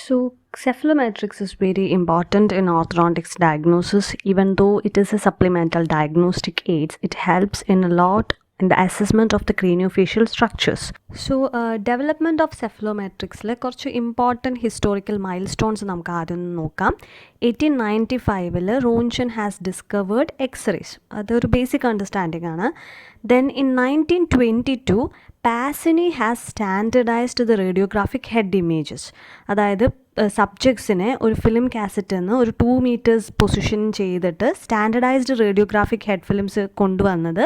So, cephalometrics is very important in orthodontics diagnosis. Even though it is a supplemental diagnostic aid, it helps in a lot in the assessment of the craniofacial structures. So, development of cephalometrics കുറച്ച് important historical milestones നമുക്ക് ആദ്യം നോക്കാം. 1895 Roentgen has discovered X-rays. അതൊരു basic understanding ആണ്. Then in 1922 Pacini has standardised the radiographic head images. അതായത് സബ്ജക്ട്സിനെ ഒരു film കാസറ്റിൽ നിന്ന് ഒരു 2 meters പൊസിഷൻ ചെയ്തിട്ട് സ്റ്റാൻഡർഡൈസ്ഡ് റേഡിയോഗ്രാഫിക് ഹെഡ് ഫിലിംസ് കൊണ്ടുവന്നത്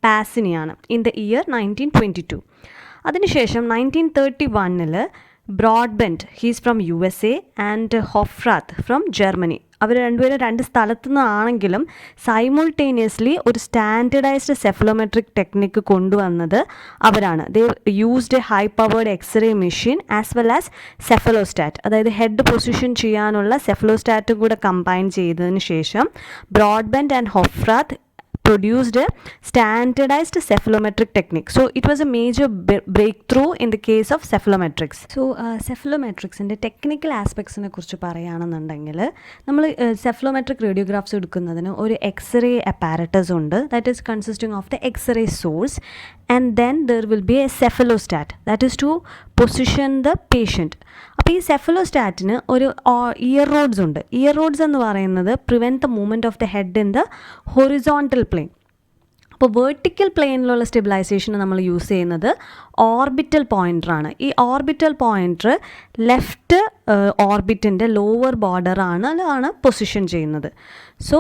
പാസിനിയാണ് ഇൻ ദ ഇയർ 1922. അതിനുശേഷം 1931 Broadbent he's from USA and Hofrath from Germany. അവർ രണ്ടുപേരും രണ്ട് സ്ഥലത്തു നിന്നാണെങ്കിലും സൈമുൾട്ടേനിയസ്ലി ഒരു സ്റ്റാൻഡർഡൈസ്ഡ് സെഫലോമെട്രിക് ടെക്നിക്ക് കൊണ്ടുവന്നത് അവരാണ്. They used a high powered X-ray machine as well as cephalostat. അതായത് ഹെഡ് പൊസിഷൻ ചെയ്യാനുള്ള സെഫലോസ്റ്റാറ്റും കൂടെ കമ്പൈൻ ചെയ്തതിന് ശേഷം Broadbent and Hofrath produced a standardized cephalometric technique. So it was a major breakthrough in the case of cephalometrics. So cephalometricsന്റെ technical ആസ്പെക്ട്സിനെ കുറിച്ച് പറയുകയാണെന്നുണ്ടെങ്കിൽ നമ്മൾ സെഫലോമെട്രിക് റേഡിയോഗ്രാഫ്സ് എടുക്കുന്നതിന് ഒരു എക്സ്റേ അപ്പാരറ്റസ് ഉണ്ട്. That is consisting of the X-ray source and then there will be a cephalostat that is to position the patient. അപ്പോൾ ഈ സെഫലോസ്റ്റാറ്റിന് ഒരു ഇയർ റോഡ്സ് ഉണ്ട്. ഇയർ റോഡ്സ് എന്ന് പറയുന്നത് prevent the movement of the head in the horizontal plane. അപ്പോൾ vertical പ്ലെയിനിലുള്ള സ്റ്റെബിലൈസേഷന് നമ്മൾ യൂസ് ചെയ്യുന്നത് ഓർബിറ്റൽ പോയിൻ്ററാണ്. ഈ ഓർബിറ്റൽ പോയിൻ്റർ ലെഫ്റ്റ് ഓർബിറ്റിൻ്റെ ലോവർ ബോർഡറാണ് പൊസിഷൻ ചെയ്യുന്നത്. സോ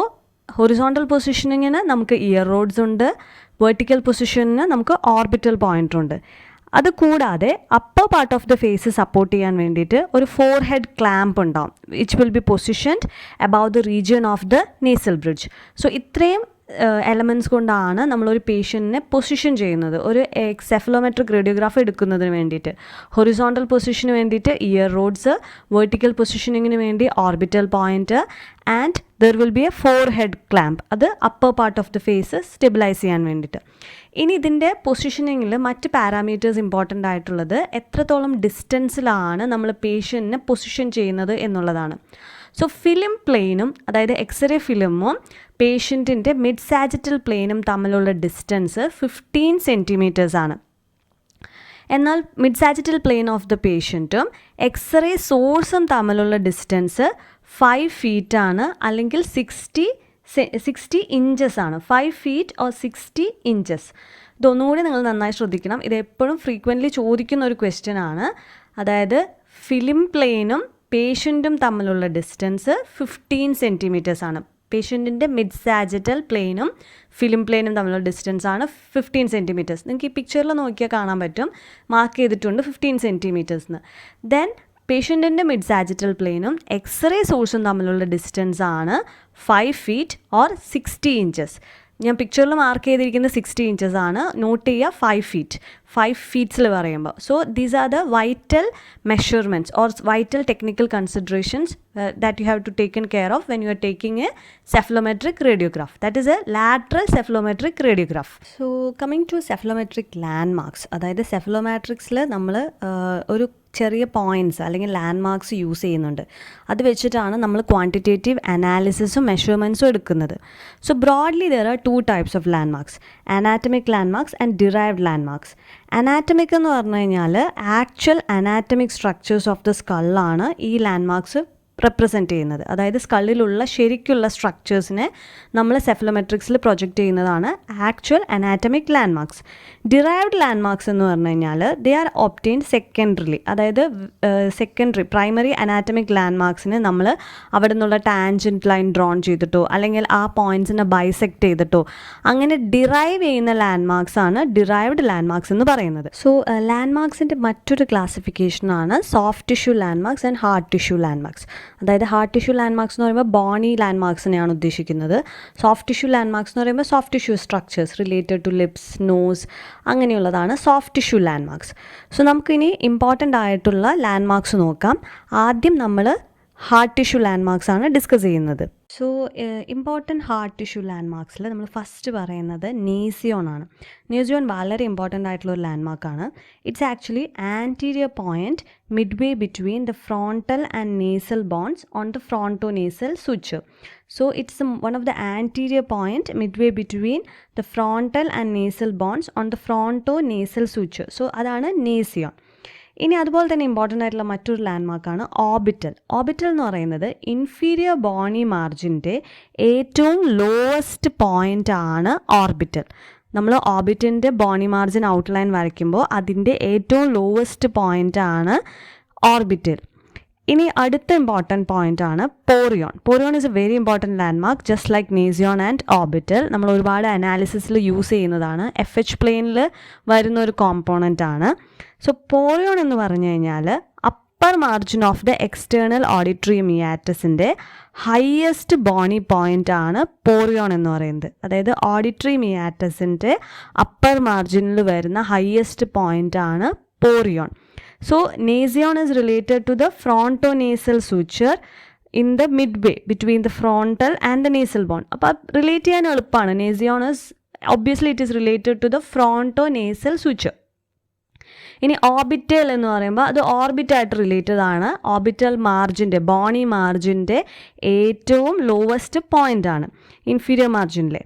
ഹൊറിസോണ്ടൽ പൊസിഷനിങ്ങിന് നമുക്ക് ഇയർ റോഡ്സ് ഉണ്ട്, വേർട്ടിക്കൽ പൊസിഷനിന് നമുക്ക് ഓർബിറ്റൽ പോയിൻ്റർ ഉണ്ട്. അതുകൂടാതെ upper part of the face support ചെയ്യാൻ വേണ്ടിയിട്ട് ഒരു ഫോർ ഹെഡ് ക്ലാമ്പ് ഉണ്ടാവും which will be positioned above the region of the nasal bridge. So ഇത്രയും എലമെൻറ്റ്സ് കൊണ്ടാണ് നമ്മളൊരു പേഷ്യൻറ്റിനെ പൊസിഷൻ ചെയ്യുന്നത് ഒരു സെഫലോമെട്രിക് റേഡിയോഗ്രാഫ് എടുക്കുന്നതിന് വേണ്ടിയിട്ട്. ഹൊറിസോണ്ടൽ പൊസിഷന് വേണ്ടിയിട്ട് ഇയർ റോഡ്സ്, വേർട്ടിക്കൽ പൊസിഷനിങ്ങിന് വേണ്ടി orbital point and there will be a forehead clamp. അത് upper part of the face stabilise ചെയ്യാൻ വേണ്ടിയിട്ട്. ഇനി ഇതിൻ്റെ പൊസിഷനിങ്ങിൽ മറ്റ് പാരാമീറ്റേഴ്സ് ഇമ്പോർട്ടൻ്റ് ആയിട്ടുള്ളത് എത്രത്തോളം ഡിസ്റ്റൻസിലാണ് നമ്മൾ പേഷ്യൻറ്റിനെ പൊസിഷൻ ചെയ്യുന്നത് എന്നുള്ളതാണ്. സോ ഫിലിം പ്ലെയിനും അതായത് എക്സ്റേ ഫിലിമും പേഷ്യൻറ്റിൻ്റെ മിഡ് സാജിറ്റൽ പ്ലെയിനും തമ്മിലുള്ള ഡിസ്റ്റൻസ് 15 centimeters ആണ്. എന്നാൽ mid sagittal plane of the പേഷ്യൻറ്റും എക്സ്റേ സോഴ്സും തമ്മിലുള്ള ഡിസ്റ്റൻസ് 5 feet ആണ്, അല്ലെങ്കിൽ 60 inches ആണ്. 5 feet or 60 inches. ഇതൊന്നുകൂടി നിങ്ങൾ നന്നായി ശ്രദ്ധിക്കണം. ഇത് എപ്പോഴും ഫ്രീക്വൻ്റ്ലി ചോദിക്കുന്ന ഒരു ക്വസ്റ്റ്യൻ ആണ്. അതായത് ഫിലിം പ്ലെയിനും പേഷ്യൻറ്റും തമ്മിലുള്ള ഡിസ്റ്റൻസ് 15 centimeters ആണ്. പേഷ്യൻറ്റിൻ്റെ മിഡ് സാജിറ്റൽ പ്ലെയിനും ഫിലിം പ്ലെയിനും തമ്മിലുള്ള ഡിസ്റ്റൻസ് ആണ് 15 centimeters. നിങ്ങൾക്ക് ഈ പിക്ചറിൽ നോക്കിയാൽ കാണാൻ പറ്റും, മാർക്ക് ചെയ്തിട്ടുണ്ട് 15 centimeters എന്ന്. ദെൻ പേഷ്യൻറ്റിൻ്റെ മിഡ് സാജിറ്റൽ പ്ലെയിനും എക്സ്റേ സോഴ്സും തമ്മിലുള്ള ഡിസ്റ്റൻസ് ആണ് 5 feet or 60 inches. ഞാൻ പിക്ചറിൽ മാർക്ക് ചെയ്തിരിക്കുന്നത് 60 inches ആണ്. നോട്ട് ചെയ്യുക 5 feet. 5 feet പറയുമ്പോൾ. So these are the vital measurements or vital technical considerations that you have to taken care of when you are taking a cephalometric radiograph. That is a lateral cephalometric radiograph. So coming to cephalometric landmarks, അതായത് സെഫലോമാട്രിക്സിൽ നമ്മൾ ഒരു ചെറിയ points അല്ലെങ്കിൽ land marks use ചെയ്യുന്നുണ്ട്. അത് വെച്ചിട്ടാണ് നമ്മൾ quantitative അനാലിസിസും മെഷർമെൻറ്റ്സും എടുക്കുന്നത്. So broadly there are 2 types of landmarks, anatomic landmarks and derived landmarks. Anatomic എന്ന് പറഞ്ഞു കഴിഞ്ഞാൽ actual anatomic structures of the സ്കള്ളാണ് ഈ ലാൻഡ്മാർക്സ് റെപ്രസെൻറ്റ് ചെയ്യുന്നത്. അതായത് സ്കള്ളിലുള്ള ശരിക്കുള്ള സ്ട്രക്ചേഴ്സിനെ നമ്മൾ സെഫലോമെട്രിക്സിൽ പ്രൊജക്റ്റ് ചെയ്യുന്നതാണ് actual anatomic landmarks. Derived landmarks എന്ന് പറഞ്ഞു കഴിഞ്ഞാൽ ദേ ആർ ഒബ്റ്റെയിൻഡ് സെക്കൻഡറിലി. അതായത് പ്രൈമറി അനാറ്റമിക് ലാൻഡ്മാർക്സിന് നമ്മൾ അവിടെ നിന്നുള്ള ടാൻജൻറ്റ് ലൈൻ ഡ്രോൺ ചെയ്തിട്ടോ അല്ലെങ്കിൽ ആ പോയിൻറ്റ്സിനെ ബൈസെക്റ്റ് ചെയ്തിട്ടോ അങ്ങനെ ഡിറൈവ് ചെയ്യുന്ന ലാൻഡ്മാർക്സ് ആണ് ഡിറൈവ്ഡ് ലാൻഡ്മാർക്സ് എന്ന് പറയുന്നത്. സോ ലാൻഡ്മാർക്സിൻ്റെ മറ്റൊരു ക്ലാസിഫിക്കേഷനാണ് soft tissue landmarks and hard tissue landmarks. അതായത് ഹാർഡ് ടിഷ്യൂ ലാൻഡ്മാർക്സ് എന്ന് പറയുമ്പോൾ ബോണി ലാൻഡ്മാർക്സിനെയാണ് ഉദ്ദേശിക്കുന്നത്. സോഫ്റ്റ് ടിഷ്യൂ ലാൻഡ്മാർക്സ് എന്ന് പറയുമ്പോൾ soft tissue structures related to lips, nose അങ്ങനെയുള്ളതാണ് സോഫ്റ്റ് ടിഷ്യൂ ലാൻഡ്മാർക്സ്. സോ നമുക്കിനി ഇമ്പോർട്ടൻ്റ് ആയിട്ടുള്ള ലാൻഡ്മാർക്സ് നോക്കാം. ആദ്യം നമ്മൾ ഹാർട്ട് ടിഷ്യൂ ലാൻഡ്മാർക്സ് ആണ് ഡിസ്കസ് ചെയ്യുന്നത്. സോ ഇമ്പോർട്ടൻറ്റ് ഹാർട്ട് ടിഷ്യൂ ലാൻഡ്മാർക്സിൽ നമ്മൾ ഫസ്റ്റ് പറയുന്നത് നേസിയോൺ ആണ്. നേസിയോൺ വളരെ ഇമ്പോർട്ടൻ്റ് ആയിട്ടുള്ള ഒരു ലാൻഡ്മാർക്കാണ്. It's actually anterior point midway between the frontal and nasal bones on the frontonasal suture. So it's one of the anterior point midway between the frontal and nasal bonds on the frontonasal suture. So അതാണ് നേസിയോൺ. ഇനി അതുപോലെ തന്നെ important ആയിട്ടുള്ള മറ്റൊരു ലാൻഡ്മാർക്കാണ് orbital. Orbital എന്ന് പറയുന്നത് inferior Boney മാർജിൻ്റെ ഏറ്റവും ലോവസ്റ്റ് പോയിൻ്റ് ആണ് ഓർബിറ്റൽ. നമ്മൾ ഓർബിറ്റിൻ്റെ ബോണി മാർജിൻ ഔട്ട്ലൈൻ വരയ്ക്കുമ്പോൾ അതിൻ്റെ ഏറ്റവും ലോവസ്റ്റ് പോയിൻ്റ് ആണ് ഓർബിറ്റൽ. ഇനി അടുത്ത ഇമ്പോർട്ടൻറ്റ് പോയിൻ്റ് ആണ് porion. Porion is a very important landmark just like nasion and orbital. നമ്മൾ ഒരുപാട് അനാലിസിസിൽ യൂസ് ചെയ്യുന്നതാണ്. FH പ്ലെയിനിൽ വരുന്ന ഒരു കോമ്പോണൻ്റ് ആണ്. സോ പോറിയോൺ എന്ന് പറഞ്ഞു കഴിഞ്ഞാൽ upper margin of the external auditory മിയാറ്റസിൻ്റെ ഹയസ്റ്റ് ബോണി പോയിൻ്റ് ആണ് പോറിയോൺ എന്ന് പറയുന്നത്. അതായത് ഓഡിറ്ററി മിയാറ്റസിൻ്റെ അപ്പർ മാർജിനിൽ വരുന്ന ഹയസ്റ്റ് പോയിൻ്റ് ആണ് പോറിയോൺ. So nasion is related to the frontonasal suture in the midway between the frontal and the nasal bone. അപ്പോൾ relate ചെയ്യാൻ എളുപ്പമാണ്. nasion is obviously it is related to the frontonasal suture. ഇനി orbital എന്ന് പറയുമ്പോൾ അത് ഓർബിറ്റായിട്ട് related ആണ്. Orbital മാർജിൻ്റെ ബോണി മാർജിൻ്റെ ഏറ്റവും ലോവസ്റ്റ് പോയിൻ്റ് ആണ് ഇൻഫീരിയർ മാർജിനിലെ.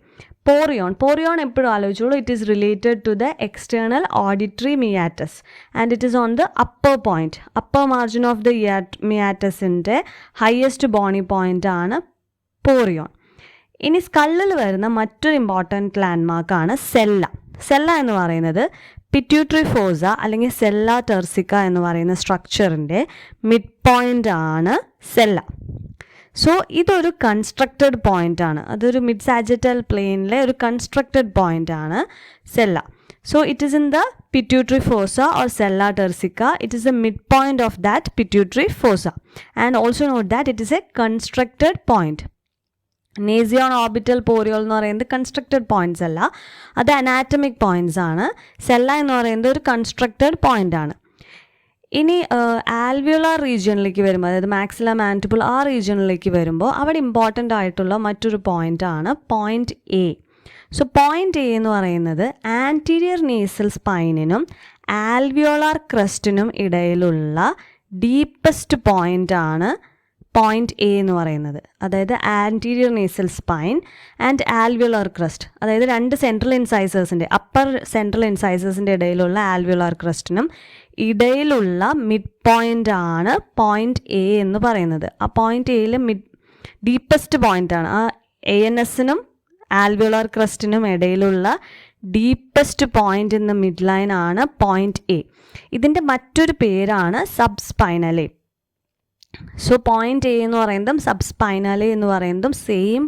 പോറിയോൺ എപ്പോഴും ആലോചിച്ചോളൂ. It is related to the external auditory meatus and it is on the upper point. Upper margin of the മിയാറ്റസിൻ്റെ ഹയസ്റ്റ് ബോണി പോയിൻ്റ് ആണ് പോറിയോൺ. ഇനി സ്കള്ളിൽ വരുന്ന മറ്റൊരു ഇമ്പോർട്ടൻറ്റ് ലാൻഡ്മാർക്കാണ് സെല്ല. സെല്ല എന്ന് പറയുന്നത് പിറ്റ്യൂട്ടറി ഫോസ അല്ലെങ്കിൽ സെല്ല ടെർസിക്ക എന്ന് പറയുന്ന സ്ട്രക്ചറിൻ്റെ മിഡ് പോയിൻ്റ് ആണ് സെല്ല. സോ ഇതൊരു കൺസ്ട്രക്റ്റഡ് പോയിൻ്റ് ആണ്. അതൊരു മിഡ് സാജിറ്റൽ പ്ലെയിനിലെ ഒരു കൺസ്ട്രക്റ്റഡ് പോയിൻ്റ് ആണ് sella. So it is in the pituitary fossa or sella turcica. It is a mid point of that pituitary fossa and also note that it is a constructed point. Nasion, orbital, porion എന്ന് പറയുന്നത് constructed points അല്ല, അത് anatomic points ആണ്. സെല്ല എന്ന് പറയുന്നത് ഒരു constructed point ആണ്. ഇനി ആൽവിയോളാർ റീജിയനിലേക്ക് വരുമ്പോൾ, അതായത് മാക്സില മാൻഡിബിൾ ആ റീജിയനിലേക്ക് വരുമ്പോൾ അവിടെ ഇമ്പോർട്ടൻ്റ് ആയിട്ടുള്ള മറ്റൊരു പോയിൻ്റ് ആണ് point A. So point A എന്ന് പറയുന്നത് ആൻറ്റീരിയർ നേസൽ സ്പൈനിനും ആൽവിയോളാർ ക്രസ്റ്റിനും ഇടയിലുള്ള ഡീപ്പസ്റ്റ് പോയിൻ്റ് ആണ് പോയിൻ്റ് എ എന്ന് പറയുന്നത്. അതായത് anterior nasal spine and alveolar crest, അതായത് രണ്ട് സെൻട്രൽ ഇൻസൈസേഴ്സിൻ്റെ അപ്പർ സെൻട്രൽ ഇൻസൈസേഴ്സിൻ്റെ ഇടയിലുള്ള ആൽവിയോളാർ ക്രസ്റ്റിനും ഇടയിലുള്ള മിഡ് പോയിൻ്റ് ആണ് പോയിൻ്റ് എ എന്ന് പറയുന്നത്. ആ പോയിൻ്റ് എയിൽ ഡീപ്പസ്റ്റ് പോയിൻ്റ് ആണ്. ആ ANSനും ആൽവിയോളാർ ക്രസ്റ്റിനും ഇടയിലുള്ള deepest point in the mid line ആണ് പോയിൻ്റ് എ. ഇതിൻ്റെ മറ്റൊരു പേരാണ് സബ്സ്പൈനലെ. സോ പോയിൻ്റ് എ എന്ന് പറയുന്നതും സബ്സ്പൈനലെ എന്ന് പറയുന്നതും സെയിം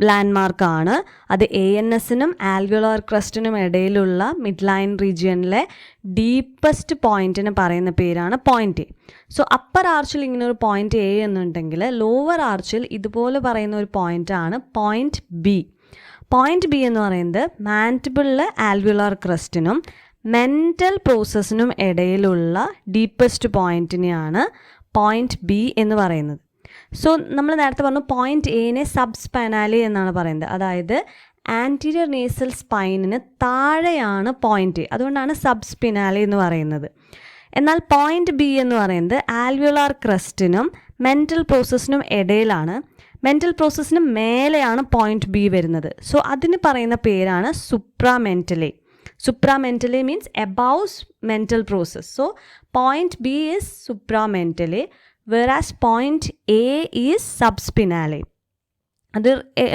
ലാൻഡ്മാർക്കാണ്. അത് ANSനും ആൽവിയോളാർ ക്രസ്റ്റിനും ഇടയിലുള്ള മിഡ് ലൈൻ റീജിയനിലെ ഡീപ്പസ്റ്റ് പോയിൻറ്റിന് പറയുന്ന പേരാണ് പോയിൻ്റ് എ. സോ അപ്പർ ആർച്ചിൽ ഇങ്ങനെ ഒരു പോയിൻ്റ് എ എന്നുണ്ടെങ്കിൽ ലോവർ ആർച്ചിൽ ഇതുപോലെ പറയുന്ന ഒരു പോയിൻ്റാണ് പോയിൻ്റ് ബി. പോയിൻ്റ് ബി എന്ന് പറയുന്നത് മാൻഡിബിളിലെ ആൽവിയോളാർ ക്രസ്റ്റിനും മെൻ്റൽ പ്രോസസ്സിനും ഇടയിലുള്ള ഡീപ്പസ്റ്റ് പോയിൻറ്റിനെയാണ് പോയിൻ്റ് ബി എന്ന് പറയുന്നത്. സോ നമ്മൾ നേരത്തെ പറഞ്ഞു പോയിൻ്റ് എനെ സബ്സ്പൈനാലെ എന്നാണ് പറയുന്നത്. അതായത് ആൻറ്റീരിയർ നേസൽ സ്പൈനിന് താഴെയാണ് പോയിൻ്റ് എ, അതുകൊണ്ടാണ് സബ്സ്പിനാലെ എന്ന് പറയുന്നത്. എന്നാൽ പോയിൻ്റ് ബി എന്ന് പറയുന്നത് ആൽവിയോളാർ ക്രസ്റ്റിനും മെൻ്റൽ പ്രോസസ്സിനും ഇടയിലാണ്. മെൻ്റൽ പ്രോസസ്സിന് മേലെയാണ് പോയിൻ്റ് ബി വരുന്നത്. സോ അതിന് പറയുന്ന പേരാണ് സുപ്രാമെൻ്റലെ. Supramentale means above mental process. So point B is supramentale, whereas point A is subspinale. അത്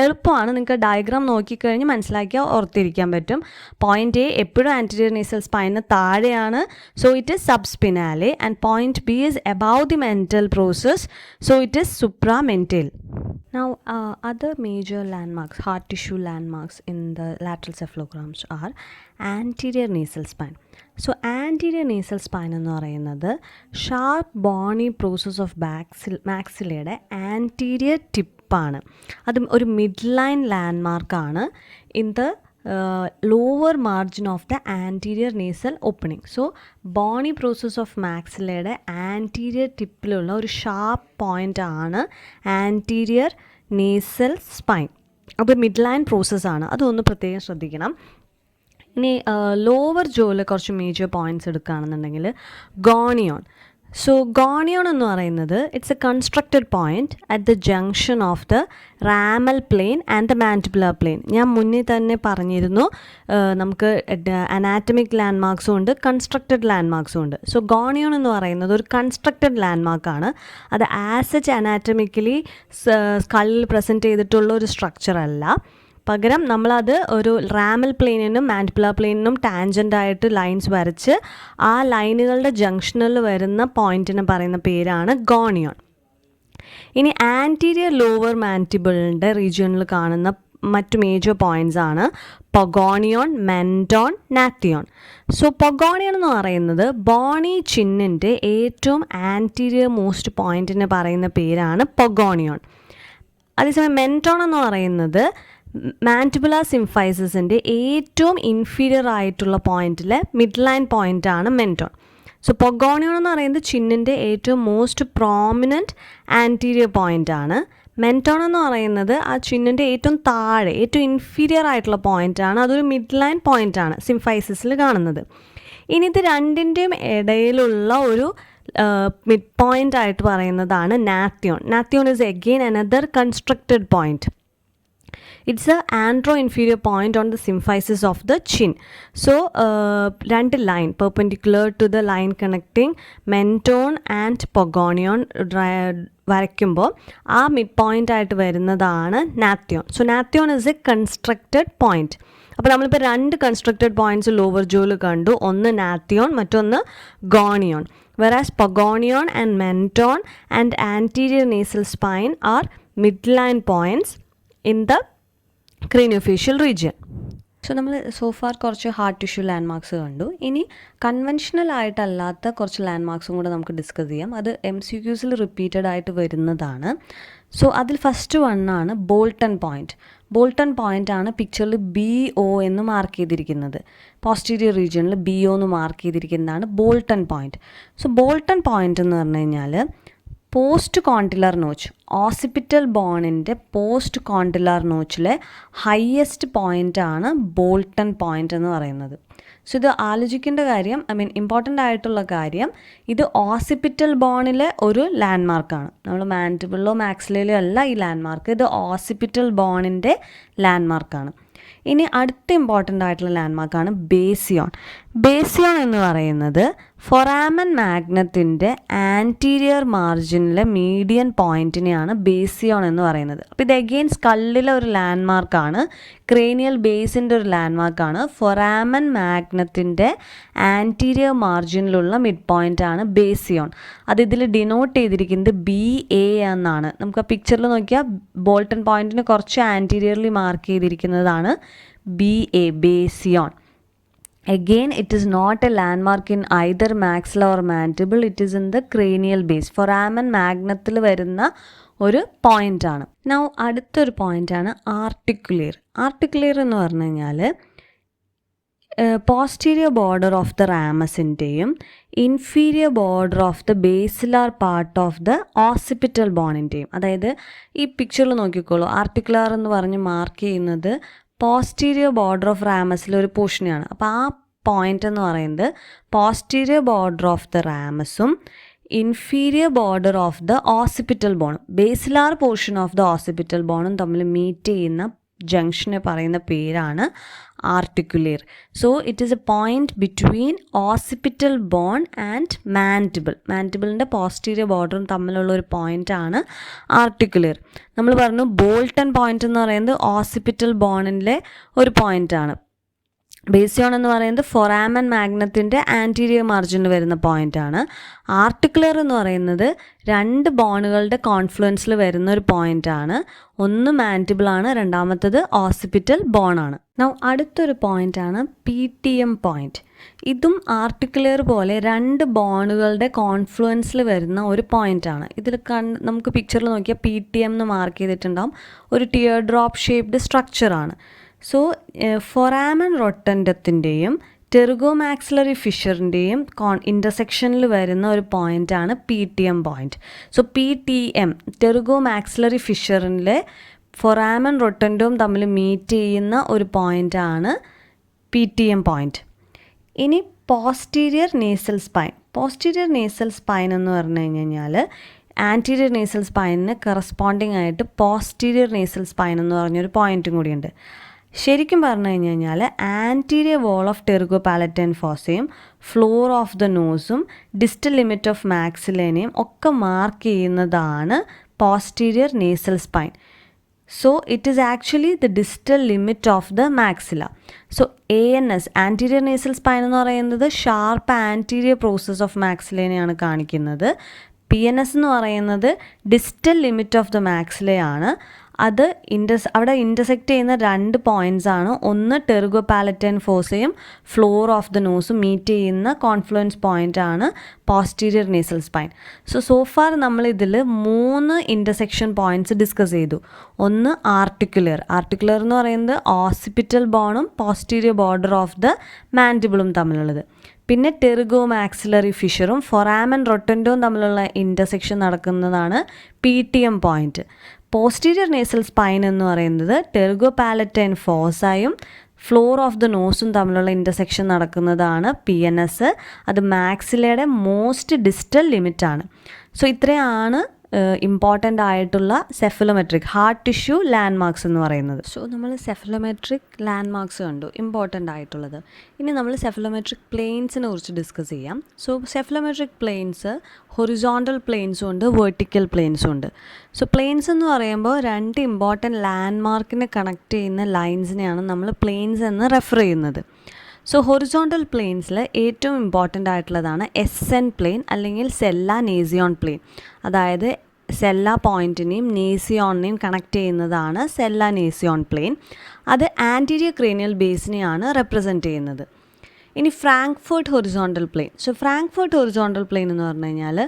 എളുപ്പമാണ്, നിങ്ങൾക്ക് ഡയഗ്രാം നോക്കിക്കഴിഞ്ഞ് മനസ്സിലാക്കിയാൽ ഓർത്തിരിക്കാൻ പറ്റും. പോയിൻ്റ് എ എപ്പോഴും ആൻറ്റീരിയർ നേസൽ സ്പൈനിന് താഴെയാണ്, so it is subspinale. And point B is above the mental process, so it is supramental. Now, other major landmarks, heart tissue landmarks in the lateral cephalograms are anterior nasal spine. So, anterior nasal spine എന്ന് പറയുന്നത് sharp bony process of മാക്സിലയുടെ anterior ടിപ്പാണ്. അത് ഒരു mid line ലാൻഡ്മാർക്കാണ് in the lower margin of the anterior nasal opening. So bony process of മാക്സിലയുടെ anterior ടിപ്പിലുള്ള ഒരു ഷാർപ്പ് പോയിൻ്റ് ആണ് ആൻറ്റീരിയർ നേസൽ സ്പൈൻ. അത് മിഡ് ലൈൻ പ്രോസസ്സാണ്, അതൊന്ന് പ്രത്യേകം ശ്രദ്ധിക്കണം. ഇനി ലോവർ ജോയിൽ കുറച്ച് മേജർ പോയിൻറ്റ്സ് എടുക്കുകയാണെന്നുണ്ടെങ്കിൽ ഗോണിയോൺ. സോ ഗോണിയോൺ എന്ന് പറയുന്നത് it's a constructed point at the junction of the ramal plane and the mandibular plane. ഞാൻ മുന്നേ തന്നെ പറഞ്ഞിരുന്നു നമുക്ക് അനാറ്റമിക് ലാൻഡ് മാർക്സും ഉണ്ട്, കൺസ്ട്രക്റ്റഡ് ലാൻഡ് മാർക്സും ഉണ്ട്. സോ ഗോണിയോൺ എന്ന് പറയുന്നത് ഒരു കൺസ്ട്രക്റ്റഡ് ലാൻഡ് മാർക്കാണ്. അത് ആസ് സച്ച് അനാറ്റമിക്കലി സ്കള്ളിൽ പ്രസൻറ്റ് ചെയ്തിട്ടുള്ള ഒരു സ്ട്രക്ചർ അല്ല. പകരം നമ്മളത് ഒരു റാമൽ പ്ലെയിനിനും മാൻഡിബുലർ പ്ലെയിനിനും ടാൻജൻ്റായിട്ട് ലൈൻസ് വരച്ച് ആ ലൈനുകളുടെ ജംഗ്ഷനിൽ വരുന്ന പോയിൻറ്റിന് പറയുന്ന പേരാണ് ഗോണിയോൺ. ഇനി ആൻറ്റീരിയർ ലോവർ മാൻഡിബിളിൻ്റെ റീജിയണിൽ കാണുന്ന മറ്റു മേജർ പോയിൻറ്റ്സ് ആണ് പൊഗോണിയോൺ, മെൻറ്റോൺ, നാത്തിയോൺ. സോ പൊഗോണിയോൺ എന്ന് പറയുന്നത് ബോണി ചിന്നിൻ്റെ ഏറ്റവും ആൻറ്റീരിയർ മോസ്റ്റ് പോയിൻറ്റിന് പറയുന്ന പേരാണ് പൊഗോണിയോൺ. അതേസമയം മെൻറ്റോൺ എന്ന് പറയുന്നത് മാൻഡിബുലർ സിംഫൈസിൻ്റെ ഏറ്റവും ഇൻഫീരിയർ ആയിട്ടുള്ള പോയിൻറ്റിലെ മിഡ് ലൈൻ പോയിൻ്റാണ് മെൻറ്റോൺ. സോ പൊഗോണിയോൺ എന്ന് പറയുന്നത് ചിന്നിൻ്റെ ഏറ്റവും മോസ്റ്റ് പ്രോമിനൻറ്റ് ആൻറ്റീരിയർ പോയിൻ്റാണ്. മെൻറ്റോൺ എന്ന് പറയുന്നത് ആ ചിന്നിൻ്റെ ഏറ്റവും താഴെ ഏറ്റവും ഇൻഫീരിയർ ആയിട്ടുള്ള പോയിൻ്റാണ്. അതൊരു മിഡ് ലൈൻ പോയിൻ്റാണ് സിംഫൈസിസിൽ കാണുന്നത്. ഇനി ഇത് രണ്ടിൻ്റെയും ഇടയിലുള്ള ഒരു മിഡ് പോയിൻ്റ് ആയിട്ട് പറയുന്നതാണ് gnathion. Gnathion is again another constructed point. It's a antero-inferior point on the symphysis of the chin. So, രണ്ട് line perpendicular to the line connecting mentone and pogonion വരയ്ക്കുമ്പോൾ ആ മിഡ് പോയിൻ്റ് ആയിട്ട് വരുന്നതാണ് gnathion. So gnathion is a constructed point. അപ്പോൾ നമ്മളിപ്പോൾ രണ്ട് constructed points lower ജോയിൽ കണ്ടു. ഒന്ന് നാത്തിയോൺ, മറ്റൊന്ന് ഗോണിയോൺ. Whereas pogonion and mentone and anterior nasal spine are midline points in the craniofacial region. So നമ്മൾ സോഫാർ കുറച്ച് ഹാർട്ട് ടിഷ്യൂ ലാൻഡ് മാർക്സ് കണ്ടു. ഇനി കൺവെൻഷണൽ ആയിട്ടല്ലാത്ത കുറച്ച് ലാൻഡ് മാർക്സും കൂടെ നമുക്ക് ഡിസ്കസ് ചെയ്യാം. അത് MCQസിൽ റിപ്പീറ്റഡ് ആയിട്ട് വരുന്നതാണ്. സോ അതിൽ ഫസ്റ്റ് വണ്ണാണ് ബോൾട്ടൺ പോയിൻറ്റ്. ബോൾട്ടൺ പോയിൻ്റ് ആണ് പിക്ചറിൽ BO എന്ന് മാർക്ക് ചെയ്തിരിക്കുന്നത്. പോസ്റ്റീരിയർ റീജിയനിൽ BO എന്ന് മാർക്ക് ചെയ്തിരിക്കുന്നതാണ് Bolton point. So Bolton point എന്ന് പറഞ്ഞു കഴിഞ്ഞാൽ പോസ്റ്റ് കോണ്ടിലർ നോച്ച്, ഓസിപ്പിറ്റൽ ബോണിൻ്റെ പോസ്റ്റ് കോണ്ടിലർ നോച്ചിലെ ഹയസ്റ്റ് പോയിൻ്റാണ് ബോൾട്ടൺ പോയിൻ്റ് എന്ന് പറയുന്നത്. സോ ഇത് ആലോചിക്കേണ്ട കാര്യം, ഇമ്പോർട്ടൻ്റ് ആയിട്ടുള്ള കാര്യം, ഇത് ഓസിപ്പിറ്റൽ ബോണിലെ ഒരു ലാൻഡ് മാർക്കാണ്. നമ്മൾ മാൻഡിബിളിലോ മാക്സിലയിലോ അല്ല ഈ ലാൻഡ് മാർക്ക്, ഇത് ഓസിപ്പിറ്റൽ ബോണിൻ്റെ ലാൻഡ് മാർക്കാണ്. ഇനി അടുത്ത ഇമ്പോർട്ടൻ്റ് ആയിട്ടുള്ള ലാൻഡ് മാർക്കാണ് ബേസിയോൺ. ബേസിയോൺ എന്ന് പറയുന്നത് ഫൊറാമൻ മാഗ്നത്തിൻ്റെ ആൻറ്റീരിയർ മാർജിനിലെ മീഡിയൻ പോയിൻറ്റിനെയാണ് ബേസിയോൺ എന്ന് പറയുന്നത്. അപ്പോൾ ഇത് അഗെയിൻ സ്കള്ളിലെ ഒരു ലാൻഡ് മാർക്കാണ്, ക്രേനിയൽ ബേസിൻ്റെ ഒരു ലാൻഡ് മാർക്കാണ്. ഫൊറാമൻ മാഗ്നത്തിൻ്റെ ആൻറ്റീരിയർ മാർജിനിലുള്ള മിഡ് പോയിൻ്റാണ് ബേസിയോൺ. അത് ഇതിൽ ഡിനോട്ട് ചെയ്തിരിക്കുന്നത് BA എന്നാണ്. നമുക്ക് ആ പിക്ചറിൽ നോക്കിയാൽ ബോൾട്ടൺ പോയിൻറ്റിന് കുറച്ച് ആൻറ്റീരിയർലി മാർക്ക് ചെയ്തിരിക്കുന്നതാണ് BA, basion. Again, it is not a landmark in either maxilla or mandible. It is in the cranial base. Foramen magnetത്തിൽ വരുന്ന ഒരു പോയിൻ്റാണ്. നൗ അടുത്തൊരു പോയിൻ്റാണ് ആർട്ടിക്കുലിയർ. ആർട്ടിക്കുലിയർ എന്ന് പറഞ്ഞു കഴിഞ്ഞാൽ പോസ്റ്റീരിയർ ബോർഡർ ഓഫ് ദ റാമസിൻ്റെയും inferior border of the basilar part of the occipital ബോണിൻ്റെയും, അതായത് ഈ പിക്ചറിൽ നോക്കിക്കോളൂ, ആർട്ടിക്കുലർ എന്ന് പറഞ്ഞ് മാർക്ക് ചെയ്യുന്നത് പോസ്റ്റീരിയർ ബോർഡർ ഓഫ് റാമസിലെ ഒരു പോർഷനെയാണ്. അപ്പോൾ ആ പോയിൻ്റ് എന്ന് പറയുന്നത് പോസ്റ്റീരിയർ ബോർഡർ ഓഫ് ദ റാമസും inferior border of the occipital ബോണും basilar portion of the occipital ബോണും തമ്മിൽ മീറ്റ് ചെയ്യുന്ന ജംഗ്ഷനെ പറയുന്ന പേരാണ് articulare. So it is a point between occipital bone and mandible. മാൻഡിബിളിൻ്റെ പോസ്റ്റീരിയർ ബോർഡറും തമ്മിലുള്ള ഒരു പോയിൻ്റാണ് ആർട്ടിക്കുലിയർ. നമ്മൾ പറഞ്ഞു ബോൾട്ടൺ പോയിൻ്റ് എന്ന് പറയുന്നത് ഓസിപ്പിറ്റൽ ബോണിലെ ഒരു പോയിൻ്റാണ്. ബേസിയോൺ എന്ന് പറയുന്നത് ഫൊറാമൻ മാഗ്നത്തിൻ്റെ ആൻറ്റീരിയർ മാർജിനിൽ വരുന്ന പോയിൻ്റാണ്. ആർട്ടിക്കുലർ എന്ന് പറയുന്നത് രണ്ട് ബോണുകളുടെ കോൺഫ്ലുവൻസിൽ വരുന്ന ഒരു പോയിൻ്റാണ്. ഒന്ന് മാൻഡിബിളാണ്, രണ്ടാമത്തത് ഓസിപ്പിറ്റൽ ബോണാണ്. നൗ അടുത്തൊരു പോയിൻ്റാണ് PTM പോയിൻ്റ്. ഇതും ആർട്ടിക്കുലർ പോലെ രണ്ട് ബോണുകളുടെ കോൺഫ്ലുവൻസിൽ വരുന്ന ഒരു പോയിൻ്റാണ്. ഇതിൽ നമുക്ക് പിക്ചറിൽ നോക്കിയാൽ PTM എന്ന് മാർക്ക് ചെയ്തിട്ടുണ്ടാവും. ഒരു ടിയർ ഡ്രോപ്പ് ഷേപ്ഡ് സ്ട്രക്ചറാണ്. സോ ഫൊറാമൻ റൊട്ടൻഡത്തിൻ്റെയും ടെർഗോമാക്സിലറി ഫിഷറിൻ്റെയും ഇൻ്റർസെക്ഷനിൽ വരുന്ന ഒരു പോയിൻ്റാണ് PTM point. So PTM pterygomaxillary ഫിഷറിലെ ഫൊറാമൻ റൊട്ടൻഡവും തമ്മിൽ മീറ്റ് ചെയ്യുന്ന ഒരു പോയിൻ്റാണ് PTM പോയിൻ്റ്. ഇനി posterior nasal spine. Posterior nasal spine എന്ന് പറഞ്ഞു കഴിഞ്ഞാൽ ആൻറ്റീരിയർ നേസൽ സ്പൈനിന് കറസ്പോണ്ടിങ് ആയിട്ട് പോസ്റ്റീരിയർ നേസൽ സ്പൈൻ എന്ന് പറഞ്ഞൊരു പോയിൻറ്റും കൂടിയുണ്ട്. ശരിക്കും പറഞ്ഞു കഴിഞ്ഞാൽ ആൻറ്റീരിയർ വോൾ ഓഫ് ടെർഗോപാലറ്റൈൻ ഫോസയും ഫ്ലോർ ഓഫ് ദ നോസും ഡിസ്റ്റൽ ലിമിറ്റ് ഓഫ് മാക്സിലേനെയും ഒക്കെ മാർക്ക് ചെയ്യുന്നതാണ് posterior nasal spine. So it is actually the distal limit of the maxilla. So ANS anterior nasal spine എന്ന് പറയുന്നത് ഷാർപ്പ് ആൻറ്റീരിയർ പ്രോസസ് ഓഫ് മാക്സിലേനെയാണ് കാണിക്കുന്നത്. PNS എന്ന് പറയുന്നത് distal limit of the മാക്സിലയാണ്. അത് അവിടെ intersect ചെയ്യുന്ന 2 പോയിൻറ്റ്സ് ആണ്. ഒന്ന് ടെർഗോപാലറ്റൈൻ ഫോസയും ഫ്ലോർ ഓഫ് ദ നോസും മീറ്റ് ചെയ്യുന്ന കോൺഫ്ലുവൻസ് പോയിൻ്റ് ആണ് posterior nasal spine. So far നമ്മളിതിൽ 3 ഇൻ്റർസെക്ഷൻ പോയിൻറ്റ്സ് ഡിസ്കസ് ചെയ്തു. ഒന്ന് ആർട്ടിക്കുലർ എന്ന് പറയുന്നത് ഓസിപിറ്റൽ ബോണും പോസ്റ്റീരിയർ ബോർഡർ ഓഫ് ദ മാൻഡിബിളും തമ്മിലുള്ളത്. പിന്നെ ടെർഗോമാക്സിലറി ഫിഷറും ഫൊറാമൻ റൊട്ടൻഡവും തമ്മിലുള്ള ഇൻ്റർസെക്ഷൻ നടക്കുന്നതാണ് PTM point. Posterior nasal spine എന്ന് പറയുന്നത് ടെർഗോപാലറ്റൈൻ ഫോസായും ഫ്ലോർ ഓഫ് ദ നോസും തമ്മിലുള്ള ഇൻ്റർസെക്ഷൻ നടക്കുന്നതാണ് PNS. അത് മാക്സിലയുടെ മോസ്റ്റ് ഡിസ്റ്റൽ ലിമിറ്റാണ്. സോ ഇത്രയാണ് ഇമ്പോർട്ടൻ്റ് ആയിട്ടുള്ള സെഫലോമെട്രിക് ഹാർട്ട് ടിഷ്യൂ ലാൻഡ് മാർക്സ് എന്ന് പറയുന്നത്. സോ നമ്മൾ സെഫലോമെട്രിക് ലാൻഡ് മാർക്സ് കണ്ടു ഇമ്പോർട്ടൻ്റ് ആയിട്ടുള്ളത്. ഇനി നമ്മൾ സെഫലോമെട്രിക് പ്ലെയിൻസിനെ കുറിച്ച് ഡിസ്കസ് ചെയ്യാം. സോ സെഫലോമെട്രിക് പ്ലെയിൻസ് ഹൊറിസോണ്ടൽ പ്ലെയിൻസും ഉണ്ട്, വെർട്ടിക്കൽ പ്ലെയിൻസും ഉണ്ട്. സോ പ്ലെയിൻസ് എന്ന് പറയുമ്പോൾ 2 ഇമ്പോർട്ടൻ്റ് ലാൻഡ് മാർക്കിനെ കണക്ട് ചെയ്യുന്ന ലൈൻസിനെയാണ് നമ്മൾ പ്ലെയിൻസ് എന്ന് റെഫർ ചെയ്യുന്നത്. സോ ഹൊറിസോണ്ടൽ പ്ലെയിൻസിൽ ഏറ്റവും ഇമ്പോർട്ടൻ്റ് ആയിട്ടുള്ളതാണ് SN പ്ലെയിൻ അല്ലെങ്കിൽ സെല്ല നേസിയോൺ പ്ലെയിൻ. അതായത് സെല്ല പോയിൻറ്റിനെയും നേസിയോണിനെയും കണക്ട് ചെയ്യുന്നതാണ് സെല്ല നേസിയോൺ പ്ലെയിൻ. അത് ആൻറ്റീരിയർ ക്രേനിയൽ ബേസിനെയാണ് റെപ്രസെൻറ്റ് ചെയ്യുന്നത്. ഇനി Frankfurt horizontal plane. So Frankfurt horizontal plane എന്ന് പറഞ്ഞു കഴിഞ്ഞാൽ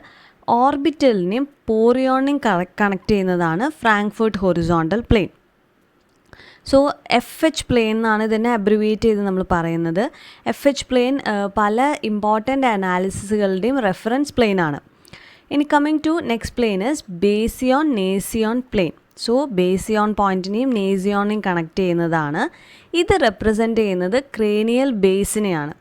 ഓർബിറ്റലിനെയും പോറിയോണിനെയും കണക്ട് ചെയ്യുന്നതാണ് Frankfurt horizontal plane. So FH plane എന്നാണ് ഇതിനെ അബ്രിവിയേറ്റ് ചെയ്ത് നമ്മൾ പറയുന്നത്. FH പ്ലെയിൻ പല ഇമ്പോർട്ടൻ്റ് അനാലിസിസുകളുടെയും റെഫറൻസ് പ്ലെയിൻ ആണ്. ഇനി coming to next plane is basion nasion plane. So basion പോയിൻറ്റിനെയും നേസിയോണിനെയും കണക്ട് ചെയ്യുന്നതാണ്. ഇത് റെപ്രസെൻറ്റ് ചെയ്യുന്നത് ക്രേനിയൽ ബേസിനെയാണ്.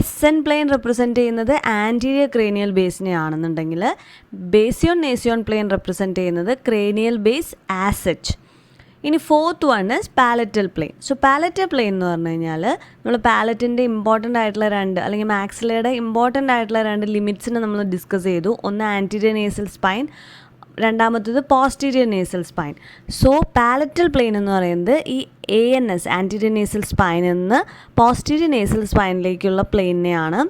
SN പ്ലെയിൻ റെപ്രസെൻറ്റ് ചെയ്യുന്നത് ആൻറ്റീരിയർ ക്രേനിയൽ ബേസിനെയാണെന്നുണ്ടെങ്കിൽ ബേസിയോൺ നേസിയോൺ പ്ലെയിൻ റെപ്രസെൻറ്റ് ചെയ്യുന്നത് ക്രേനിയൽ ബേസ് ASH. ഇനി 4th one is palatal plane. So palatal plane എന്ന് പറഞ്ഞു കഴിഞ്ഞാൽ നമ്മൾ പാലറ്റിൻ്റെ ഇമ്പോർട്ടൻ്റ് ആയിട്ടുള്ള 2 അല്ലെങ്കിൽ മാക്സിലയുടെ ഇമ്പോർട്ടൻ്റ് ആയിട്ടുള്ള 2 ലിമിറ്റ്സിനെ നമ്മൾ ഡിസ്കസ് ചെയ്തു. ഒന്ന് ആൻറ്റീരിയർ നേസൽ സ്പൈൻ, രണ്ടാമത്തേത് posterior nasal spine. So palatal plane എന്ന് പറയുന്നത് ഈ ANS ആൻറ്റീരിയർ നേസൽ സ്പൈനിൽ നിന്ന് പോസ്റ്റീരിയർ നേസൽ സ്പൈനിലേക്കുള്ള പ്ലെയിനെയാണ്,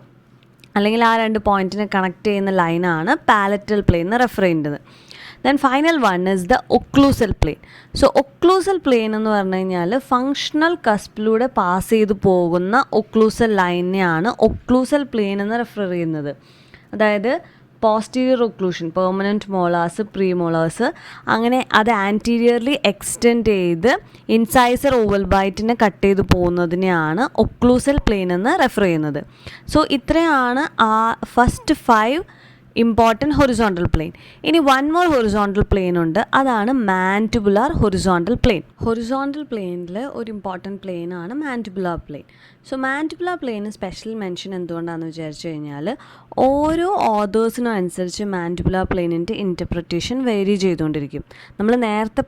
അല്ലെങ്കിൽ ആ 2 പോയിൻറ്റിനെ കണക്ട് ചെയ്യുന്ന ലൈനാണ് പാലറ്റൽ പ്ലെയിൻ എന്ന് റെഫർ ചെയ്യേണ്ടത്. Then final one is the occlusal plane. So occlusal plane എന്ന് പറഞ്ഞു കഴിഞ്ഞാൽ ഫങ്ഷണൽ കസ്പിലൂടെ പാസ് ചെയ്ത് പോകുന്ന ഒക്ലൂസൽ ലൈനെയാണ് ഒക്ലൂസൽ പ്ലെയിൻ എന്ന് റെഫർ ചെയ്യുന്നത്. അതായത് posterior occlusion, permanent molars, premolars, അങ്ങനെ അത് ആൻറ്റീരിയർലി എക്സ്റ്റെൻഡ് ചെയ്ത് ഇൻസൈസർ ഓവൽ ബൈറ്റിനെ കട്ട് ചെയ്ത് പോകുന്നതിനെയാണ് ഒക്ലൂസൽ പ്ലെയിൻ എന്ന് റെഫർ ചെയ്യുന്നത്. സോ ഇത്രയാണ് ആ ഫസ്റ്റ് 5 ഇമ്പോർട്ടൻറ്റ് ഹൊറിസോണ്ടൽ പ്ലെയിൻ. ഇനി 1 more ഹൊറിസോണ്ടൽ പ്ലെയിൻ ഉണ്ട്, അതാണ് മാൻഡിബുലാർ ഹൊറിസോണ്ടൽ പ്ലെയിൻ. ഹൊറിസോണ്ടൽ പ്ലെയിനിൽ ഒരു ഇമ്പോർട്ടൻറ്റ് പ്ലെയിൻ ആണ് മാൻഡിബുലാർ പ്ലെയിൻ. സോ മാൻഡിബുലാർ പ്ലെയിന് സ്പെഷ്യൽ മെൻഷൻ എന്തുകൊണ്ടാണെന്ന് വിചാരിച്ചു കഴിഞ്ഞാൽ ഓരോ ഓതേഴ്സിനും അനുസരിച്ച് മാൻഡിബുലാർ പ്ലെയിനിൻ്റെ ഇൻറ്റർപ്രിറ്റേഷൻ വേരി ചെയ്തുകൊണ്ടിരിക്കും. നമ്മൾ നേരത്തെ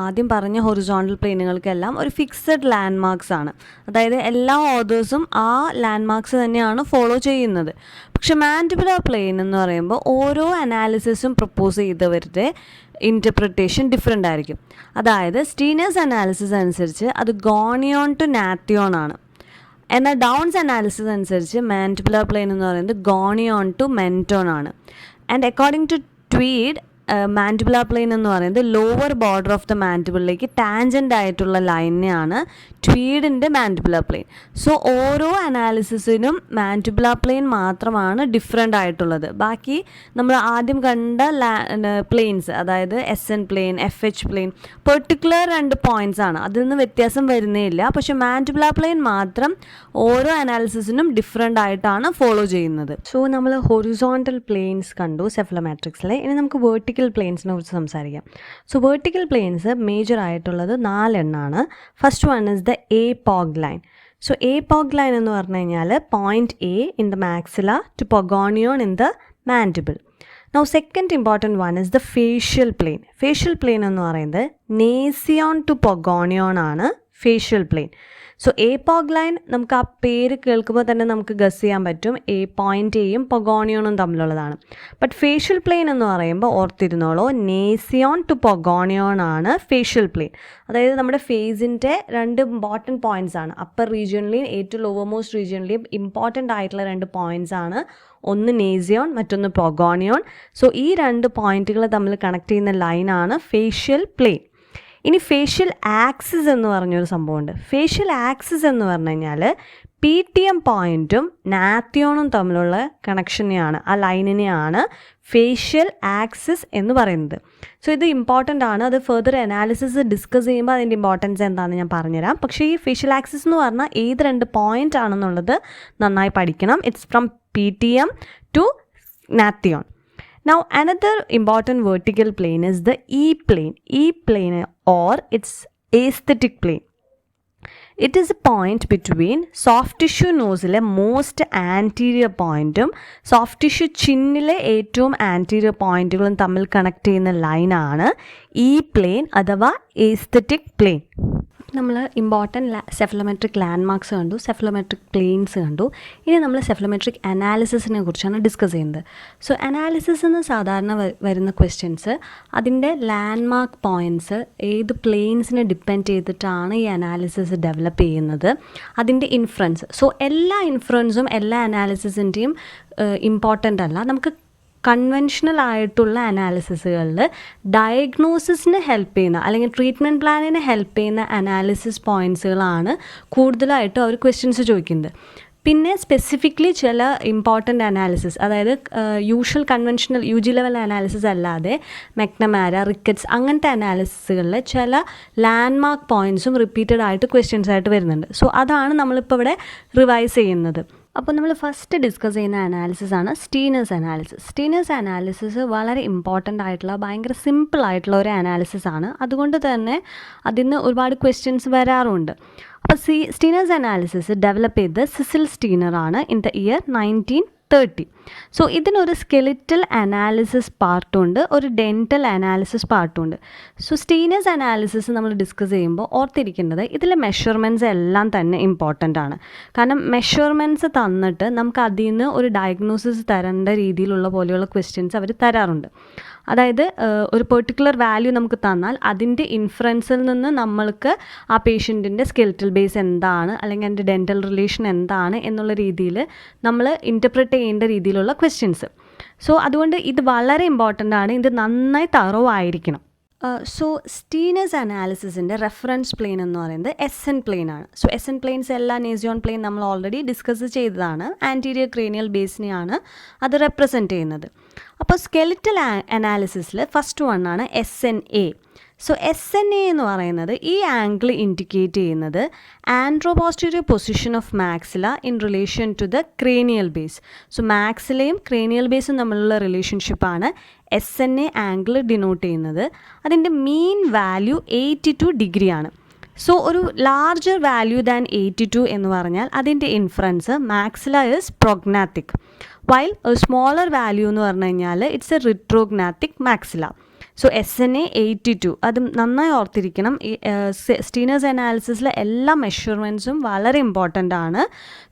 ആദ്യം പറഞ്ഞ ഹൊറിസോണ്ടൽ പ്ലെയിനുകൾക്കെല്ലാം ഒരു ഫിക്സഡ് ലാൻഡ് മാർക്സ് ആണ്. അതായത് എല്ലാ ഓതേഴ്സും ആ ലാൻഡ് മാർക്സ് തന്നെയാണ് ഫോളോ ചെയ്യുന്നത്. പക്ഷെ മാൻഡിബുലാർ പ്ലെയിൻ എന്ന് പറയുമ്പോൾ ഓരോ അനാലിസിസും പ്രപ്പോസ് ചെയ്തവരുടെ ഇൻറ്റർപ്രിറ്റേഷൻ ഡിഫറെൻ്റ് ആയിരിക്കും. അതായത് സ്റ്റീനേഴ്സ് അനാലിസിസ് അനുസരിച്ച് അത് ഗോണിയോൺ ടു നാത്തിയോൺ ആണ്. എന്നാൽ ഡൗൺസ് അനാലിസിസ് അനുസരിച്ച് മാൻഡിബുലാർ പ്ലെയിൻ എന്ന് പറയുന്നത് ഗോണിയോൺ ടു മെൻറ്റോൺ ആണ്. And according to Tweed mandibular plane എന്ന് പറയുന്നത് ലോവർ ബോർഡർ ഓഫ് ദ മാൻഡിബിളിലേക്ക് ടാൻജൻ്റ് ആയിട്ടുള്ള ലൈനെയാണ് ട്വീഡിൻ്റെ മാൻഡിബുലാർ പ്ലെയിൻ. സോ ഓരോ അനാലിസിസിനും മാൻഡിബുലാർ പ്ലെയിൻ മാത്രമാണ് ഡിഫറെൻ്റ് ആയിട്ടുള്ളത്. ബാക്കി നമ്മൾ ആദ്യം കണ്ട പ്ലെയിൻസ്, അതായത് SN plane, FH plane, particular 2 points ആണ്, അതിൽ നിന്ന് വ്യത്യാസം വരുന്നേ ഇല്ല. പക്ഷെ മാൻഡിബുലാർ പ്ലെയിൻ മാത്രം ഓരോ അനാലിസിസിനും ഡിഫറെൻ്റ് ആയിട്ടാണ് ഫോളോ ചെയ്യുന്നത്. സോ നമ്മൾ ഹൊറിസോണ്ടൽ പ്ലെയിൻസ് കണ്ടു സെഫലോമാട്രിക്സിൽ. ഇനി നമുക്ക് വേർട്ടിക്കൽ പ്ലെയിൻസിനെ കുറിച്ച് സംസാരിക്കാം. സോ വേർട്ടിക്കൽ പ്ലെയിൻസ് മേജർ ആയിട്ടുള്ളത് 4 എണ്ണമാണ്. First one is the APOG line. So APOG line എന്ന് പറഞ്ഞു കഴിഞ്ഞാൽ point A in the maxilla to pogonion in the mandible. Now second important one is the facial plane. Facial plane എന്ന് പറയുന്നത് nasion to pogonion ആണ് facial plane. So APOG line നമുക്ക് ആ പേര് കേൾക്കുമ്പോൾ തന്നെ നമുക്ക് ഗസ് ചെയ്യാൻ പറ്റും പോയിൻറ്റ് എയും പൊഗോണിയോണും തമ്മിലുള്ളതാണ്. ബട്ട് ഫേഷ്യൽ പ്ലെയിൻ എന്ന് പറയുമ്പോൾ ഓർത്തിരുന്നോളൂ, നേസിയോൺ ടു പൊഗോണിയോൺ ആണ് ഫേഷ്യൽ പ്ലെയിൻ. അതായത് നമ്മുടെ ഫേസിൻ്റെ 2 ഇമ്പോർട്ടൻറ്റ് പോയിൻറ്റ്സ് ആണ്. അപ്പർ റീജിയണിലെയും ഏറ്റവും ലോവർ മോസ്റ്റ് റീജിയണിലെയും ഇമ്പോർട്ടൻ്റ് ആയിട്ടുള്ള 2 പോയിൻറ്റ്സ് ആണ്. ഒന്ന് നേസിയോൺ, മറ്റൊന്ന് പൊഗോണിയോൺ. സോ ഈ 2 പോയിൻറ്റുകൾ തമ്മിൽ കണക്ട് ചെയ്യുന്ന ലൈനാണ് ഫേഷ്യൽ പ്ലെയിൻ. ഇനി ഫേഷ്യൽ ആക്സിസ് എന്ന് പറഞ്ഞൊരു സംഭവമുണ്ട്. ഫേഷ്യൽ ആക്സിസ് എന്ന് പറഞ്ഞു കഴിഞ്ഞാൽ PTM പോയിൻറ്റും നാത്തിയോണും തമ്മിലുള്ള കണക്ഷനെയാണ്, ആ ലൈനിനെയാണ് ഫേഷ്യൽ ആക്സിസ് എന്ന് പറയുന്നത്. സോ ഇത് ഇമ്പോർട്ടൻ്റ് ആണ്. അത് ഫെർദർ അനാലിസിസ് ഡിസ്കസ് ചെയ്യുമ്പോൾ അതിൻ്റെ ഇമ്പോർട്ടൻസ് എന്താണെന്ന് ഞാൻ പറഞ്ഞുതരാം. പക്ഷേ ഈ ഫേഷ്യൽ ആക്സിസ് എന്ന് പറഞ്ഞാൽ ഏത് 2 പോയിൻ്റ് ആണെന്നുള്ളത് നന്നായി പഠിക്കണം. It's from PTM to നാത്തിയോൺ. Now another important vertical plane is the E-plane. E-plane or its aesthetic plane. It is a point between soft tissue nose-le most anterior point-ഉം soft tissue chin-ലെ ഏറ്റവും anterior point-കളും തമ്മിൽ connect ചെയ്യുന്ന ലൈനാണ് E-plane അഥവാ aesthetic plane. നമ്മൾ important സെഫലോമെട്രിക് landmarks കണ്ടു, സെഫലോമെട്രിക് planes കണ്ടു. ഇനി നമ്മൾ സെഫലോമെട്രിക് അനാലിസിസിനെ കുറിച്ചാണ് ഡിസ്കസ് ചെയ്യുന്നത്. സോ അനാലിസിസ് എന്ന് സാധാരണ വരുന്ന ക്വസ്റ്റ്യൻസ്, അതിൻ്റെ ലാൻഡ്മാർക്ക് പോയിൻറ്റ്സ് ഏത് പ്ലെയിൻസിനെ ഡിപ്പെൻഡ് ചെയ്തിട്ടാണ് ഈ അനാലിസിസ് ഡെവലപ്പ് ചെയ്യുന്നത്, അതിൻ്റെ ഇൻഫ്ലുവൻസ്. സോ എല്ലാ ഇൻഫ്ലുവൻസും എല്ലാ അനാലിസിസിൻ്റെയും ഇമ്പോർട്ടൻ്റ് അല്ല. നമുക്ക് കൺവെൻഷണൽ ആയിട്ടുള്ള അനാലിസിസുകളിൽ ഡയഗ്നോസിസിന് ഹെൽപ്പ് ചെയ്യുന്ന അല്ലെങ്കിൽ ട്രീറ്റ്മെൻറ്റ് പ്ലാനിന് ഹെൽപ്പ് ചെയ്യുന്ന അനാലിസിസ് പോയിൻറ്റ്സുകളാണ് കൂടുതലായിട്ടും അവർ ക്വസ്റ്റ്യൻസ് ചോദിക്കുന്നത്. പിന്നെ സ്പെസിഫിക്കലി ചില ഇമ്പോർട്ടൻ്റ് അനാലിസിസ്, അതായത് usual conventional UG level analysis അല്ലാതെ മെക്നമാര, റിക്കറ്റ്സ് അങ്ങനത്തെ അനാലിസിസുകളിൽ ചില ലാൻഡ്മാർക്ക് പോയിൻറ്റ്സും റിപ്പീറ്റഡ് ആയിട്ട് ക്വസ്റ്റ്യൻസ് ആയിട്ട് വരുന്നുണ്ട്. സോ അതാണ് നമ്മളിപ്പോൾ ഇവിടെ റിവൈസ് ചെയ്യുന്നത്. അപ്പോൾ നമ്മൾ ഫസ്റ്റ് ഡിസ്കസ് ചെയ്യുന്ന അനാലിസിസ് ആണ് സ്റ്റീനേഴ്സ് അനാലിസിസ്. സ്റ്റീനേഴ്സ് അനാലിസിസ് വളരെ ഇമ്പോർട്ടൻ്റ് ആയിട്ടുള്ള ഭയങ്കര സിമ്പിൾ ആയിട്ടുള്ള ഒരു അനാലിസിസ് ആണ്. അതുകൊണ്ട് തന്നെ അതിൽ നിന്ന് ഒരുപാട് ക്വസ്റ്റ്യൻസ് വരാറുണ്ട്. അപ്പോൾ സ്റ്റീനേഴ്സ് അനാലിസിസ് ഡെവലപ്പ് ചെയ്ത് സിസിൽ സ്റ്റീനറാണ് ഇൻ ദ ഇയർ 1930. സോ ഇതിനൊരു സ്കെലിറ്റൽ അനാലിസിസ് പാർട്ടുണ്ട്, ഒരു dental analysis പാർട്ടുണ്ട്. So Steiner's analysis നമ്മൾ ഡിസ്കസ് ചെയ്യുമ്പോൾ ഓർത്തിരിക്കേണ്ടത് ഇതിലെ മെഷർമെൻറ്റ്സ് എല്ലാം തന്നെ ഇമ്പോർട്ടൻ്റ് ആണ്. കാരണം മെഷർമെൻറ്റ്സ് തന്നിട്ട് നമുക്ക് അതിൽ നിന്ന് ഒരു ഡയഗ്നോസിസ് തരേണ്ട രീതിയിലുള്ള പോലെയുള്ള ക്വസ്റ്റ്യൻസ് അവർ തരാറുണ്ട്. അതായത് ഒരു പെർട്ടിക്കുലർ വാല്യൂ നമുക്ക് തന്നാൽ അതിൻ്റെ ഇൻഫറൻസിൽ നിന്ന് നമ്മൾക്ക് ആ പേഷ്യൻറ്റിൻ്റെ സ്കെലിറ്റൽ ബേസ് എന്താണ് അല്ലെങ്കിൽ അതിൻ്റെ ഡെൻറ്റൽ റിലേഷൻ എന്താണ് എന്നുള്ള രീതിയിൽ നമ്മൾ ഇൻ്റർപ്രറ്റ് ചെയ്യേണ്ട രീതിയിലുള്ള ക്വസ്റ്റ്യൻസ്. സോ അതുകൊണ്ട് ഇത് വളരെ ഇമ്പോർട്ടൻ്റ് ആണ്. ഇത് നന്നായി തറോ ആയിരിക്കണം. സോ സ്റ്റീനേഴ്സ് അനാലിസിസിൻ്റെ റെഫറൻസ് പ്ലെയിൻ എന്ന് പറയുന്നത് SN പ്ലെയിൻ ആണ്. സോ SN പ്ലെയിൻസ് എല്ലാ നേസിയോൺ പ്ലെയിൻ നമ്മൾ ഓൾറെഡി ഡിസ്കസ് ചെയ്തതാണ്. ആൻറ്റീരിയർ ക്രേനിയൽ ബേസിനെയാണ് അത് റെപ്രസെൻറ്റ് ചെയ്യുന്നത്. അപ്പോൾ സ്കെലിറ്റൽ അനാലിസിസിൽ ഫസ്റ്റ് വൺ ആണ് SNA. സോ SNA എന്ന് പറയുന്നത് ഈ ആംഗിൾ ഇൻഡിക്കേറ്റ് ചെയ്യുന്നത് anteroposterior position of maxilla in relation to the cranial base. So മാക്സിലയും ക്രേനിയൽ ബേസും തമ്മിലുള്ള റിലേഷൻഷിപ്പാണ് SNA ആംഗിൾ ഡിനോട്ട് ചെയ്യുന്നത്. അതിൻ്റെ മീൻ വാല്യൂ 82 ഡിഗ്രി ആണ്. സോ ഒരു ലാർജർ വാല്യൂ ദാൻ 82 എന്ന് പറഞ്ഞാൽ അതിൻ്റെ inference maxilla is prognathic, while smaller value എന്ന് പറഞ്ഞു കഴിഞ്ഞാൽ it's a retrognathic maxilla. So SNA 82 അത് നന്നായി ഓർത്തിരിക്കണം. ഈ സ്റ്റീനേഴ്സ് അനാലിസിസിലെ എല്ലാ മെഷർമെൻറ്റ്സും വളരെ ഇമ്പോർട്ടൻ്റ് ആണ്.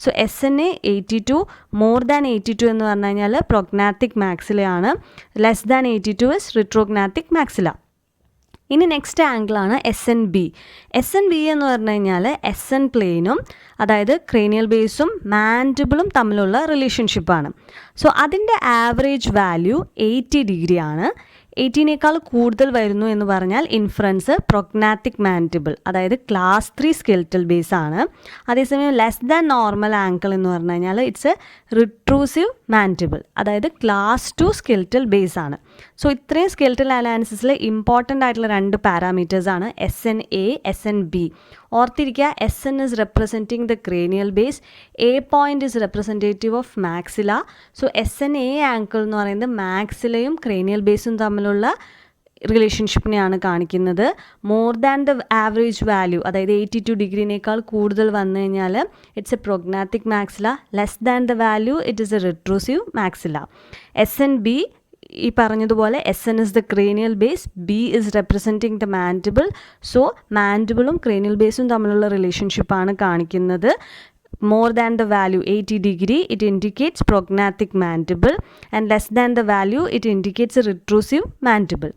സോ SNA 82 മോർ ദാൻ 82 എന്ന് പറഞ്ഞു കഴിഞ്ഞാൽ പ്രൊഗ്നാത്തിക് മാക്സിലയാണ്, ലെസ് ദാൻ 82 ഇസ് റിട്രോഗ്നാത്തിക് മാക്സില. ഇനി നെക്സ്റ്റ് ആംഗിളാണ് SNB. SNB എന്ന് പറഞ്ഞു കഴിഞ്ഞാൽ SN പ്ലെയിനും അതായത് ക്രേനിയൽ ബേസും മാൻഡിബിളും തമ്മിലുള്ള റിലേഷൻഷിപ്പാണ്. സോ അതിൻ്റെ ആവറേജ് വാല്യൂ 80 ഡിഗ്രി ആണ്. 18നേക്കാൾ കൂടുതൽ വരുന്നു എന്ന് പറഞ്ഞാൽ ഇൻഫറൻസ് പ്രൊഗ്നാത്തിക് മാൻഡിബിൾ, അതായത് ക്ലാസ് 3 സ്കെൽറ്റൽ ബേസ് ആണ്. അതേസമയം ലെസ് ദാൻ നോർമൽ ആങ്കിൾ എന്ന് പറഞ്ഞു കഴിഞ്ഞാൽ ഇറ്റ്സ് എ റിട്രൂസീവ് മാൻഡിബിൾ, അതായത് ക്ലാസ് 2 സ്കെൽറ്റൽ ബേസ് ആണ്. സോ ഇത്രയും സ്കെൽറ്റൽ അനാലിസിസിൽ ഇമ്പോർട്ടൻ്റ് ആയിട്ടുള്ള 2 പാരാമീറ്റേഴ്സ് ആണ് SNA, SNB. ഓർത്തിരിക്കുക, SN is representing the cranial base, A point is representative of maxilla. So SNA angle എന്ന് പറയുന്നത് മാക്സിലയും ക്രേനിയൽ ബേസും തമ്മിലുള്ള റിലേഷൻഷിപ്പിനെയാണ് കാണിക്കുന്നത്. More than the average value, അതായത് 82 ഡിഗ്രിനേക്കാൾ കൂടുതൽ വന്നു കഴിഞ്ഞാൽ it's a prognathic maxilla. Less than the value it is a retrusive maxilla. SNB ഈ പറഞ്ഞതുപോലെ SN is the cranial base, B is representing the mandible. So മാൻഡിബിളും ക്രേനിയൽ ബേസും തമ്മിലുള്ള റിലേഷൻഷിപ്പാണ് കാണിക്കുന്നത്. More than the value 80 degree, it indicates prognatic mandible, and less than the value, it indicates a retrusive mandible.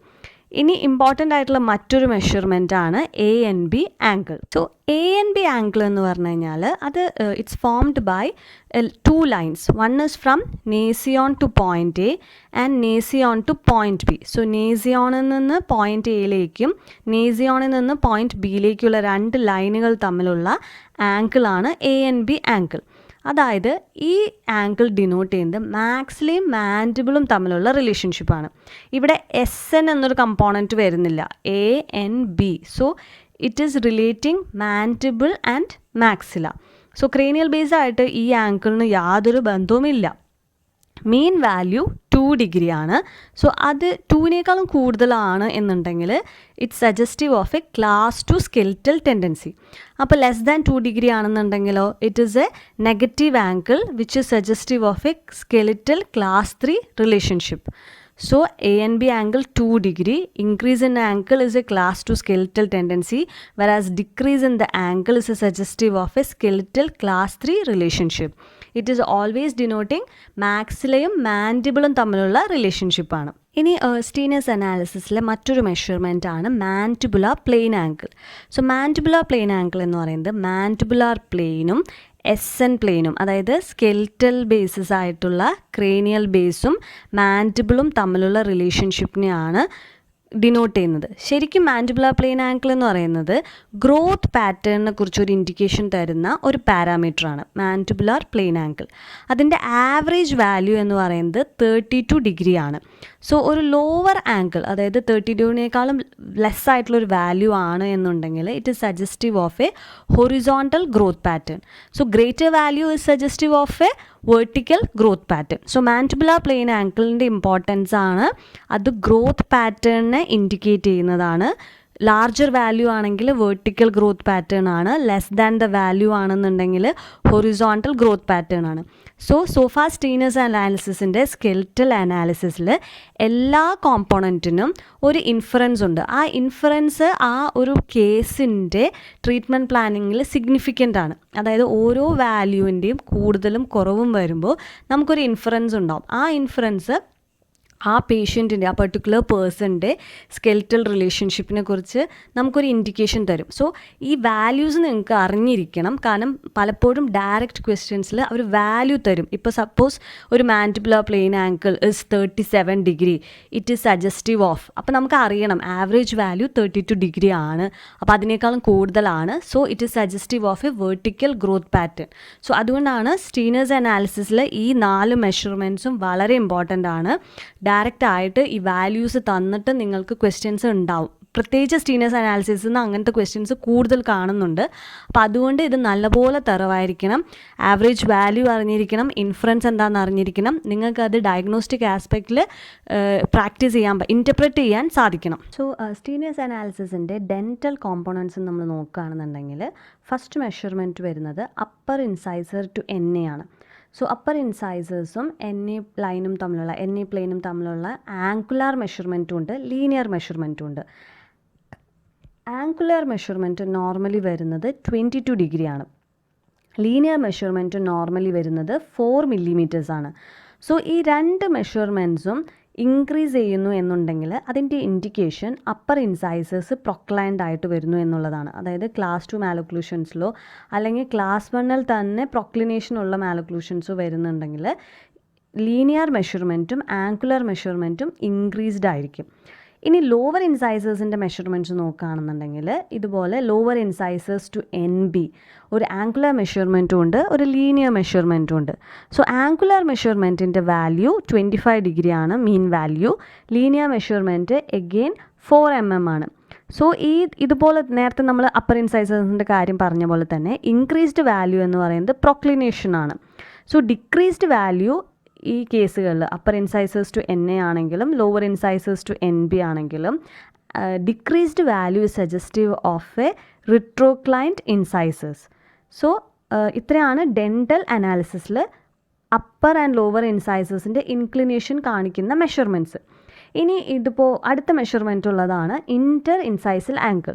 ഇനി important ആയിട്ടുള്ള മറ്റൊരു measurement ആണ് ANB angle. So ANB angle എന്ന് പറഞ്ഞു കഴിഞ്ഞാൽ അത് it's formed by 2 lines. One is from nasion to point A and nasion to point B. So നേസിയോണിൽ നിന്ന് പോയിന്റ് എയിലേക്കും നേസിയോണിൽ നിന്ന് പോയിന്റ് ബിയിലേക്കുള്ള 2 ലൈനുകൾ തമ്മിലുള്ള ആംഗിളാണ് ANB ആംഗിൾ. അതായത് ഈ ആംഗിൾ ഡിനോട്ട് ചെയ്യുന്നത് മാക്സിലയും മാൻഡിബിളും തമ്മിലുള്ള റിലേഷൻഷിപ്പാണ്. ഇവിടെ SN എന്നൊരു കമ്പോണൻറ്റ് വരുന്നില്ല, ANB. So it is relating mandible and maxilla. So cranial base ആയിട്ട് ഈ ആംഗിളിന് യാതൊരു ബന്ധവുമില്ല. മീൻ വാല്യൂ 2 ഡിഗ്രി ആണ്. സോ അത് 2നേക്കാളും കൂടുതലാണ് എന്നുണ്ടെങ്കിൽ it's suggestive of a class 2 skeletal tendency. അപ്പോൾ ലെസ് ദാൻ 2 ഡിഗ്രി ആണെന്നുണ്ടെങ്കിലോ it is a negative angle which is suggestive of a skeletal class 3 relationship. So ANB angle 2 degree, increase in angle is a class 2 skeletal tendency, whereas decrease in the angle is a suggestive of a skeletal class 3 relationship. It is always denoting maxillum mandibleum തമ്മിലുള്ള relationship ആണ്. ഇനി Steiner's അനാലിസിസിലെ മറ്റൊരു measurement ആണ് mandibular plane angle. So mandibular plane angle എന്ന് പറയുന്നത് mandibular പ്ലെയിനും SN പ്ലെയിനും, അതായത് സ്കെൽറ്റൽ ബേസസ് ആയിട്ടുള്ള ക്രേനിയൽ ബേസും മാൻഡിബിളും തമ്മിലുള്ള റിലേഷൻഷിപ്പിനെയാണ് ഡിനോട്ട് ചെയ്യുന്നത്. ശരിക്കും മാൻഡിബുലാർ പ്ലെയിൻ ആംഗിൾ എന്ന് പറയുന്നത് ഗ്രോത്ത് പാറ്റേണിനെ കുറിച്ചൊരു ഇൻഡിക്കേഷൻ തരുന്ന ഒരു പാരാമീറ്ററാണ് മാൻഡിബുലാർ പ്ലെയിൻ ആംഗിൾ. അതിൻ്റെ ആവറേജ് വാല്യൂ എന്ന് പറയുന്നത് 32 ഡിഗ്രി ആണ്. സോ ഒരു ലോവർ ആംഗിൾ, അതായത് 32നേക്കാളും ലെസ് ആയിട്ടുള്ളൊരു വാല്യൂ ആണ് എന്നുണ്ടെങ്കിൽ it is suggestive of a horizontal growth pattern. So greater value is suggestive of a vertical growth pattern. So mandibular plane ആംഗിളിൻ്റെ ഇമ്പോർട്ടൻസ് ആണ് അത് ഗ്രോത്ത് പാറ്റേണിനെ ഇൻഡിക്കേറ്റ് ചെയ്യുന്നതാണ്. ലാർജർ വാല്യൂ ആണെങ്കിൽ വെർട്ടിക്കൽ ഗ്രോത്ത് പാറ്റേൺ ആണ്, ലെസ് ദാൻ ദ വാല്യൂ ആണെന്നുണ്ടെങ്കിൽ horizontal growth pattern ആണ്. So far Steiner's അനാലിസിസിൻ്റെ സ്കെൽറ്റൽ അനാലിസിസിൽ എല്ലാ കോമ്പോണൻറ്റിനും ഒരു ഇൻഫറൻസ് ഉണ്ട്. ആ ഇൻഫറൻസ് ആ ഒരു കേസിൻ്റെ ട്രീറ്റ്മെൻറ്റ് പ്ലാനിങ്ങിൽ സിഗ്നിഫിക്കൻ്റ് ആണ്. അതായത് ഓരോ വാല്യൂവിൻ്റെയും കൂടുതലും കുറവും വരുമ്പോൾ നമുക്കൊരു ഇൻഫറൻസ് ഉണ്ടാവും. ആ ഇൻഫറൻസ് ആ പേഷ്യൻറ്റിൻ്റെ, ആ പെർട്ടിക്കുലർ പേഴ്സൻ്റെ സ്കെൽറ്റൽ റിലേഷൻഷിപ്പിനെ കുറിച്ച് നമുക്കൊരു ഇൻഡിക്കേഷൻ തരും. സോ ഈ വാല്യൂസ് നിങ്ങൾക്ക് അറിഞ്ഞിരിക്കണം. കാരണം പലപ്പോഴും ഡയറക്റ്റ് ക്വസ്റ്റ്യൻസിൽ അവർ വാല്യൂ തരും. ഇപ്പോൾ സപ്പോസ് ഒരു mandibular plane angle is 37 degree, it is suggestive of. അപ്പോൾ നമുക്ക് അറിയണം ആവറേജ് വാല്യൂ 32 ഡിഗ്രി ആണ്, അപ്പോൾ അതിനേക്കാളും കൂടുതലാണ്. So it is suggestive of a vertical growth pattern. So അതുകൊണ്ടാണ് സ്റ്റീനേഴ്സ് അനാലിസിസിൽ ഈ 4 മെഷർമെൻറ്റ്സും വളരെ ഇമ്പോർട്ടൻ്റ് ആണ്. ഡയറക്റ്റ് ആയിട്ട് ഈ വാല്യൂസ് തന്നിട്ട് നിങ്ങൾക്ക് ക്വസ്റ്റ്യൻസ് ഉണ്ടാവും. പ്രത്യേകിച്ച് സ്റ്റീനേഴ്സ് അനാലിസിസിൽ നിന്ന് അങ്ങനത്തെ ക്വസ്റ്റ്യൻസ് കൂടുതൽ കാണുന്നുണ്ട്. അപ്പോൾ അതുകൊണ്ട് ഇത് നല്ലപോലെ തറവായിരിക്കണം. ആവറേജ് വാല്യൂ അറിഞ്ഞിരിക്കണം, ഇൻഫറൻസ് എന്താണെന്ന് അറിഞ്ഞിരിക്കണം. നിങ്ങൾക്കത് ഡയഗ്നോസ്റ്റിക് ആസ്പെക്റ്റിൽ പ്രാക്ടീസ് ചെയ്യാൻ, ഇൻറ്റർപ്രറ്റ് ചെയ്യാൻ സാധിക്കണം. സോ സ്റ്റീനേഴ്സ് അനാലിസിസിൻ്റെ ഡെൻറ്റൽ കോമ്പോണൻസ് നമ്മൾ നോക്കുകയാണെന്നുണ്ടെങ്കിൽ ഫസ്റ്റ് മെഷർമെൻറ്റ് വരുന്നത് അപ്പർ ഇൻസൈസർ ടു NA ആണ്. സോ അപ്പർ ഇൻസൈസേഴ്സും NA ലൈനും തമ്മിലുള്ള, NA പ്ലെയിനും തമ്മിലുള്ള ആംഗുലാർ മെഷർമെൻറ്റും ഉണ്ട്, ലീനിയർ മെഷർമെൻറ്റും ഉണ്ട്. ആംഗുലാർ മെഷർമെൻറ്റ് നോർമലി വരുന്നത് 22 ഡിഗ്രി ആണ്. ലീനിയർ മെഷർമെൻറ്റ് നോർമലി വരുന്നത് 4 മില്ലിമീറ്റേഴ്സ് ആണ്. സോ ഈ 2 മെഷർമെൻറ്റ്സും ഇൻക്രീസ് ചെയ്യുന്നു എന്നുണ്ടെങ്കിൽ അതിൻ്റെ ഇൻഡിക്കേഷൻ അപ്പർ ഇൻസൈസേഴ്സ് പ്രൊക്ലൈൻഡ് ആയിട്ട് വരുന്നു എന്നുള്ളതാണ്. അതായത് ക്ലാസ് 2 മാലൊക്ലൂഷൻസിലോ അല്ലെങ്കിൽ ക്ലാസ് 1 തന്നെ പ്രൊക്ലിനേഷൻ ഉള്ള മാലൊക്ലൂഷൻസോ വരുന്നുണ്ടെങ്കിൽ ലീനിയർ മെഷർമെൻറ്റും ആംഗുലർ മെഷർമെൻറ്റും ഇൻക്രീസ്ഡ് ആയിരിക്കും. ഇനി ലോവർ ഇൻസൈസേഴ്സിൻ്റെ മെഷർമെൻറ്റ്സ് നോക്കുകയാണെന്നുണ്ടെങ്കിൽ ഇതുപോലെ ലോവർ ഇൻസൈസേഴ്സ് ടു NB ഒരു ആംഗുലർ മെഷർമെൻറ്റും ഉണ്ട്, ഒരു ലീനിയർ മെഷർമെൻറ്റും ഉണ്ട്. സോ ആംഗുലർ മെഷർമെൻറ്റിൻ്റെ വാല്യൂ 25 ഡിഗ്രി ആണ് mean value. Linear measurement again 4 mm ആണ്. സോ ഇതുപോലെ നേരത്തെ നമ്മൾ അപ്പർ ഇൻസൈസേഴ്സിൻ്റെ കാര്യം പറഞ്ഞ പോലെ തന്നെ ഇൻക്രീസ്ഡ് വാല്യൂ എന്ന് പറയുന്നത് പ്രൊക്ലിനേഷൻ ആണ്. സോ ഡിക്രീസ്ഡ് വാല്യൂ ഈ കേസുകളിൽ അപ്പർ ഇൻസൈസേഴ്സ് ടു NA ആണെങ്കിലും ലോവർ ഇൻസൈസേഴ്സ് ടു NB ആണെങ്കിലും decreased value is suggestive of a retroclined incisors. So ഇത്രയാണ് ഡെൻറ്റൽ അനാലിസിസിൽ അപ്പർ ആൻഡ് ലോവർ ഇൻസൈസേഴ്സിൻ്റെ ഇൻക്ലിനേഷൻ കാണിക്കുന്ന മെഷർമെൻറ്റ്സ്. ഇനി ഇതിപ്പോൾ അടുത്ത മെഷർമെൻറ്റ് ഉള്ളതാണ് ഇൻ്റർ ഇൻസൈസൽ ആംഗിൾ.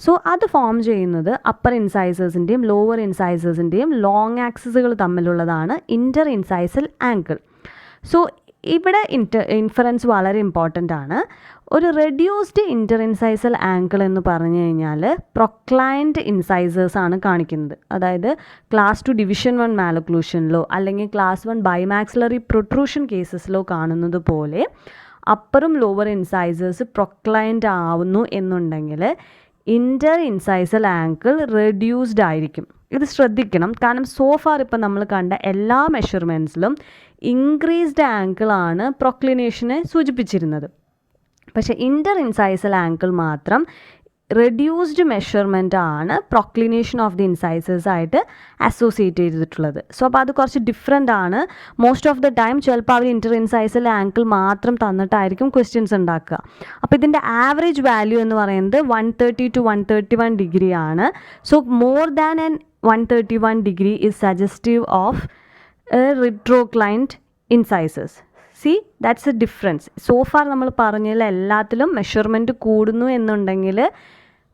സോ അത് ഫോം ചെയ്യുന്നത് അപ്പർ ഇൻസൈസേഴ്സിൻ്റെയും ലോവർ ഇൻസൈസേഴ്സിൻ്റെയും ലോങ് ആക്സിസുകൾ തമ്മിലുള്ളതാണ് ഇൻ്റർ ഇൻസൈസൽ ആംഗിൾ. സോ ഇവിടെ ഇൻഫറൻസ് വളരെ ഇമ്പോർട്ടൻ്റ് ആണ്. ഒരു റെഡ്യൂസ്ഡ് ഇൻ്റർ ഇൻസൈസൽ ആംഗിൾ എന്ന് പറഞ്ഞു കഴിഞ്ഞാൽ പ്രൊക്ലൈൻഡ് ഇൻസൈസേഴ്സ് ആണ് കാണിക്കുന്നത്. അതായത് ക്ലാസ് 2 ഡിവിഷൻ 1 മാലൊക്ലൂഷനിലോ അല്ലെങ്കിൽ ക്ലാസ് 1 ബൈമാക്സിലറി പ്രൊട്രൂഷൻ കേസസിലോ കാണുന്നത് പോലെ അപ്പറും ലോവർ ഇൻസൈസേഴ്സ് പ്രൊക്ലൈൻഡ് ആവുന്നു എന്നുണ്ടെങ്കിൽ ഇൻ്റർ ഇൻസൈസൽ ആംഗിൾ റെഡ്യൂസ്ഡ് ആയിരിക്കും. ഇത് ശ്രദ്ധിക്കണം, കാരണം സോഫാർ ഇപ്പം നമ്മൾ കണ്ട എല്ലാ മെഷർമെൻറ്റ്സിലും ഇൻക്രീസ്ഡ് ആംഗിളാണ് പ്രൊക്ലിനേഷനെ സൂചിപ്പിച്ചിരുന്നത്. പക്ഷേ ഇൻ്റർ ഇൻസൈസൽ ആംഗിൾ മാത്രം റെഡ്യൂസ്ഡ് മെഷർമെൻ്റ് ആണ് പ്രൊക്ലിനേഷൻ ഓഫ് ദി ഇൻസൈസേഴ്സ് ആയിട്ട് അസോസിയേറ്റ് ചെയ്തിട്ടുള്ളത്. സോ അപ്പോൾ അത് കുറച്ച് ഡിഫറെൻ്റ് ആണ്. മോസ്റ്റ് ഓഫ് ദ ടൈം ചിലപ്പോൾ അവർ ഇൻ്റർ ഇൻസൈസൽ ആംഗിൾ മാത്രം തന്നിട്ടായിരിക്കും ക്വസ്റ്റ്യൻസ് ഉണ്ടാക്കുക. അപ്പോൾ ഇതിൻ്റെ ആവറേജ് വാല്യൂ എന്ന് പറയുന്നത് 130 to 131 ഡിഗ്രി ആണ്. So more than an 131 degree is suggestive of retroclined incisors. See that's a difference. So far നമ്മൾ പറഞ്ഞതിൽ എല്ലാത്തിലും മെഷർമെൻറ്റ് കൂടുന്നു എന്നുണ്ടെങ്കിൽ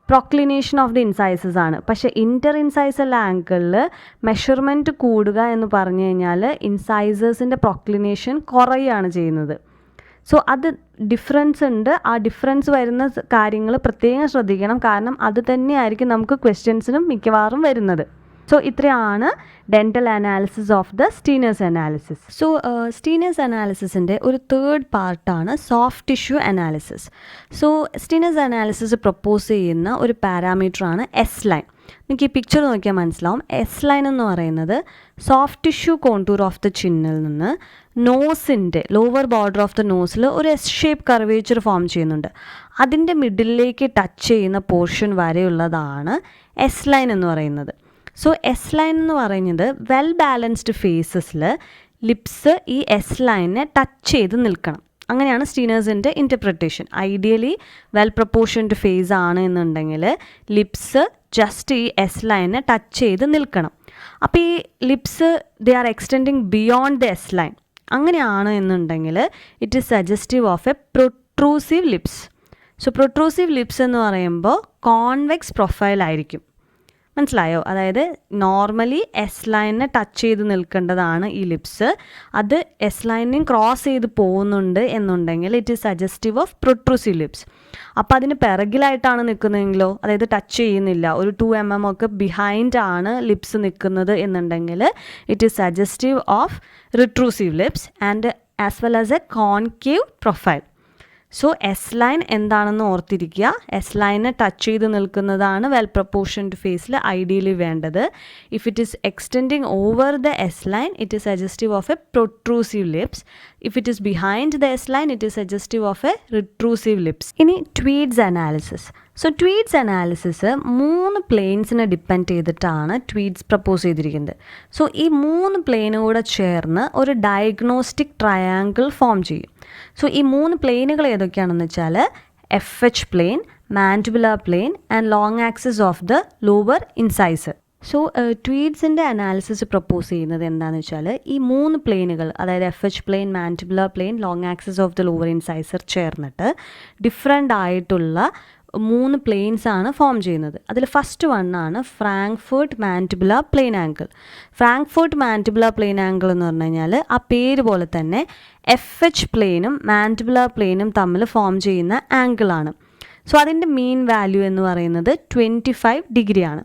പ്രൊക്ലിനേഷൻ ഓഫ് ദി ഇൻസൈസസ് ആണ്. പക്ഷേ ഇൻ്റർ ഇൻസൈസൽ ആംഗിളിൽ മെഷർമെൻറ്റ് കൂടുക എന്ന് പറഞ്ഞു കഴിഞ്ഞാൽ ഇൻസൈസേഴ്സിൻ്റെ പ്രൊക്ലിനേഷൻ കുറയുകയാണ് ചെയ്യുന്നത്. സോ അത് ഡിഫറൻസ് ഉണ്ട്. ആ ഡിഫറൻസ് വരുന്ന കാര്യങ്ങൾ പ്രത്യേകം ശ്രദ്ധിക്കണം, കാരണം അത് തന്നെയായിരിക്കും നമുക്ക് ക്വസ്റ്റ്യൻസിനും മിക്കവാറും വരുന്നത്. സോ ഇത്രയാണ് dental analysis of the Steiner's analysis. So Steiner's അനാലിസിസിൻ്റെ ഒരു തേർഡ് പാർട്ടാണ് soft tissue analysis. So Steiner's analysis propose ചെയ്യുന്ന ഒരു പാരാമീറ്ററാണ് S-ലൈൻ. നിങ്ങൾക്ക് ഈ പിക്ചർ നോക്കിയാൽ മനസ്സിലാവും. S-ലൈൻ എന്ന് പറയുന്നത് soft tissue contour of the ചിന്നിൽ നിന്ന് നോസിൻ്റെ ലോവർ ബോർഡർ ഓഫ് ദ നോസിൽ ഒരു S ഷേപ്പ് കർവേച്ചർ ഫോം ചെയ്യുന്നുണ്ട്. അതിൻ്റെ മിഡിലേക്ക് ടച്ച് ചെയ്യുന്ന പോർഷൻ വരെയുള്ളതാണ് S-ലൈൻ എന്ന് പറയുന്നത്. സോ S-ലൈൻ എന്ന് പറയുന്നത് വെൽ ബാലൻസ്ഡ് ഫേസസിൽ ലിപ്സ് ഈ S-ലൈനെ ടച്ച് ചെയ്ത് നിൽക്കണം. അങ്ങനെയാണ് സ്റ്റീനേഴ്സിൻ്റെ ഇൻ്റർപ്രിട്ടേഷൻ. ഐഡിയലി വെൽ പ്രൊപ്പോർഷൻഡ് ഫേസ് ആണ് എന്നുണ്ടെങ്കിൽ ലിപ്സ് ജസ്റ്റ് ഈ S-ലൈനെ ടച്ച് ചെയ്ത് നിൽക്കണം. അപ്പോൾ ഈ lips they are extending beyond the S line. അങ്ങനെയാണ് എന്നുണ്ടെങ്കിൽ it is suggestive of a protrusive lips. So protrusive lips എന്ന് പറയുമ്പോൾ കോൺവെക്സ് പ്രൊഫൈൽ ആയിരിക്കും. മനസ്സിലായോ? അതായത് നോർമലി S-ലൈനെ ടച്ച് ചെയ്ത് നിൽക്കേണ്ടതാണ് ഈ ലിപ്സ്. അത് S-ലൈനെയും ക്രോസ് ചെയ്ത് പോകുന്നുണ്ട് എന്നുണ്ടെങ്കിൽ it is suggestive of protrusive lips. അപ്പോൾ അതിന് പിറകിലായിട്ടാണ് നിൽക്കുന്നതെങ്കിലോ, അതായത് ടച്ച് ചെയ്യുന്നില്ല, ഒരു 2 mm ഒക്കെ ബിഹൈൻഡ് ആണ് ലിപ്സ് നിൽക്കുന്നത് എന്നുണ്ടെങ്കിൽ it is suggestive of retrusive lips and as well as a concave profile. So S line എന്താണെന്ന് ഓർത്തിരിക്കുക. S-ലൈനെ ടച്ച് ചെയ്ത് നിൽക്കുന്നതാണ് വെൽ പ്രൊപ്പോർഷൻഡ് ഫേസിൽ ഐഡിയലി വേണ്ടത്. If it is extending over the S line it is suggestive of a protrusive lips. If it is behind the S line it is suggestive of a retrusive lips. ഇനി Tweed's analysis. So Tweed's analysis 3 പ്ലെയിൻസിനെ depend ചെയ്തിട്ടാണ് Tweed's propose ചെയ്തിരിക്കുന്നത്. So ഈ 3 പ്ലെയിനും കൂടെ ചേർന്ന് ഒരു diagnostic triangle form ചെയ്യും. സോ ഈ 3 പ്ലെയിനുകൾ ഏതൊക്കെയാണെന്ന് വെച്ചാൽ FH plane, mandibular plane and long axis of the lower incisor. So ട്വീഡ്സിൻ്റെ അനാലിസിസ് പ്രപ്പോസ് ചെയ്യുന്നത് എന്താണെന്ന് വെച്ചാൽ ഈ 3 പ്ലെയിനുകൾ, അതായത് FH plane, mandibular plane, long axis of the lower incisor ചേർന്നിട്ട് ഡിഫറെൻ്റ് ആയിട്ടുള്ള 3 പ്ലെയിൻസ് ആണ് ഫോം ചെയ്യുന്നത്. അതിൽ ഫസ്റ്റ് വണ്ണാണ് Frankfurt mandibular plane angle. Frankfurt mandibular plane angle എന്ന് പറഞ്ഞു കഴിഞ്ഞാൽ ആ പേര് പോലെ തന്നെ FH പ്ലെയിനും മാൻഡിബുലർ പ്ലെയിനും തമ്മിൽ ഫോം ചെയ്യുന്ന ആംഗിളാണ്. സോ അതിൻ്റെ മീൻ വാല്യൂ എന്ന് പറയുന്നത് 25 ഡിഗ്രി ആണ്.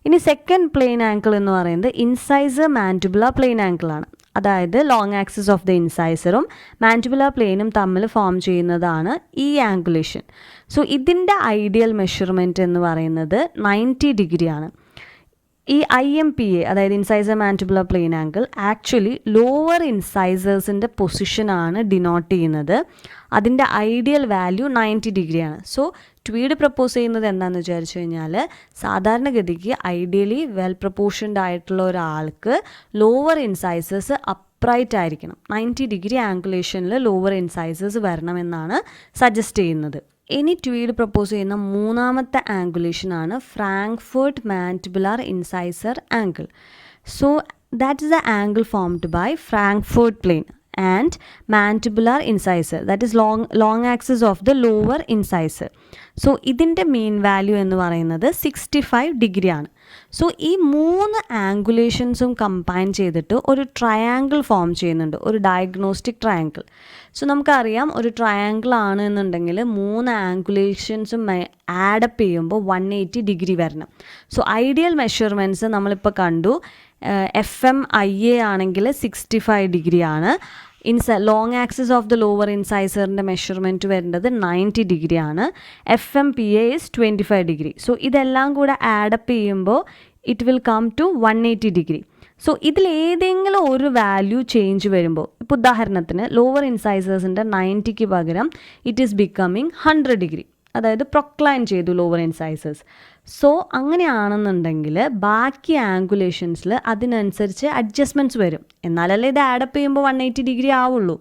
ഇനി സെക്കൻഡ് പ്ലെയിൻ ആംഗിൾ എന്ന് പറയുന്നത് ഇൻസൈസർ മാൻഡിബുലർ പ്ലെയിൻ ആംഗിളാണ്. അതായത് ലോങ് ആക്സിസ് ഓഫ് ദ ഇൻസൈസറും മാൻഡിബുലർ പ്ലെയിനും തമ്മിൽ ഫോം ചെയ്യുന്നതാണ് ഈ ആംഗുലേഷൻ. സോ ഇതിൻ്റെ ഐഡിയൽ മെഷർമെൻറ്റ് എന്ന് പറയുന്നത് 90 ഡിഗ്രിയാണ്. ഈ IMPA അതായത് incisor mandibular plane angle actually lower ഇൻസൈസേഴ്സിൻ്റെ പൊസിഷനാണ് ഡിനോട്ട് ചെയ്യുന്നത്. അതിൻ്റെ ഐഡിയൽ വാല്യൂ 90 ഡിഗ്രിയാണ്. സോ ട്വീഡ് പ്രപ്പോസ് ചെയ്യുന്നത് എന്താണെന്ന് വിചാരിച്ചു കഴിഞ്ഞാൽ സാധാരണഗതിക്ക് ഐഡിയലി വെൽ പ്രപ്പോർഷൻഡ് ആയിട്ടുള്ള ഒരാൾക്ക് ലോവർ ഇൻസൈസേഴ്സ് അപ്രൈറ്റ് ആയിരിക്കണം. 90 ഡിഗ്രി ആംഗുലേഷനിൽ ലോവർ ഇൻസൈസേഴ്സ് വരണമെന്നാണ് സജസ്റ്റ് ചെയ്യുന്നത്. ഇനി ട്വീഡ് പ്രപ്പോസ് ചെയ്യുന്ന മൂന്നാമത്തെ ആംഗുലേഷനാണ് Frankfurt mandibular incisor angle. So that is the angle formed by Frankfurt plane and mandibular incisor, that is long axis of the lower incisor. So ഇതിൻ്റെ mean value എന്ന് പറയുന്നത് 65 ഡിഗ്രിയാണ്. സോ ഈ മൂന്ന് ആംഗുലേഷൻസും കമ്പൈൻ ചെയ്തിട്ട് ഒരു ട്രയാങ്കിൾ ഫോം ചെയ്യുന്നുണ്ട്, ഒരു ഡയഗ്നോസ്റ്റിക് ട്രയാങ്കിൾ. സോ നമുക്കറിയാം ഒരു ട്രയാങ്കിൾ ആണ് എന്നുണ്ടെങ്കിൽ മൂന്ന് ആംഗുലേഷൻസും ആഡപ്പ് ചെയ്യുമ്പോൾ 180 ഡിഗ്രി വരണം. സോ ഐഡിയൽ മെഷർമെൻറ്റ്സ് നമ്മളിപ്പോൾ കണ്ടു. FMIA ആണെങ്കിൽ 65 ഡിഗ്രിയാണ്. Long axis of the lower ഇൻസൈസറിൻ്റെ മെഷർമെൻറ്റ് വരേണ്ടത് 90 ഡിഗ്രിയാണ്. FMPA is 25 degree. സോ ഇതെല്ലാം കൂടെ ആഡപ്പ് ചെയ്യുമ്പോൾ it will come to 180 degree. So ഇതിലേതെങ്കിലും ഒരു വാല്യൂ ചേഞ്ച് വരുമ്പോൾ, ഇപ്പോൾ ഉദാഹരണത്തിന് ലോവർ ഇൻസൈസേഴ്സിൻ്റെ 90ക്ക് പകരം ഇറ്റ് ഈസ് ബിക്കമിങ് 100 ഡിഗ്രി, അതായത് പ്രൊക്ലൈൻ ചെയ്തു ലോവർ ഇൻസൈസേഴ്സ്. സോ അങ്ങനെയാണെന്നുണ്ടെങ്കിൽ ബാക്കി ആംഗുലേഷൻസിൽ അതിനനുസരിച്ച് അഡ്ജസ്റ്റ്മെൻറ്റ്സ് വരും, എന്നാലല്ലേ ഇത് ആഡപ്പ് ചെയ്യുമ്പോൾ 180 ഡിഗ്രി ആവുള്ളൂ.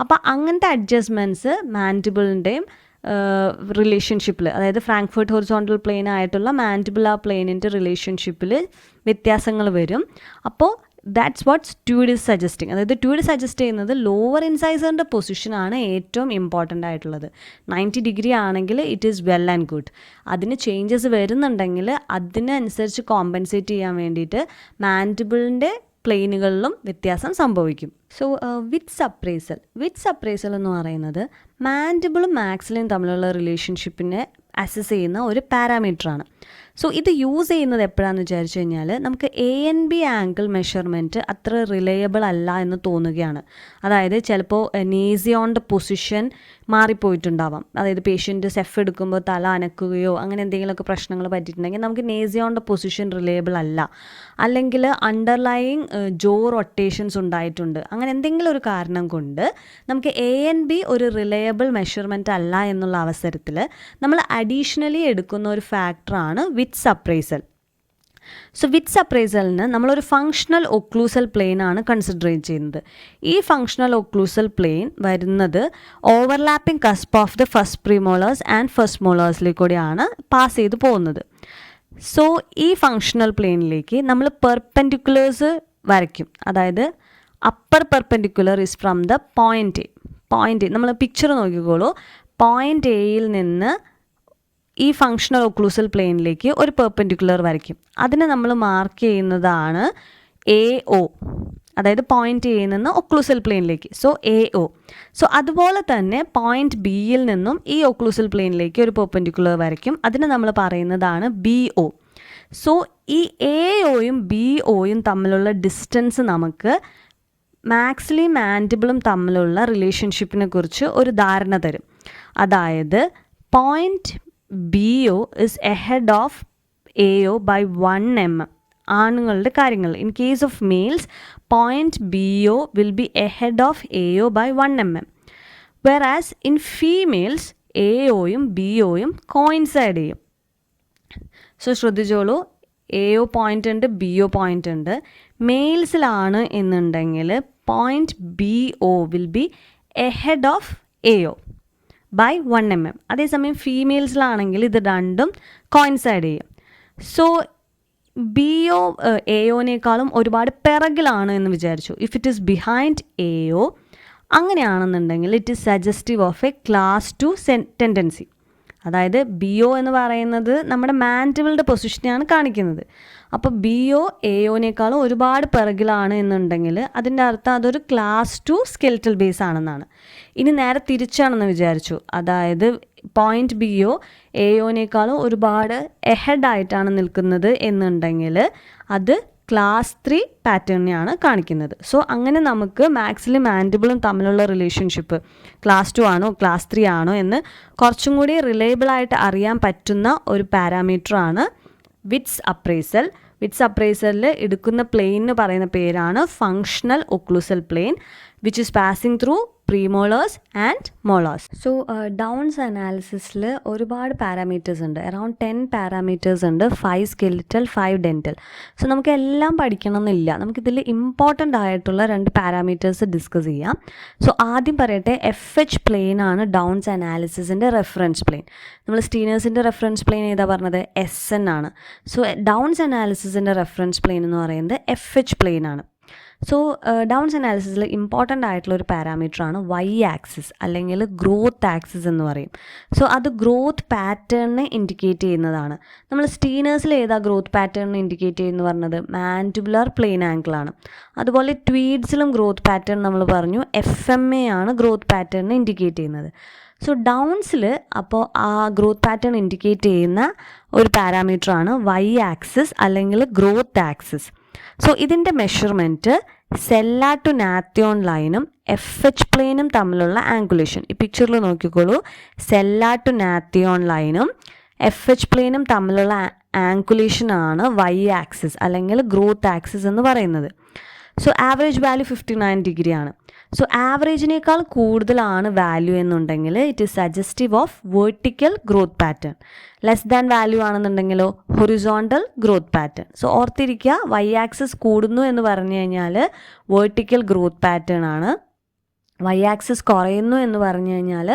അപ്പോൾ അങ്ങനത്തെ അഡ്ജസ്റ്റ്മെൻറ്റ്സ് മാൻഡിബിളിൻ്റെയും റിലേഷൻഷിപ്പിൽ, അതായത് ഫ്രാങ്ക്ഫർട്ട് ഹൊറിസോണ്ടൽ പ്ലെയിൻ ആയിട്ടുള്ള മാൻഡിബുലർ പ്ലെയിനിൻ്റെ റിലേഷൻഷിപ്പിൽ വ്യത്യാസങ്ങൾ വരും. അപ്പോൾ ദാറ്റ്സ് വാട്ട് ട്വീഡ് ഈസ് സജസ്റ്റിങ്. അതായത് ട്വീഡ് സജസ്റ്റ് ചെയ്യുന്നത് ലോവർ ഇൻസൈസറിൻ്റെ പൊസിഷനാണ് ഏറ്റവും ഇമ്പോർട്ടൻ്റ് ആയിട്ടുള്ളത്. 90 ഡിഗ്രി ആണെങ്കിൽ it is well and good. അതിന് ചേഞ്ചസ് വരുന്നുണ്ടെങ്കിൽ അതിനനുസരിച്ച് കോമ്പൻസേറ്റ് ചെയ്യാൻ വേണ്ടിയിട്ട് മാൻഡിബിളിൻ്റെ പ്ലെയിനുകളിലും വ്യത്യാസം സംഭവിക്കും. സോ വിറ്റ്സ് അപ്രൈസൽ എന്ന് പറയുന്നത് മാൻഡിബിളും മാക്സിലും തമ്മിലുള്ള റിലേഷൻഷിപ്പിനെ അസസ് ചെയ്യുന്ന ഒരു പാരാമീറ്ററാണ്. സോ ഇത് യൂസ് ചെയ്യുന്നത് എപ്പോഴാണെന്ന് വിചാരിച്ചു കഴിഞ്ഞാൽ നമുക്ക് ANB ആംഗിൾ മെഷർമെൻറ്റ് അത്ര റിലയബിൾ അല്ല എന്ന് തോന്നുകയാണ്. അതായത് ചിലപ്പോൾ നേസിയോണിൻ്റെ പൊസിഷൻ മാറിപ്പോയിട്ടുണ്ടാവാം. അതായത് പേഷ്യൻറ്റ് സെഫ് എടുക്കുമ്പോൾ തല അനക്കുകയോ അങ്ങനെ എന്തെങ്കിലുമൊക്കെ പ്രശ്നങ്ങൾ പറ്റിയിട്ടുണ്ടെങ്കിൽ നമുക്ക് നേസിയോണിൻ്റെ പൊസിഷൻ റിലയബിൾ അല്ല, അല്ലെങ്കിൽ അണ്ടർലൈയിങ് ജോ റൊട്ടേഷൻസ് ഉണ്ടായിട്ടുണ്ട്, അങ്ങനെ എന്തെങ്കിലും ഒരു കാരണം കൊണ്ട് നമുക്ക് ANB ഒരു റിലയബിൾ മെഷർമെൻറ്റ് അല്ല എന്നുള്ള അവസരത്തിൽ നമ്മൾ അഡീഷണലി എടുക്കുന്ന ഒരു ഫാക്ടറാണ് വിറ്റ്സ് അപ്രൈസൽ. സോ വിറ്റ്സ് അപ്രൈസലിന് നമ്മളൊരു ഫങ്ഷണൽ ഒക്ലൂസൽ പ്ലെയിൻ ആണ് കൺസിഡർ ചെയ്യുന്നത്. ഈ ഫങ്ഷണൽ ഒക്ലൂസൽ പ്ലെയിൻ വരുന്നത് overlapping cusp of the first premolars and first മോളേഴ്സിലേക്കൂടെയാണ് പാസ് ചെയ്ത് പോകുന്നത്. സോ ഈ ഫങ്ഷണൽ പ്ലെയിനിലേക്ക് നമ്മൾ പെർപെൻഡിക്കുലേഴ്സ് വരയ്ക്കും. അതായത് upper perpendicular is from the point A. നമ്മൾ പിക്ചർ നോക്കിക്കോളൂ. പോയിൻ്റ് എയിൽ നിന്ന് ഈ ഫങ്ഷണൽ ഒക്ലൂസൽ പ്ലെയിനിലേക്ക് ഒരു പെർപെൻഡിക്കുലർ വരയ്ക്കും. അതിനെ നമ്മൾ മാർക്ക് ചെയ്യുന്നതാണ് AO, അതായത് പോയിൻ്റ് എയിൽ നിന്ന് ഒക്ലൂസൽ പ്ലെയിനിലേക്ക്. So AO. സോ അതുപോലെ തന്നെ പോയിൻ്റ് ബിയിൽ നിന്നും ഈ ഒക്ലൂസൽ പ്ലെയിനിലേക്ക് ഒരു പെർപെൻഡിക്കുലർ വരയ്ക്കും. അതിനെ നമ്മൾ പറയുന്നതാണ് BO. സോ ഈ AOയും BOയും തമ്മിലുള്ള ഡിസ്റ്റൻസ് നമുക്ക് മാക്സിലും മാൻഡിബിളും തമ്മിലുള്ള റിലേഷൻഷിപ്പിനെ കുറിച്ച് ഒരു ധാരണ തരും. അതായത് point BO is ahead of AO by 1 mm. ആണുങ്ങളുടെ കാര്യങ്ങൾ, in case of males point BO will be ahead of AO by 1 mm. whereas in females AOയും BOയും കോയിൻസൈഡ് ചെയ്യും. സോ ശ്രദ്ധിച്ചോളൂ, AO പോയിൻ്റ് ഉണ്ട്, BO പോയിൻ്റ് ഉണ്ട്. മെയിൽസിലാണ് എന്നുണ്ടെങ്കിൽ point BO will be ahead of AO by 1 mm. അതേസമയം ഫീമെയിൽസിലാണെങ്കിൽ ഇത് രണ്ടും കോയിൻസൈഡ് ചെയ്യും. സോ BO AOനേക്കാളും ഒരുപാട് പിറകിലാണ് എന്ന് വിചാരിച്ചു. If it is behind AO, അങ്ങനെയാണെന്നുണ്ടെങ്കിൽ it is suggestive of a class 2 tendency. അതായത് BO എന്ന് പറയുന്നത് നമ്മുടെ മാൻഡിബിളിൻ്റെ പൊസിഷനെയാണ് കാണിക്കുന്നത്. അപ്പോൾ BO AOനേക്കാളും ഒരുപാട് പിറകിലാണ് എന്നുണ്ടെങ്കിൽ അതിൻ്റെ അർത്ഥം അതൊരു ക്ലാസ് 2 സ്കെൽറ്റൽ ബേസ് ആണെന്നാണ്. ഇനി നേരെ തിരിച്ചാണെന്ന് വിചാരിച്ചു, അതായത് പോയിൻ്റ് BO AOനേക്കാളും ഒരുപാട് എഹെഡ് ആയിട്ടാണ് നിൽക്കുന്നത് എന്നുണ്ടെങ്കിൽ അത് ക്ലാസ് 3 പാറ്റേണിനെയാണ് കാണിക്കുന്നത്. സോ അങ്ങനെ നമുക്ക് മാക്സിലും മാൻഡിബിളും തമ്മിലുള്ള റിലേഷൻഷിപ്പ് ക്ലാസ് 2 ആണോ ക്ലാസ് 3 ആണോ എന്ന് കുറച്ചും കൂടി റിലയബിളായിട്ട് അറിയാൻ പറ്റുന്ന ഒരു പാരാമീറ്ററാണ് വിറ്റ്സ് അപ്രൈസൽ. വിറ്റ്സ് അപ്രൈസലിൽ എടുക്കുന്ന പ്ലെയിനിന് പറയുന്ന പേരാണ് functional occlusal plane which is passing through premolars and molars. So Downs അനാലിസിസിൽ ഒരുപാട് പാരാമീറ്റേഴ്സ് ഉണ്ട്. അറൗണ്ട് 10 പാരാമീറ്റേഴ്സ് ഉണ്ട്. 5 സ്കെലിറ്റൽ 5 ഡെൻറ്റൽ. സോ നമുക്ക് എല്ലാം പഠിക്കണം എന്നില്ല. നമുക്കിതിൽ ഇമ്പോർട്ടൻ്റ് ആയിട്ടുള്ള 2 പാരാമീറ്റേഴ്സ് ഡിസ്കസ് ചെയ്യാം. സോ ആദ്യം പറയട്ടെ, FH പ്ലെയിൻ ആണ് ഡൗൺസ് അനാലിസിസിൻ്റെ റെഫറൻസ് പ്ലെയിൻ. നമ്മൾ സ്റ്റീനേഴ്സിൻ്റെ റെഫറൻസ് പ്ലെയിൻ ഏതാ പറഞ്ഞത്? SN ആണ്. സോ ഡൗൺസ് അനാലിസിസിൻ്റെ റെഫറൻസ് പ്ലെയിൻ എന്ന് പറയുന്നത് FH പ്ലെയിൻ ആണ്. സോ ഡൗൺസ് അനാലിസിസിൽ ഇമ്പോർട്ടൻ്റ് ആയിട്ടുള്ള ഒരു പാരാമീറ്ററാണ് Y ആക്സിസ് അല്ലെങ്കിൽ ഗ്രോത്ത് ആക്സിസ് എന്ന് പറയും. സോ അത് ഗ്രോത്ത് പാറ്റേണിനെ ഇൻഡിക്കേറ്റ് ചെയ്യുന്നതാണ്. നമ്മൾ സ്റ്റീനേഴ്സിൽ ഏതാ ഗ്രോത്ത് പാറ്റേണിനെ ഇൻഡിക്കേറ്റ് ചെയ്യുന്നു പറഞ്ഞത്? മാൻഡിബുലർ പ്ലെയിൻ ആംഗിളാണ്. അതുപോലെ ട്വീഡ്സിലും ഗ്രോത്ത് പാറ്റേൺ നമ്മൾ പറഞ്ഞു FMA ആണ് ഗ്രോത്ത് പാറ്റേണിനെ ഇൻഡിക്കേറ്റ് ചെയ്യുന്നത്. സോ ഡൗൺസിൽ അപ്പോൾ ആ ഗ്രോത്ത് പാറ്റേൺ ഇൻഡിക്കേറ്റ് ചെയ്യുന്ന ഒരു പാരാമീറ്ററാണ് Y ആക്സിസ് അല്ലെങ്കിൽ ഗ്രോത്ത് ആക്സിസ്. സോ ഇതിൻ്റെ മെഷർമെൻറ്റ് സെല്ല ടു നാത്തിയോൺ ലൈനും FH പ്ലെയിനും തമ്മിലുള്ള ആംഗുലേഷൻ. ഈ പിക്ചറിൽ നോക്കിക്കോളൂ. സെല്ല ടു നാത്തിയോൺ ലൈനും FH പ്ലെയിനും തമ്മിലുള്ള ആംഗുലേഷനാണ് Y ആക്സിസ് അല്ലെങ്കിൽ ഗ്രോത്ത് ആക്സിസ് എന്ന് പറയുന്നത്. സോ ആവറേജ് വാല്യൂ 59 ഡിഗ്രി ആണ്. സോ ആവറേജിനേക്കാൾ കൂടുതലാണ് വാല്യൂ എന്നുണ്ടെങ്കിൽ it is suggestive of vertical growth pattern. Less than value ആണെന്നുണ്ടെങ്കിലോ ഹൊറിസോണ്ടൽ ഗ്രോത്ത് പാറ്റേൺ. സോ ഓർത്തിരിക്കുക, Y ആക്സിസ് കൂടുന്നു എന്ന് പറഞ്ഞു കഴിഞ്ഞാൽ വേർട്ടിക്കൽ ഗ്രോത്ത് പാറ്റേൺ ആണ്. Y ആക്സിസ് കുറയുന്നു എന്ന് പറഞ്ഞു കഴിഞ്ഞാൽ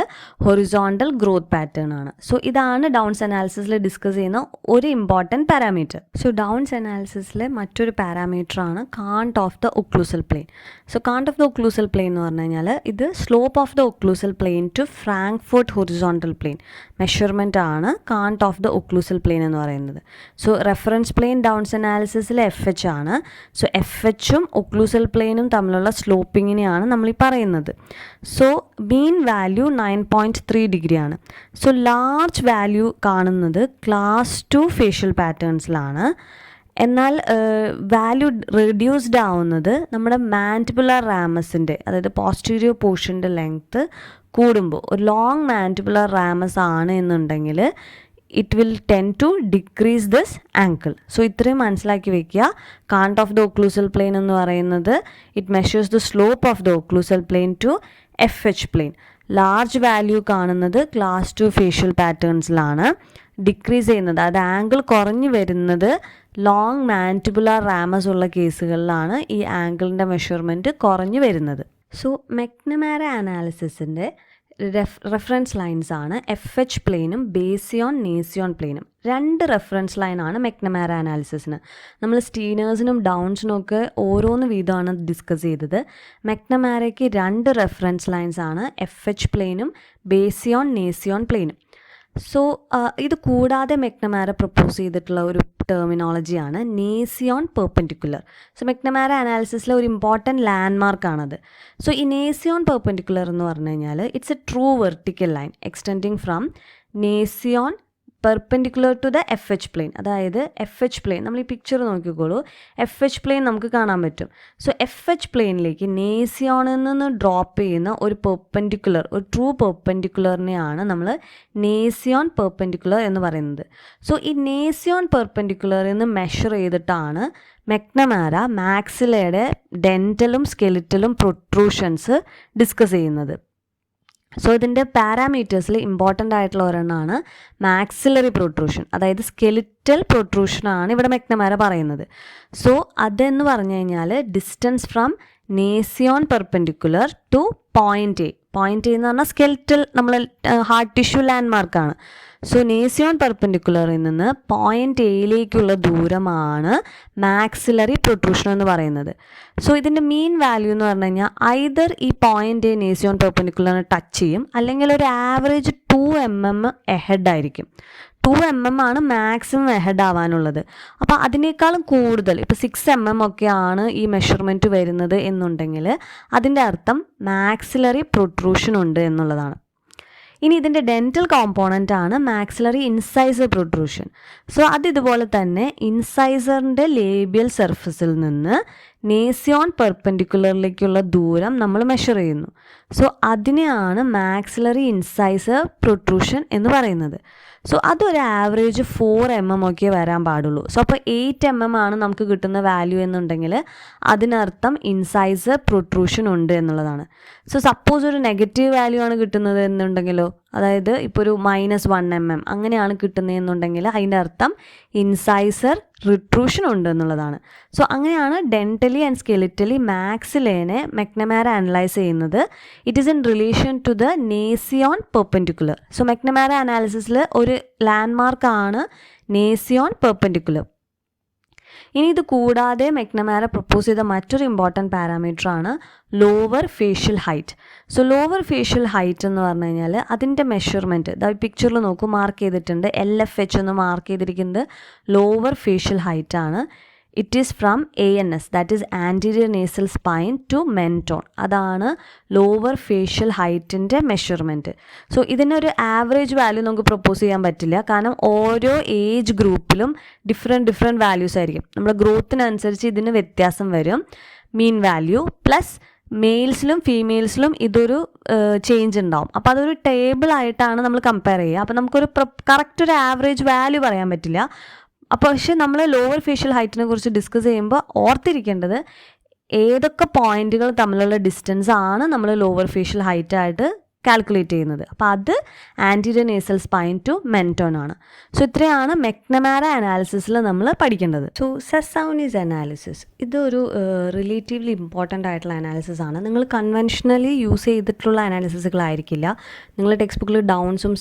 ഹൊറിസോണ്ടൽ ഗ്രോത്ത് പാറ്റേൺ ആണ്. സോ ഇതാണ് ഡൗൺസ് അനാലിസിസിൽ ഡിസ്കസ് ചെയ്യുന്ന ഒരു ഇമ്പോർട്ടൻറ്റ് പാരാമീറ്റർ. സോ ഡൗൺസ് അനാലിസിസിലെ മറ്റൊരു പാരാമീറ്ററാണ് cant of the occlusal plane. So cant of the occlusal plane എന്ന് പറഞ്ഞു കഴിഞ്ഞാൽ ഇത് slope of the occlusal plane to Frankfurt horizontal plane measurement ആണ് cant of the occlusal plane എന്ന് പറയുന്നത്. സോ റെഫറൻസ് പ്ലെയിൻ ഡൗൺസ് അനാലിസിസിൽ FH ആണ്. So FHും ഒക്ലൂസൽ പ്ലെയിനും തമ്മിലുള്ള സ്ലോപ്പിങ്ങിനെയാണ് നമ്മൾ ഈ പറയുന്നത്. സോ മീൻ വാല്യൂ 9.3 ഡിഗ്രി ആണ്. സോ ലാർജ് വാല്യൂ കാണുന്നത് ക്ലാസ് 2 ഫേഷ്യൽ പാറ്റേൺസിലാണ്. എന്നാൽ വാല്യൂ റെഡ്യൂസ്ഡ് ആവുന്നത് നമ്മുടെ മാൻഡിബുലർ റാമസിൻ്റെ, അതായത് പോസ്റ്റീരിയർ പോർഷൻ്റെ ലെങ്ത്ത് കൂടുമ്പോൾ, ഒരു ലോങ് മാൻഡിബുലർ റാമസ് ആണ് എന്നുണ്ടെങ്കിൽ it will tend to decrease this angle. So ഇത്രയും മനസ്സിലാക്കി വെക്കുക. കാണ്ട് ഓഫ് ദ ഒക്ലൂസൽ പ്ലെയിൻ എന്ന് പറയുന്നത് it measures the slope of the occlusal plane to FH plane. Large value കാണുന്നത് ക്ലാസ് 2 ഫേഷ്യൽ പാറ്റേൺസിലാണ്. ഡിക്രീസ് ചെയ്യുന്നത്, അത് ആംഗിൾ കുറഞ്ഞു വരുന്നത് ലോങ് മാൻഡിബുലർ റാമസ് ഉള്ള കേസുകളിലാണ് ഈ ആംഗിളിൻ്റെ മെഷർമെൻറ്റ് കുറഞ്ഞു വരുന്നത്. സോ മെക്നമാര അനാലിസിസിൻ്റെ റെഫറൻസ് ലൈൻസ് ആണ് FH പ്ലെയിനും ബേസിയോൺ നേസിയോൺ പ്ലെയിനും. 2 റെഫറൻസ് ലൈനാണ് മെക്നമാര അനാലിസിസിന്. നമ്മൾ സ്റ്റീനേഴ്സിനും ഡൗൺസിനും ഒക്കെ ഓരോന്ന് വീതമാണ് ഡിസ്കസ് ചെയ്തത്. മെക്നമാരയ്ക്ക് 2 റെഫറൻസ് ലൈൻസ് ആണ് FH പ്ലെയിനും ബേസിയോൺ നേസിയോൺ പ്ലെയിനും. സോ ഇത് കൂടാതെ മെക്നമാര പ്രപ്പോസ് ചെയ്തിട്ടുള്ള ഒരു ടെർമിനോളജിയാണ് നേസിയോൺ പെർപെൻഡിക്കുലർ. സോ മെക്നമാര അനാലിസിസിലെ ഒരു ഇമ്പോർട്ടൻറ്റ് ലാൻഡ് മാർക്കാണത്. സോ ഈ നേസിയോൺ പെർപെൻഡിക്കുലർ എന്ന് പറഞ്ഞു കഴിഞ്ഞാൽ it's a true vertical line extending from nasion perpendicular to the FH plane. അതായത് FH പ്ലെയിൻ, നമ്മൾ ഈ പിക്ചർ നോക്കിക്കോളൂ, FH പ്ലെയിൻ നമുക്ക് കാണാൻ പറ്റും. സോ FH പ്ലെയിനിലേക്ക് നേസിയോണിൽ നിന്ന് ഡ്രോപ്പ് ചെയ്യുന്ന ഒരു പെർപെൻഡിക്കുലർ, ഒരു ട്രൂ പെർപെൻഡിക്കുലറിനെയാണ് നമ്മൾ നേസിയോൺ പെർപെൻഡിക്കുലർ എന്ന് പറയുന്നത്. സോ ഈ നേസിയോൺ പെർപെൻഡിക്കുലറിൽ നിന്ന് മെഷർ ചെയ്തിട്ടാണ് മെക്നമാര മാക്സിലയുടെ ഡെൻറ്റലും സ്കെലിറ്റലും പ്രൊട്രൂഷൻസ് ഡിസ്കസ് ചെയ്യുന്നത്. സോ ഇതിൻ്റെ പാരാമീറ്റേഴ്സിൽ ഇമ്പോർട്ടൻ്റ് ആയിട്ടുള്ള ഒരെണ്ണമാണ് മാക്സിലറി പ്രൊട്രൂഷൻ, അതായത് സ്കെലിറ്റൽ പ്രൊട്രൂഷനാണ് ഇവിടെ മെക്നമാര പറയുന്നത്. സോ അതെന്ന് പറഞ്ഞു കഴിഞ്ഞാൽ distance from nasion perpendicular to point A എന്ന് പറഞ്ഞാൽ സ്കെലിറ്റൽ നമ്മൾ ഹാർട്ട് ടിഷ്യൂ ലാൻഡ് മാർക്കാണ്. സോ നേസിയോൺ പെർപെൻഡിക്കുലറിൽ നിന്ന് പോയിൻ്റ് എയിലേക്കുള്ള ദൂരമാണ് മാക്സിലറി പ്രൊട്രൂഷൻ എന്ന് പറയുന്നത്. സോ ഇതിൻ്റെ മീൻ വാല്യൂ എന്ന് പറഞ്ഞു കഴിഞ്ഞാൽ ഐദർ ഈ പോയിൻ്റ് എ നേസിയോൺ പെർപെൻഡിക്കുലറിനെ ടച്ച് ചെയ്യും, അല്ലെങ്കിൽ ഒരു ആവറേജ് 2 mm എഹെഡ് ആയിരിക്കും. 2 mm ആണ് മാക്സിമം എഹെഡ് ആവാനുള്ളത്. അപ്പോൾ അതിനേക്കാളും കൂടുതൽ, ഇപ്പോൾ 6 mm ഒക്കെയാണ് ഈ മെഷർമെൻറ്റ് വരുന്നത് എന്നുണ്ടെങ്കിൽ അതിൻ്റെ അർത്ഥം മാക്സിലറി പ്രൊട്രൂഷൻ ഉണ്ട് എന്നുള്ളതാണ്. ഇനി ഇതിൻ്റെ ഡെൻറ്റൽ കോമ്പോണൻ്റ് ആണ് മാക്സിലറി ഇൻസൈസർ പ്രൊട്രൂഷൻ. സോ അതിതുപോലെ തന്നെ ഇൻസൈസറിൻ്റെ ലേബിയൽ സർഫസിൽ നിന്ന് നേസിയോൺ പെർപെൻഡിക്കുലറിലേക്കുള്ള ദൂരം നമ്മൾ മെഷർ ചെയ്യുന്നു. സോ അതിനെയാണ് മാക്സിലറി ഇൻസൈസർ പ്രൊട്രൂഷൻ എന്ന് പറയുന്നത്. സോ അതൊരു ആവറേജ് 4 mm ഒക്കെ വരാൻ പാടുള്ളൂ. സോ അപ്പോൾ 8 mm ആണ് നമുക്ക് കിട്ടുന്ന വാല്യൂ എന്നുണ്ടെങ്കിൽ അതിനർത്ഥം ഇൻസൈസർ പ്രൊട്രൂഷൻ ഉണ്ട് എന്നുള്ളതാണ്. സോ സപ്പോസ് ഒരു നെഗറ്റീവ് വാല്യൂ ആണ് കിട്ടുന്നത് എന്നുണ്ടെങ്കിലോ, അതായത് ഇപ്പോൾ ഒരു -1 mm അങ്ങനെയാണ് കിട്ടുന്നതെന്നുണ്ടെങ്കിൽ അതിൻ്റെ അർത്ഥം ഇൻസൈസർ റിട്രൂഷൻ ഉണ്ട് എന്നുള്ളതാണ്. സോ അങ്ങനെയാണ് ഡെൻറ്റലി ആൻഡ് സ്കെലിറ്റലി മാക്സിലേനെ മെക്നമാര അനലൈസ് ചെയ്യുന്നത്. It is in relation to the nasion perpendicular. So McNamara അനാലിസിസിൽ ഒരു ലാൻഡ്മാർക്കാണ് നേസിയോൺ പെർപെൻഡിക്കുലർ. ഇനി ഇത് കൂടാതെ മെക്നമാര പ്രപ്പോസ് ചെയ്ത മറ്റൊരു ഇമ്പോർട്ടൻറ്റ് പാരാമീറ്റർ ആണ് lower facial height. So lower facial height എന്ന് പറഞ്ഞു കഴിഞ്ഞാൽ അതിൻ്റെ മെഷർമെൻറ്റ് ഈ പിക്ചറിൽ നോക്കൂ, മാർക്ക് ചെയ്തിട്ടുണ്ട്. LFH എന്ന് മാർക്ക് ചെയ്തിരിക്കുന്നത് ലോവർ ഫേഷ്യൽ ഹൈറ്റ് ആണ്. It is from ANS, that is anterior nasal spine to menton. അതാണ് ലോവർ ഫേഷ്യൽ ഹൈറ്റിൻ്റെ മെഷർമെൻറ്റ്. സോ ഇതിനൊരു ആവറേജ് വാല്യൂ നമുക്ക് പ്രപ്പോസ് ചെയ്യാൻ പറ്റില്ല, കാരണം ഓരോ ഏജ് ഗ്രൂപ്പിലും ഡിഫറെൻറ്റ് വാല്യൂസ് ആയിരിക്കും. നമ്മുടെ ഗ്രോത്തിനനുസരിച്ച് ഇതിന് വ്യത്യാസം വരും. മീൻ വാല്യൂ പ്ലസ് മെയിൽസിലും ഫീമെയിൽസിലും ഇതൊരു ചേഞ്ച് ഉണ്ടാവും. അപ്പോൾ അതൊരു ടേബിൾ ആയിട്ടാണ് നമ്മൾ കമ്പയർ ചെയ്യുക. അപ്പോൾ നമുക്കൊരു കറക്റ്റ് ഒരു ആവറേജ് വാല്യൂ പറയാൻ പറ്റില്ല. അപ്പോൾ പക്ഷേ നമ്മൾ ലോവർ ഫേഷ്യൽ ഹൈറ്റിനെ കുറിച്ച് ഡിസ്കസ് ചെയ്യുമ്പോൾ ഓർത്തിരിക്കേണ്ടത് ഏതൊക്കെ പോയിന്റുകൾ തമ്മിലുള്ള ഡിസ്റ്റൻസ് ആണ് നമ്മൾ ലോവർ ഫേഷ്യൽ ഹൈറ്റായിട്ട് കാൽക്കുലേറ്റ് ചെയ്യുന്നത്. അപ്പോൾ അത് anterior nasal spine to menton ആണ്. സോ ഇത്രയാണ് മെക്നമാര അനാലിസിസിൽ നമ്മൾ പഠിക്കേണ്ടത്. സോ സെസൗനീസ് അനാലിസിസ് ഇതൊരു റിലേറ്റീവ്ലി ഇമ്പോർട്ടൻ്റ് ആയിട്ടുള്ള അനാലിസിസ് ആണ്. നിങ്ങൾ കൺവെൻഷനലി യൂസ് ചെയ്തിട്ടുള്ള അനാലിസിസുകളായിരിക്കില്ല. നിങ്ങൾ ടെക്സ്റ്റ് ബുക്കിൽ ഡൗൺസും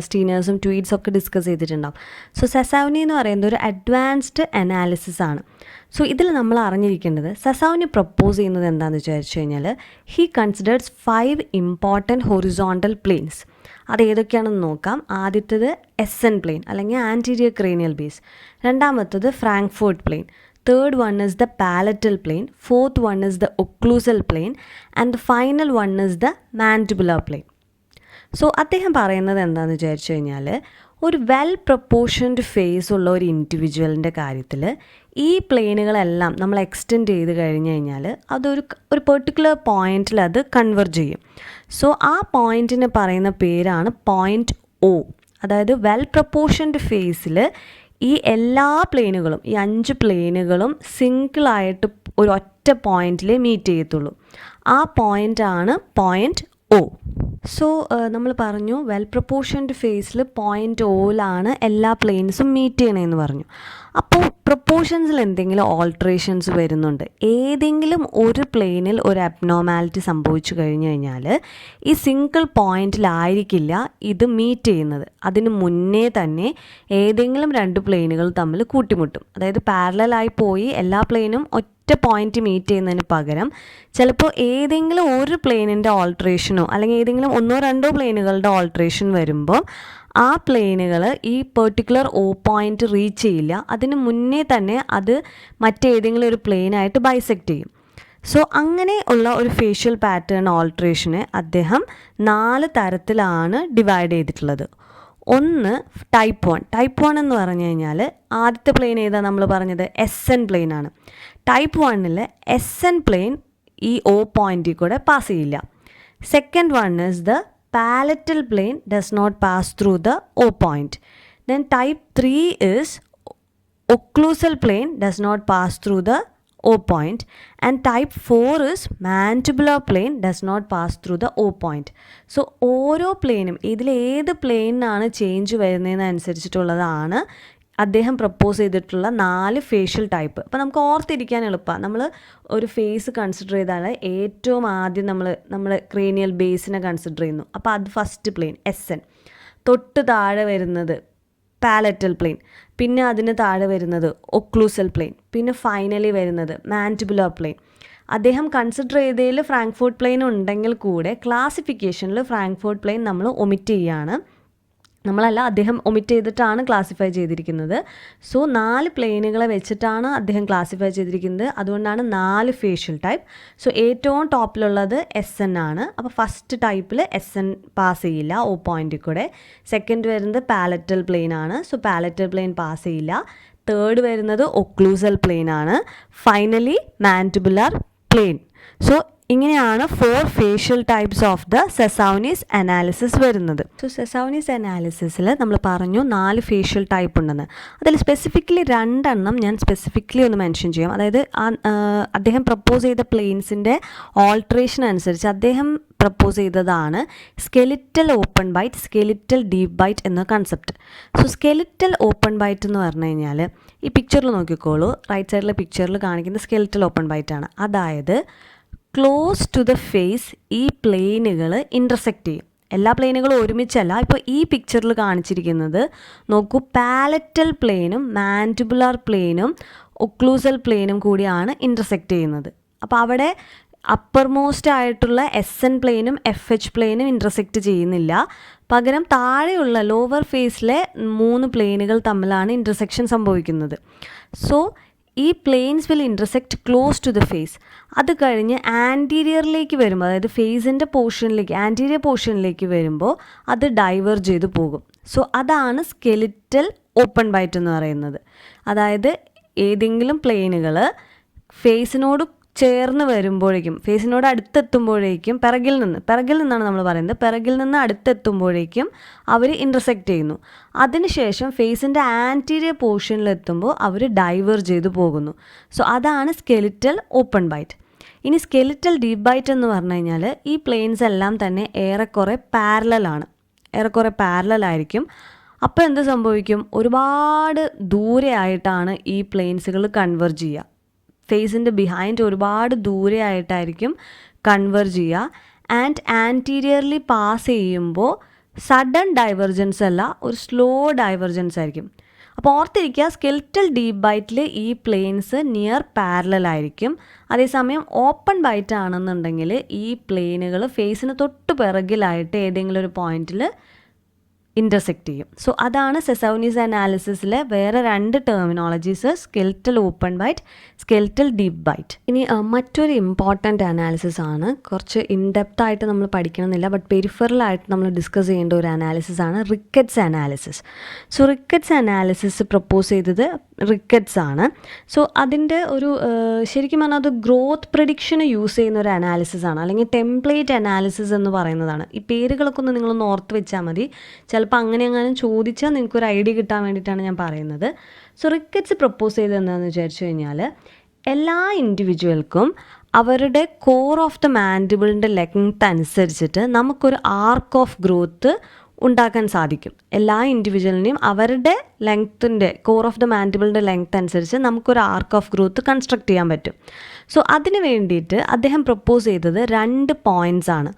സ്റ്റീനേഴ്സും ട്വീറ്റ്സും ഒക്കെ ഡിസ്കസ് ചെയ്തിട്ടുണ്ടാവും. സോ സെസൗനി എന്ന് പറയുന്നത് ഒരു അഡ്വാൻസ്ഡ് അനാലിസിസ് ആണ്. സോ ഇതിൽ നമ്മൾ അറിഞ്ഞിരിക്കേണ്ടത് സെസൗനി പ്രപ്പോസ് ചെയ്യുന്നത് എന്താണെന്ന് വിചാരിച്ചു കഴിഞ്ഞാൽ he considers 5 important horizontal planes. അത് ഏതൊക്കെയാണെന്ന് നോക്കാം. ആദ്യത്തേത് SN പ്ലെയിൻ അല്ലെങ്കിൽ ആൻറ്റീരിയർ ക്രേനിയൽ ബേസ്. രണ്ടാമത്തത് Frankfurt plane. Third one is the palatal plane. Fourth one is the occlusal plane. And the final one is the mandibular plane. So അദ്ദേഹം പറയുന്നത് എന്താണെന്ന് വിചാരിച്ചു കഴിഞ്ഞാൽ ഒരു വെൽ പ്രൊപ്പോർഷൻഡ് ഫേസ് ഉള്ള ഒരു ഇൻഡിവിജ്വലിൻ്റെ കാര്യത്തിൽ ഈ പ്ലെയിനുകളെല്ലാം നമ്മൾ എക്സ്റ്റെൻഡ് ചെയ്ത് കഴിഞ്ഞ് കഴിഞ്ഞാൽ ഒരു പെർട്ടിക്കുലർ പോയിന്റിൽ അത് കൺവെർജ് ചെയ്യും. സോ ആ പോയിന്റിന് പറയുന്ന പേരാണ് പോയിന്റ് O. അതായത് വെൽ പ്രൊപ്പോർഷൻഡ് ഫേസിൽ ഈ എല്ലാ പ്ലെയിനുകളും, ഈ 5 പ്ലെയിനുകളും സിംഗിളായിട്ട് ഒരു ഒറ്റ പോയിന്റിൽ മീറ്റ് ചെയ്യത്തുള്ളൂ. ആ പോയിൻ്റാണ് പോയിന്റ് O. സോ നമ്മൾ പറഞ്ഞു വെൽ പ്രൊപ്പോർഷൻഡ് ഫേസിൽ പോയിന്റ് Oയിലാണ് എല്ലാ പ്ലെയിൻസും മീറ്റ് ചെയ്യണമെന്ന് പറഞ്ഞു. അപ്പോൾ പ്രൊപ്പോർഷൻസിൽ എന്തെങ്കിലും ഓൾട്രേഷൻസ് വരുന്നുണ്ട്, ഏതെങ്കിലും ഒരു പ്ലെയിനിൽ ഒരു അബ്നോർമാലിറ്റി സംഭവിച്ചു കഴിഞ്ഞു കഴിഞ്ഞാൽ ഈ സിംഗിൾ പോയിന്റിലായിരിക്കില്ല ഇത് മീറ്റ് ചെയ്യുന്നത്. അതിന് മുന്നേ തന്നെ ഏതെങ്കിലും 2 പ്ലെയിനുകൾ തമ്മിൽ കൂട്ടിമുട്ടും. അതായത് പാരലലായി പോയി എല്ലാ പ്ലെയിനും ഒറ്റ പോയിന്റ് മീറ്റ് ചെയ്യുന്നതിന് പകരം ചിലപ്പോൾ ഏതെങ്കിലും ഒരു പ്ലെയിനിൻ്റെ ഓൾട്രേഷനോ അല്ലെങ്കിൽ ഏതെങ്കിലും 1-2 പ്ലെയിനുകളുടെ ഓൾട്രേഷൻ വരുമ്പോൾ ആ പ്ലെയിനുകൾ ഈ പെർട്ടിക്കുലർ O പോയിന്റ് റീച്ച് ചെയ്യില്ല. അതിന് മുന്നേ തന്നെ അത് മറ്റേതെങ്കിലും ഒരു പ്ലെയിനായിട്ട് ബൈസെക്റ്റ് ചെയ്യും. സോ അങ്ങനെ ഉള്ള ഒരു ഫേഷ്യൽ പാറ്റേൺ ഓൾട്രേഷനെ അദ്ദേഹം 4 തരത്തിലാണ് ഡിവൈഡ് ചെയ്തിട്ടുള്ളത്. ഒന്ന് ടൈപ്പ് 1. ടൈപ്പ് 1 എന്ന് പറഞ്ഞു കഴിഞ്ഞാൽ ആദ്യത്തെ പ്ലെയിൻ ഏതാണ് നമ്മൾ പറഞ്ഞത്? SN പ്ലെയിൻ ആണ്. ടൈപ്പ് 1-ൽ SN പ്ലെയിൻ ഈ O പോയിന്റിൽ കൂടെ പാസ് ചെയ്യില്ല. Second one is the palatal plane does not pass through the O point. Then type 3 is occlusal plane does not pass through the O point. And type 4 is mandibular plane does not pass through the O point. So ഓരോ പ്ലെയിനും ഇതിൽ ഏത് പ്ലെയിനാണ് change വരുന്നതെന്നനുസരിച്ചിട്ടുള്ളതാണ് അദ്ദേഹം propose ചെയ്തിട്ടുള്ള 4 facial type. അപ്പോൾ നമുക്ക് ഓർത്തിരിക്കാൻ എളുപ്പമാണ്. നമ്മൾ ഒരു ഫേസ് കൺസിഡർ ചെയ്താൽ ഏറ്റവും ആദ്യം നമ്മൾ ക്രേനിയൽ ബേസിനെ കൺസിഡർ ചെയ്യുന്നു. അപ്പോൾ അത് ഫസ്റ്റ് പ്ലെയിൻ SN. തൊട്ട് താഴെ വരുന്നത് പാലറ്റൽ പ്ലെയിൻ, പിന്നെ അതിന് താഴെ വരുന്നത് ഒക്ലൂസൽ പ്ലെയിൻ, പിന്നെ ഫൈനലി വരുന്നത് മാൻഡിബുലർ പ്ലെയിൻ. അദ്ദേഹം കൺസിഡർ ചെയ്തതിൽ ഫ്രാങ്ക്ഫർട്ട് പ്ലെയിൻ ഉണ്ടെങ്കിൽ കൂടെ ക്ലാസിഫിക്കേഷനിൽ ഫ്രാങ്ക്ഫർട്ട് പ്ലെയിൻ നമ്മൾ ഒമിറ്റ് ചെയ്യുകയാണ്. നമ്മളല്ല, അദ്ദേഹം ഒമിറ്റ് ചെയ്തിട്ടാണ് ക്ലാസിഫൈ ചെയ്തിരിക്കുന്നത്. സോ 4 പ്ലെയിനുകളെ വെച്ചിട്ടാണ് അദ്ദേഹം ക്ലാസിഫൈ ചെയ്തിരിക്കുന്നത്. അതുകൊണ്ടാണ് 4 ഫേഷ്യൽ ടൈപ്പ്. സോ ഏറ്റവും ടോപ്പിലുള്ളത് SN ആണ്. അപ്പോൾ ഫസ്റ്റ് ടൈപ്പിൽ SN പാസ് ചെയ്യില്ല O പോയിന്റിൽ കൂടെ. സെക്കൻഡ് വരുന്നത് പാലറ്റൽ പ്ലെയിൻ ആണ്. സോ പാലറ്റൽ പ്ലെയിൻ പാസ് ചെയ്യില്ല. തേർഡ് വരുന്നത് ഒക്ലൂസൽ പ്ലെയിൻ ആണ്. Finally mandibular plane. സോ ഇങ്ങനെയാണ് 4 facial types of the Sassouni analysis വരുന്നത്. സോ സെസൗനീസ് അനാലിസിസിൽ നമ്മൾ പറഞ്ഞു 4 ഫേഷ്യൽ ടൈപ്പ് ഉണ്ടെന്ന്. അതിൽ സ്പെസിഫിക്കലി 2 ഞാൻ സ്പെസിഫിക്കലി ഒന്ന് മെൻഷൻ ചെയ്യാം. അതായത് അദ്ദേഹം പ്രപ്പോസ് ചെയ്ത പ്ലെയിൻസിൻ്റെ ഓൾട്രേഷൻ അനുസരിച്ച് അദ്ദേഹം പ്രപ്പോസ് ചെയ്തതാണ് skeletal open bite, skeletal deep bite എന്ന concept. So skeletal open bite എന്ന് പറഞ്ഞു കഴിഞ്ഞാൽ ഈ പിക്ചറിൽ നോക്കിക്കോളൂ, റൈറ്റ് സൈഡിലെ പിക്ചറിൽ കാണിക്കുന്ന സ്കെലിറ്റൽ ഓപ്പൺ ബൈറ്റ് ആണ്. അതായത് ക്ലോസ് ടു ദ ഫേസ് ഈ പ്ലെയിനുകൾ ഇൻ്റർസെക്റ്റ് ചെയ്യും. എല്ലാ പ്ലെയിനുകളും ഒരുമിച്ചല്ല. ഇപ്പോൾ ഈ പിക്ചറിൽ കാണിച്ചിരിക്കുന്നത് നോക്കൂ, പാലറ്റൽ പ്ലെയിനും മാൻഡിബുലർ പ്ലെയിനും ഒക്ലൂസൽ പ്ലെയിനും കൂടിയാണ് ഇൻ്റർസെക്റ്റ് ചെയ്യുന്നത്. അപ്പോൾ അവിടെ അപ്പർ മോസ്റ്റ് ആയിട്ടുള്ള SN പ്ലെയിനും FH പ്ലെയിനും ഇൻ്റർസെക്റ്റ് ചെയ്യുന്നില്ല. പകരം താഴെയുള്ള ലോവർ ഫേസിലെ 3 പ്ലെയിനുകൾ തമ്മിലാണ് ഇൻ്റർസെക്ഷൻ സംഭവിക്കുന്നത്. സോ ഈ planes will intersect close to the face. അത് കഴിഞ്ഞ് ആൻറ്റീരിയറിലേക്ക് വരുമ്പോൾ, അതായത് ഫേസിൻ്റെ പോർഷനിലേക്ക്, ആൻറ്റീരിയർ പോർഷനിലേക്ക് വരുമ്പോൾ അത് ഡൈവേർജ് ചെയ്ത് പോകും. സോ അതാണ് സ്കെലിറ്റൽ ഓപ്പൺ ബൈറ്റ് എന്ന് പറയുന്നത്. അതായത് ഏതെങ്കിലും പ്ലെയിനുകൾ ഫേസിനോട് ചേർന്ന് വരുമ്പോഴേക്കും, ഫേസിനോട് അടുത്തെത്തുമ്പോഴേക്കും പിറകിൽ നിന്നാണ് നമ്മൾ പറയുന്നത്, പിറകിൽ നിന്ന് അടുത്തെത്തുമ്പോഴേക്കും അവർ ഇൻ്റർസെക്റ്റ് ചെയ്യുന്നു. അതിനുശേഷം ഫേസിൻ്റെ ആൻറ്റീരിയർ പോർഷനിലെത്തുമ്പോൾ അവർ ഡൈവേർജ് ചെയ്ത് പോകുന്നു. സോ അതാണ് സ്കെലിറ്റൽ ഓപ്പൺ ബൈറ്റ്. ഇനി സ്കെലിറ്റൽ ഡീപ്പ് ബൈറ്റ് എന്ന് പറഞ്ഞു കഴിഞ്ഞാൽ ഈ പ്ലെയിൻസ് എല്ലാം തന്നെ ഏറെക്കുറെ പാരലലായിരിക്കും. അപ്പോൾ എന്ത് സംഭവിക്കും? ഒരുപാട് ദൂരെ ആയിട്ടാണ് ഈ പ്ലെയിൻസുകൾ കൺവെർജ് ചെയ്യുക. ഫേസിൻ്റെ ബിഹൈൻഡ് ഒരുപാട് ദൂരെ ആയിട്ടായിരിക്കും കൺവെർജ് ചെയ്യുക. ആൻഡ് ആൻറ്റീരിയർലി പാസ് ചെയ്യുമ്പോൾ സഡൻ ഡൈവർജൻസ് അല്ല, ഒരു സ്ലോ ഡൈവർജൻസ് ആയിരിക്കും. അപ്പോൾ ഓർത്തിരിക്കുക, സ്കെലിറ്റൽ ഡീപ്പ് ബൈറ്റിൽ ഈ പ്ലെയിൻസ് നിയർ പാരലലായിരിക്കും. അതേസമയം ഓപ്പൺ ബൈറ്റ് ആണെന്നുണ്ടെങ്കിൽ ഈ പ്ലെയിനുകൾ ഫേസിന് തൊട്ട് പിറകിലായിട്ട് ഏതെങ്കിലും ഒരു പോയിന്റിൽ ഇൻ്റർസെക്റ്റ് ചെയ്യും. സോ അതാണ് സെസൗനീസ് അനാലിസിസിലെ വേറെ 2 terminologies, skeletal open bite, skeletal deep bite. ഇനി മറ്റൊരു ഇമ്പോർട്ടൻ്റ് അനാലിസിസ് ആണ്, കുറച്ച് ഇൻഡെപ്ത് ആയിട്ട് നമ്മൾ പഠിക്കണമെന്നില്ല, ബട്ട് പെരിഫറലായിട്ട് നമ്മൾ ഡിസ്കസ് ചെയ്യേണ്ട ഒരു അനാലിസിസ് ആണ് rickets analysis. So rickets analysis propose ചെയ്തത് റിക്കറ്റ്സ് ആണ്. സോ അതിൻ്റെ ഒരു ശരിക്കും പറഞ്ഞാൽ അത് ഗ്രോത്ത് പ്രെഡിക്ഷന് യൂസ് ചെയ്യുന്ന ഒരു അനാലിസിസ് ആണ്, അല്ലെങ്കിൽ ടെംപ്ലേറ്റ് അനാലിസിസ് എന്ന് പറയുന്നതാണ്. ഈ പേരുകളൊക്കെ ഒന്ന് നിങ്ങളൊന്ന് ഓർത്ത് വെച്ചാൽ മതി. ചിലപ്പോൾ അങ്ങനെ ചോദിച്ചാൽ നിങ്ങൾക്കൊരു ഐഡിയ കിട്ടാൻ വേണ്ടിയിട്ടാണ് ഞാൻ പറയുന്നത്. സോ റിക്കറ്റ്സ് പ്രപ്പോസ് ചെയ്തത് എന്താണെന്ന് വിചാരിച്ചു കഴിഞ്ഞാൽ, എല്ലാ ഇൻഡിവിജ്വൽക്കും അവരുടെ കോർ ഓഫ് ദ മാൻഡിബിളിൻ്റെ ലെങ്ത് അനുസരിച്ചിട്ട് നമുക്കൊരു ആർക്ക് ഓഫ് ഗ്രോത്ത് ഉണ്ടാക്കാൻ സാധിക്കും. എല്ലാ ഇൻഡിവിജ്വലിനെയും അവരുടെ ലെങ്ത്തിൻ്റെ, കോർ ഓഫ് ദ മാൻഡിബിളിൻ്റെ ലെങ്ത് അനുസരിച്ച് നമുക്കൊരു ആർക്ക് ഓഫ് ഗ്രോത്ത് കൺസ്ട്രക്ട് ചെയ്യാൻ പറ്റും. സോ അതിന് വേണ്ടിയിട്ട് അദ്ദേഹം പ്രപ്പോസ് ചെയ്തത് 2 പോയിൻറ്റ്സ് ആണ്.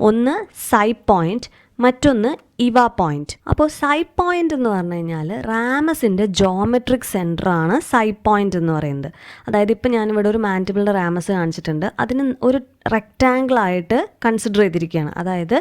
ഒന്ന് സൈ പോയിൻറ്റ്, മറ്റൊന്ന് ഇവ പോയിൻറ്റ്. അപ്പോൾ സൈ പോയിൻ്റ് എന്ന് പറഞ്ഞു കഴിഞ്ഞാൽ റാമസിൻ്റെ ജോമെട്രിക് സെൻറ്ററാണ് സൈ പോയിൻ്റ് എന്ന് പറയുന്നത്. അതായത് ഇപ്പോൾ ഞാനിവിടെ ഒരു മാൻഡിബിളിൻ്റെ റാമസ് കാണിച്ചിട്ടുണ്ട്, അതിന് ഒരു റെക്റ്റാങ്കിളായിട്ട് കൺസിഡർ ചെയ്തിരിക്കുകയാണ്. അതായത്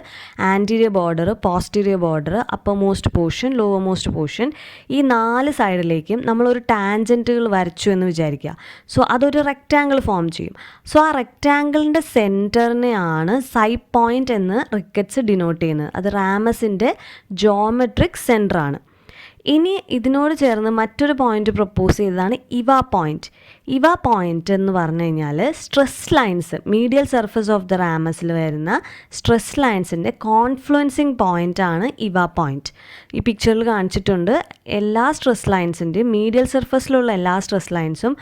anterior border, posterior border, upper most portion, lower most portion, ഈ 4 സൈഡിലേക്കും നമ്മളൊരു ടാൻജൻറ്റുകൾ വരച്ചു എന്ന് വിചാരിക്കുക. സോ അതൊരു റെക്റ്റാങ്കിൾ ഫോം ചെയ്യും. സോ ആ റെക്റ്റാങ്കിളിൻ്റെ സെൻറ്ററിനെയാണ് സൈ പോയിൻ്റ് എന്ന് റിക്കറ്റ്സ് ഡിനോട്ട് ചെയ്യുന്നത്. അത് റാമസിൻ്റെ ജോമെട്രിക് സെൻറ്ററാണ്. ഇനി ഇതിനോട് ചേർന്ന് മറ്റൊരു പോയിന്റ് പ്രപ്പോസ് ചെയ്തതാണ് ഇവ പോയിന്റ്. ഇവ പോയിന്റ് എന്ന് പറഞ്ഞു കഴിഞ്ഞാൽ stress lines, medial surface of the റാമസിൽ വരുന്ന സ്ട്രെസ് ലൈൻസിൻ്റെ കോൺഫ്ലുവൻസിങ് പോയിന്റ് ആണ് ഇവ പോയിന്റ്. ഈ പിക്ചറിൽ കാണിച്ചിട്ടുണ്ട്. എല്ലാ സ്ട്രെസ് ലൈൻസിൻ്റെയും മീഡിയൽ സർഫസിലുള്ള എല്ലാ സ്ട്രെസ് ലൈൻസും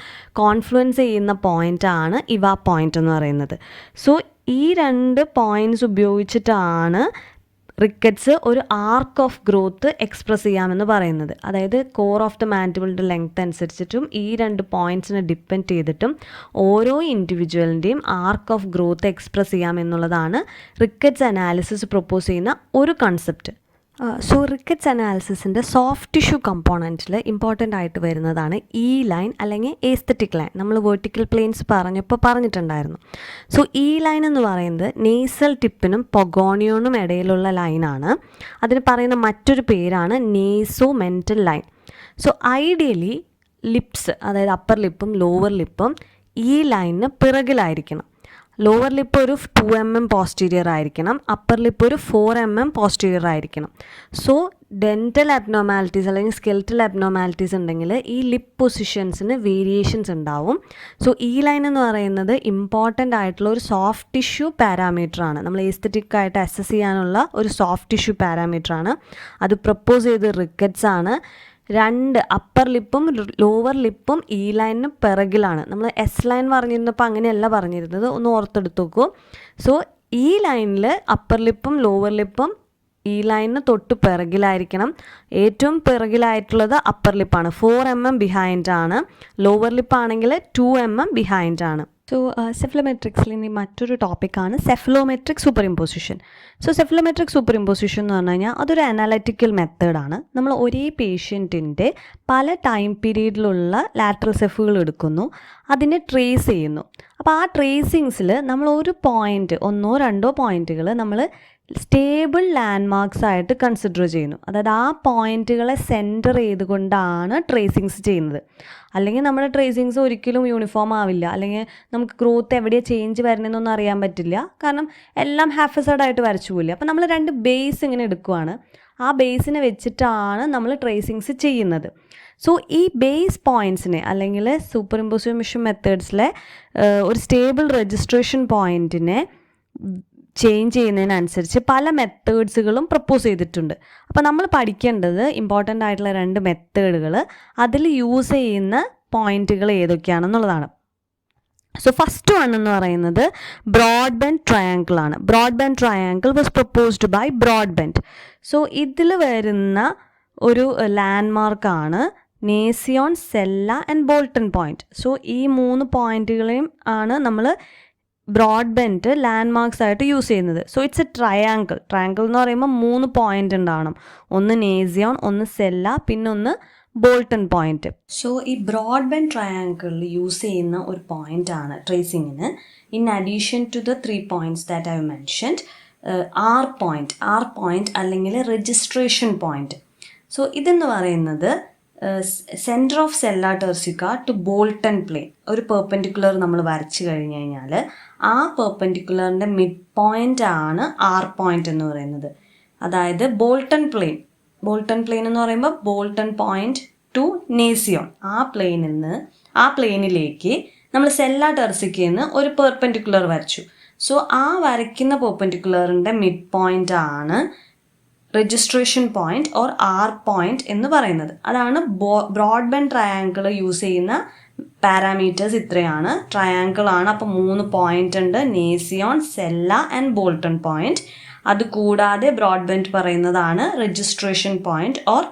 കോൺഫ്ലുവൻസ് ചെയ്യുന്ന പോയിന്റ് ആണ് ഇവ പോയിന്റ് എന്ന് പറയുന്നത്. സോ ഈ 2 പോയിന്റ്സ് ഉപയോഗിച്ചിട്ടാണ് റിക്കറ്റ്സ് ഒരു ആർക്ക് ഓഫ് ഗ്രോത്ത് എക്സ്പ്രസ് ചെയ്യാമെന്ന് പറയുന്നത്. അതായത് കോർ ഓഫ് ദ മാൻഡിബിളിൻ്റെ ലെങ്ത് അനുസരിച്ചിട്ടും ഈ 2 പോയിൻറ്റ്സിനെ ഡിപ്പെൻഡ് ചെയ്തിട്ടും ഓരോ ഇൻഡിവിജ്വലിൻ്റെയും ആർക്ക് ഓഫ് ഗ്രോത്ത് എക്സ്പ്രസ് ചെയ്യാമെന്നുള്ളതാണ് റിക്കറ്റ്സ് അനാലിസിസ് പ്രപ്പോസ് ചെയ്യുന്ന ഒരു കൺസെപ്റ്റ്. സോ റിക്കറ്റ്സ് അനാലിസിസിൻ്റെ സോഫ്റ്റ് ടിഷ്യൂ കമ്പോണൻറ്റിൽ ഇമ്പോർട്ടൻ്റ് ആയിട്ട് വരുന്നതാണ് ഈ ലൈൻ അല്ലെങ്കിൽ ഏസ്തറ്റിക് ലൈൻ. നമ്മൾ വെർട്ടിക്കൽ പ്ലെയിൻസ് പറഞ്ഞിട്ടുണ്ടായിരുന്നു. സോ ഈ ലൈൻ എന്ന് പറയുന്നത് നേസൽ ടിപ്പിനും പൊഗോണിയോണും ഇടയിലുള്ള ലൈനാണ്. അതിന് പറയുന്ന മറ്റൊരു പേരാണ് നേസോമെൻറ്റൽ ലൈൻ. സോ ഐഡിയലി ലിപ്സ്, അതായത് അപ്പർ ലിപ്പും ലോവർ ലിപ്പും ഈ ലൈനിന് പിറകിലായിരിക്കണം. ലോവർ ലിപ്പ് ഒരു 2 mm പോസ്റ്റീരിയർ ആയിരിക്കണം, അപ്പർ ലിപ്പ് ഒരു 4 mm പോസ്റ്റീരിയർ ആയിരിക്കണം. സോ ഡെൻറ്റൽ അബ്നോർമാലിറ്റീസ് അല്ലെങ്കിൽ സ്കെൽറ്റൽ അബ്നോർമാലിറ്റീസ് ഉണ്ടെങ്കിൽ ഈ ലിപ്പ് പൊസിഷൻസിന് വേരിയേഷൻസ് ഉണ്ടാവും. സോ ഈ ലൈൻ എന്ന് പറയുന്നത് ഇമ്പോർട്ടൻ്റ് ആയിട്ടുള്ള ഒരു സോഫ്റ്റ് ടിഷ്യൂ പാരാമീറ്റർ ആണ്. നമ്മൾ എസ്തെറ്റിക് ആയിട്ട് അസസ് ചെയ്യാനുള്ള ഒരു സോഫ്റ്റ് ടിഷ്യൂ പാരാമീറ്റർ ആണ്. അത് പ്രപ്പോസ് ചെയ്ത് റിക്കറ്റ്സ് ആണ്. 2 അപ്പർ ലിപ്പും ലോവർ ലിപ്പും ഈ ലൈനിന് പിറകിലാണ്. നമ്മൾ എസ് ലൈൻ പറഞ്ഞിരുന്നപ്പോൾ അങ്ങനെയല്ല പറഞ്ഞിരുന്നത്, ഒന്ന് ഓർത്തെടുത്ത് നോക്കൂ. സോ ഈ ലൈനിൽ അപ്പർ ലിപ്പും ലോവർ ലിപ്പും ഈ ലൈനിന് തൊട്ട് പിറകിലായിരിക്കണം. ഏറ്റവും പിറകിലായിട്ടുള്ളത് അപ്പർ ലിപ്പാണ്, 4 mm ബിഹൈൻഡ് ആണ്. ലോവർ ലിപ്പാണെങ്കിൽ 2 mm ബിഹൈൻഡ് ആണ്. സോ സെഫ്ലോമെട്രിക്സിൽ ഇനി മറ്റൊരു ടോപ്പിക്കാണ് cephalometric superimposition. So cephalometric superimposition എന്ന് പറഞ്ഞു കഴിഞ്ഞാൽ അതൊരു അനാലിറ്റിക്കൽ മെത്തേഡാണ്. നമ്മൾ ഒരേ പേഷ്യൻറ്റിൻ്റെ പല ടൈം പീരീഡിലുള്ള ലാറ്ററൽ സെഫുകൾ എടുക്കുന്നു, അതിനെ ട്രേസ് ചെയ്യുന്നു. അപ്പോൾ ആ ട്രേസിങ്സിൽ നമ്മൾ ഒരു പോയിൻ്റ്, 1-2 പോയിൻറ്റുകൾ നമ്മൾ സ്റ്റേബിൾ ലാൻഡ്മാർക്സ് ആയിട്ട് കൺസിഡർ ചെയ്യുന്നു. അതായത് ആ പോയിൻറ്റുകളെ സെൻറ്റർ ചെയ്തുകൊണ്ടാണ് ട്രേസിങ്സ് ചെയ്യുന്നത്. അല്ലെങ്കിൽ നമ്മുടെ ട്രേസിങ്സ് ഒരിക്കലും യൂണിഫോം ആവില്ല, അല്ലെങ്കിൽ നമുക്ക് ഗ്രോത്ത് എവിടെയാണ് ചേഞ്ച് വരുന്നതെന്നൊന്നും അറിയാൻ പറ്റില്ല. കാരണം എല്ലാം ഹാഫസൈഡ് ആയിട്ട് വരച്ചു പോയില്ല. അപ്പോൾ നമ്മൾ 2 ബേസ് ഇങ്ങനെ എടുക്കുവാണ്. ആ ബേസിനെ വെച്ചിട്ടാണ് നമ്മൾ ട്രേസിങ്സ് ചെയ്യുന്നത്. സോ ഈ ബേസ് പോയിൻറ്റ്സിനെ അല്ലെങ്കിൽ സൂപ്പർ ഇമ്പോസിഷൻ മെത്തേഡ്സിലെ ഒരു സ്റ്റേബിൾ രജിസ്ട്രേഷൻ പോയിൻറ്റിനെ ചേഞ്ച് ചെയ്യുന്നതിനനുസരിച്ച് പല മെത്തേഡ്സുകളും പ്രപ്പോസ് ചെയ്തിട്ടുണ്ട്. അപ്പോൾ നമ്മൾ പഠിക്കേണ്ടത് ഇമ്പോർട്ടൻ്റ് ആയിട്ടുള്ള 2 മെത്തേഡുകൾ, അതിൽ യൂസ് ചെയ്യുന്ന പോയിൻറ്റുകൾ ഏതൊക്കെയാണെന്നുള്ളതാണ്. സോ ഫസ്റ്റ് വൺ എന്ന് പറയുന്നത് ബ്രോഡ്ബെൻഡ് ട്രയാങ്കിൾ ആണ്. Broadbent triangle was proposed by Broadbent. So ഇതിൽ വരുന്ന ഒരു ലാൻഡ്മാർക്കാണ് nasion, sella and Bolton point. So ഈ 3 പോയിൻറ്റുകളെയും ആണ് നമ്മൾ ബ്രോഡ്ബെൻഡ് ലാൻഡ്മാർക്സ് ആയിട്ട് യൂസ് ചെയ്യുന്നത്. So it's a triangle. Triangle എന്ന് പറയുമ്പോൾ 3 പോയിൻ്റ് ഉണ്ടാവണം. ഒന്ന് നേസിയോൺ, ഒന്ന് സെല്ല, പിന്നെ ഒന്ന് ബോൾട്ടൺ പോയിന്റ്. സോ ഈ ബ്രോഡ്ബെൻഡ് ട്രയാങ്കിളിൽ യൂസ് ചെയ്യുന്ന ഒരു പോയിന്റ് ആണ് ട്രേസിങ്ങിന്. In addition to the 3 points that I mentioned, R point അല്ലെങ്കിൽ രജിസ്ട്രേഷൻ പോയിന്റ്. സോ ഇതെന്ന് പറയുന്നത് centre of sella turcica to Bolton plane ഒരു പെർപെൻഡിക്കുലർ നമ്മൾ വരച്ച് കഴിഞ്ഞ് കഴിഞ്ഞാൽ ആ പെർപെൻഡിക്കുലറിൻ്റെ മിഡ് പോയിൻ്റ് ആണ് ആർ പോയിന്റ് എന്ന് പറയുന്നത്. അതായത് ബോൾട്ടൺ പ്ലെയിൻ എന്ന് പറയുമ്പോൾ ബോൾട്ടൺ പോയിന്റ് ടു നേസിയോൺ, ആ പ്ലെയിനിലേക്ക് നമ്മൾ സെല്ല ടെർസിക്കയിൽ നിന്ന് ഒരു പെർപെൻഡിക്കുലർ വരച്ചു. സോ ആ വരയ്ക്കുന്ന പെർപെൻഡിക്കുലറിൻ്റെ മിഡ് പോയിൻ്റ് ആണ് registration point or R point എന്ന് പറയുന്നത്. അതാണ് ബ്രോഡ്ബെൻഡ് ട്രയാങ്കിൾ യൂസ് ചെയ്യുന്ന പാരാമീറ്റേഴ്സ് ഇത്രയാണ്. ട്രയാങ്കിൾ ആണ്, അപ്പോൾ 3 പോയിന്റ് ഉണ്ട്, nasion, sella and Bolton point. അതുകൂടാതെ ബ്രോഡ്ബെൻഡ് പറയുന്നതാണ് registration point or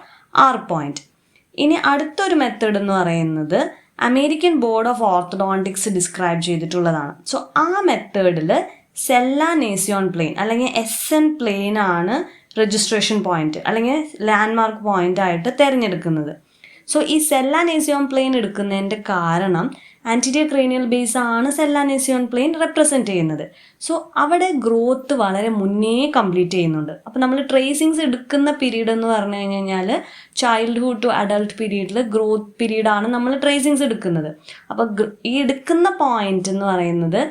R point. ഇനി അടുത്തൊരു മെത്തേഡ് എന്ന് പറയുന്നത് American board of orthodontics describe ചെയ്തിട്ടുള്ളതാണ്. സോ ആ മെത്തേഡിൽ സെല്ല നേസിയോൺ പ്ലെയിൻ അല്ലെങ്കിൽ SN പ്ലെയിൻ ആണ് രജിസ്ട്രേഷൻ പോയിന്റ് അല്ലെങ്കിൽ ലാൻഡ്മാർക്ക് പോയിന്റ് ആയിട്ട് തിരഞ്ഞെടുക്കുന്നത്. സോ ഈ സെല്ല നേസിയോൺ പ്ലെയിൻ എടുക്കുന്നതിൻ്റെ കാരണം ആൻറ്റീരിയർ ക്രേനിയൽ ബേസ് ആണ് സെല്ല നേസിയോൺ പ്ലെയിൻ റെപ്രസെൻറ്റ് ചെയ്യുന്നത്. സോ അവിടെ ഗ്രോത്ത് വളരെ മുന്നേ കംപ്ലീറ്റ് ചെയ്യുന്നുണ്ട്. അപ്പോൾ നമ്മൾ ട്രേസിങ്സ് എടുക്കുന്ന പീരീഡ് എന്ന് പറഞ്ഞു കഴിഞ്ഞാൽ ചൈൽഡ്ഹുഡ് ടു അഡൾട്ട് പീരീഡിൽ ഗ്രോത്ത് പീരീഡാണ് നമ്മൾ ട്രേസിങ്സ് എടുക്കുന്നത്. അപ്പോൾ ഈ എടുക്കുന്ന പോയിന്റ് എന്ന് പറയുന്നത്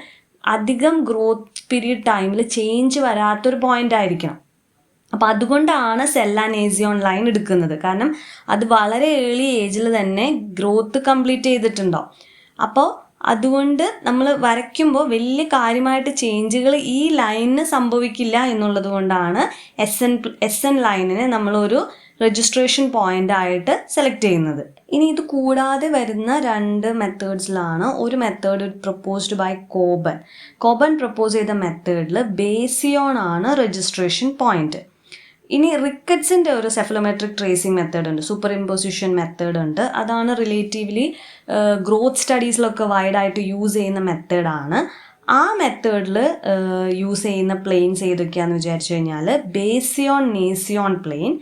അധികം ഗ്രോത്ത് പീരീഡ് ടൈമിൽ ചേഞ്ച് വരാത്തൊരു പോയിന്റ് ആയിരിക്കണം. അപ്പോൾ അതുകൊണ്ടാണ് സെല്ല നേസിയോൺ ലൈൻ എടുക്കുന്നത്. കാരണം അത് വളരെ ഏർലി ഏജിൽ തന്നെ ഗ്രോത്ത് കംപ്ലീറ്റ് ചെയ്തിട്ടുണ്ടാവും. അപ്പോൾ അതുകൊണ്ട് നമ്മൾ വരയ്ക്കുമ്പോൾ വലിയ കാര്യമായിട്ട് ചേഞ്ചുകൾ ഈ ലൈനിന് സംഭവിക്കില്ല എന്നുള്ളത് കൊണ്ടാണ് SN ലൈനിനെ നമ്മളൊരു രജിസ്ട്രേഷൻ പോയിന്റ് ആയിട്ട് സെലക്ട് ചെയ്യുന്നത്. ഇനി ഇത് കൂടാതെ വരുന്ന 2 മെത്തേഡ്സിലാണ് ഒരു മെത്തേഡ് പ്രപ്പോസ്ഡ് ബൈ കോബൻ പ്രപ്പോസ് ചെയ്ത മെത്തേഡിൽ ബേസിയോൺ ആണ് രജിസ്ട്രേഷൻ പോയിന്റ്. ഇനി റിക്കറ്റ്സിൻ്റെ ഒരു സെഫ്ലോമെട്രിക് ട്രേസിംഗ് മെത്തേഡ് ഉണ്ട്, സൂപ്പർ ഇമ്പോസിഷൻ മെത്തേഡ് ഉണ്ട്. അതാണ് റിലേറ്റീവ്ലി ഗ്രോത്ത് സ്റ്റഡീസിലൊക്കെ വൈഡായിട്ട് യൂസ് ചെയ്യുന്ന മെത്തേഡാണ്. ആ മെത്തേഡിൽ യൂസ് ചെയ്യുന്ന പ്ലെയിൻസ് ഏതൊക്കെയാണെന്ന് വിചാരിച്ചു കഴിഞ്ഞാൽ basion nasion plane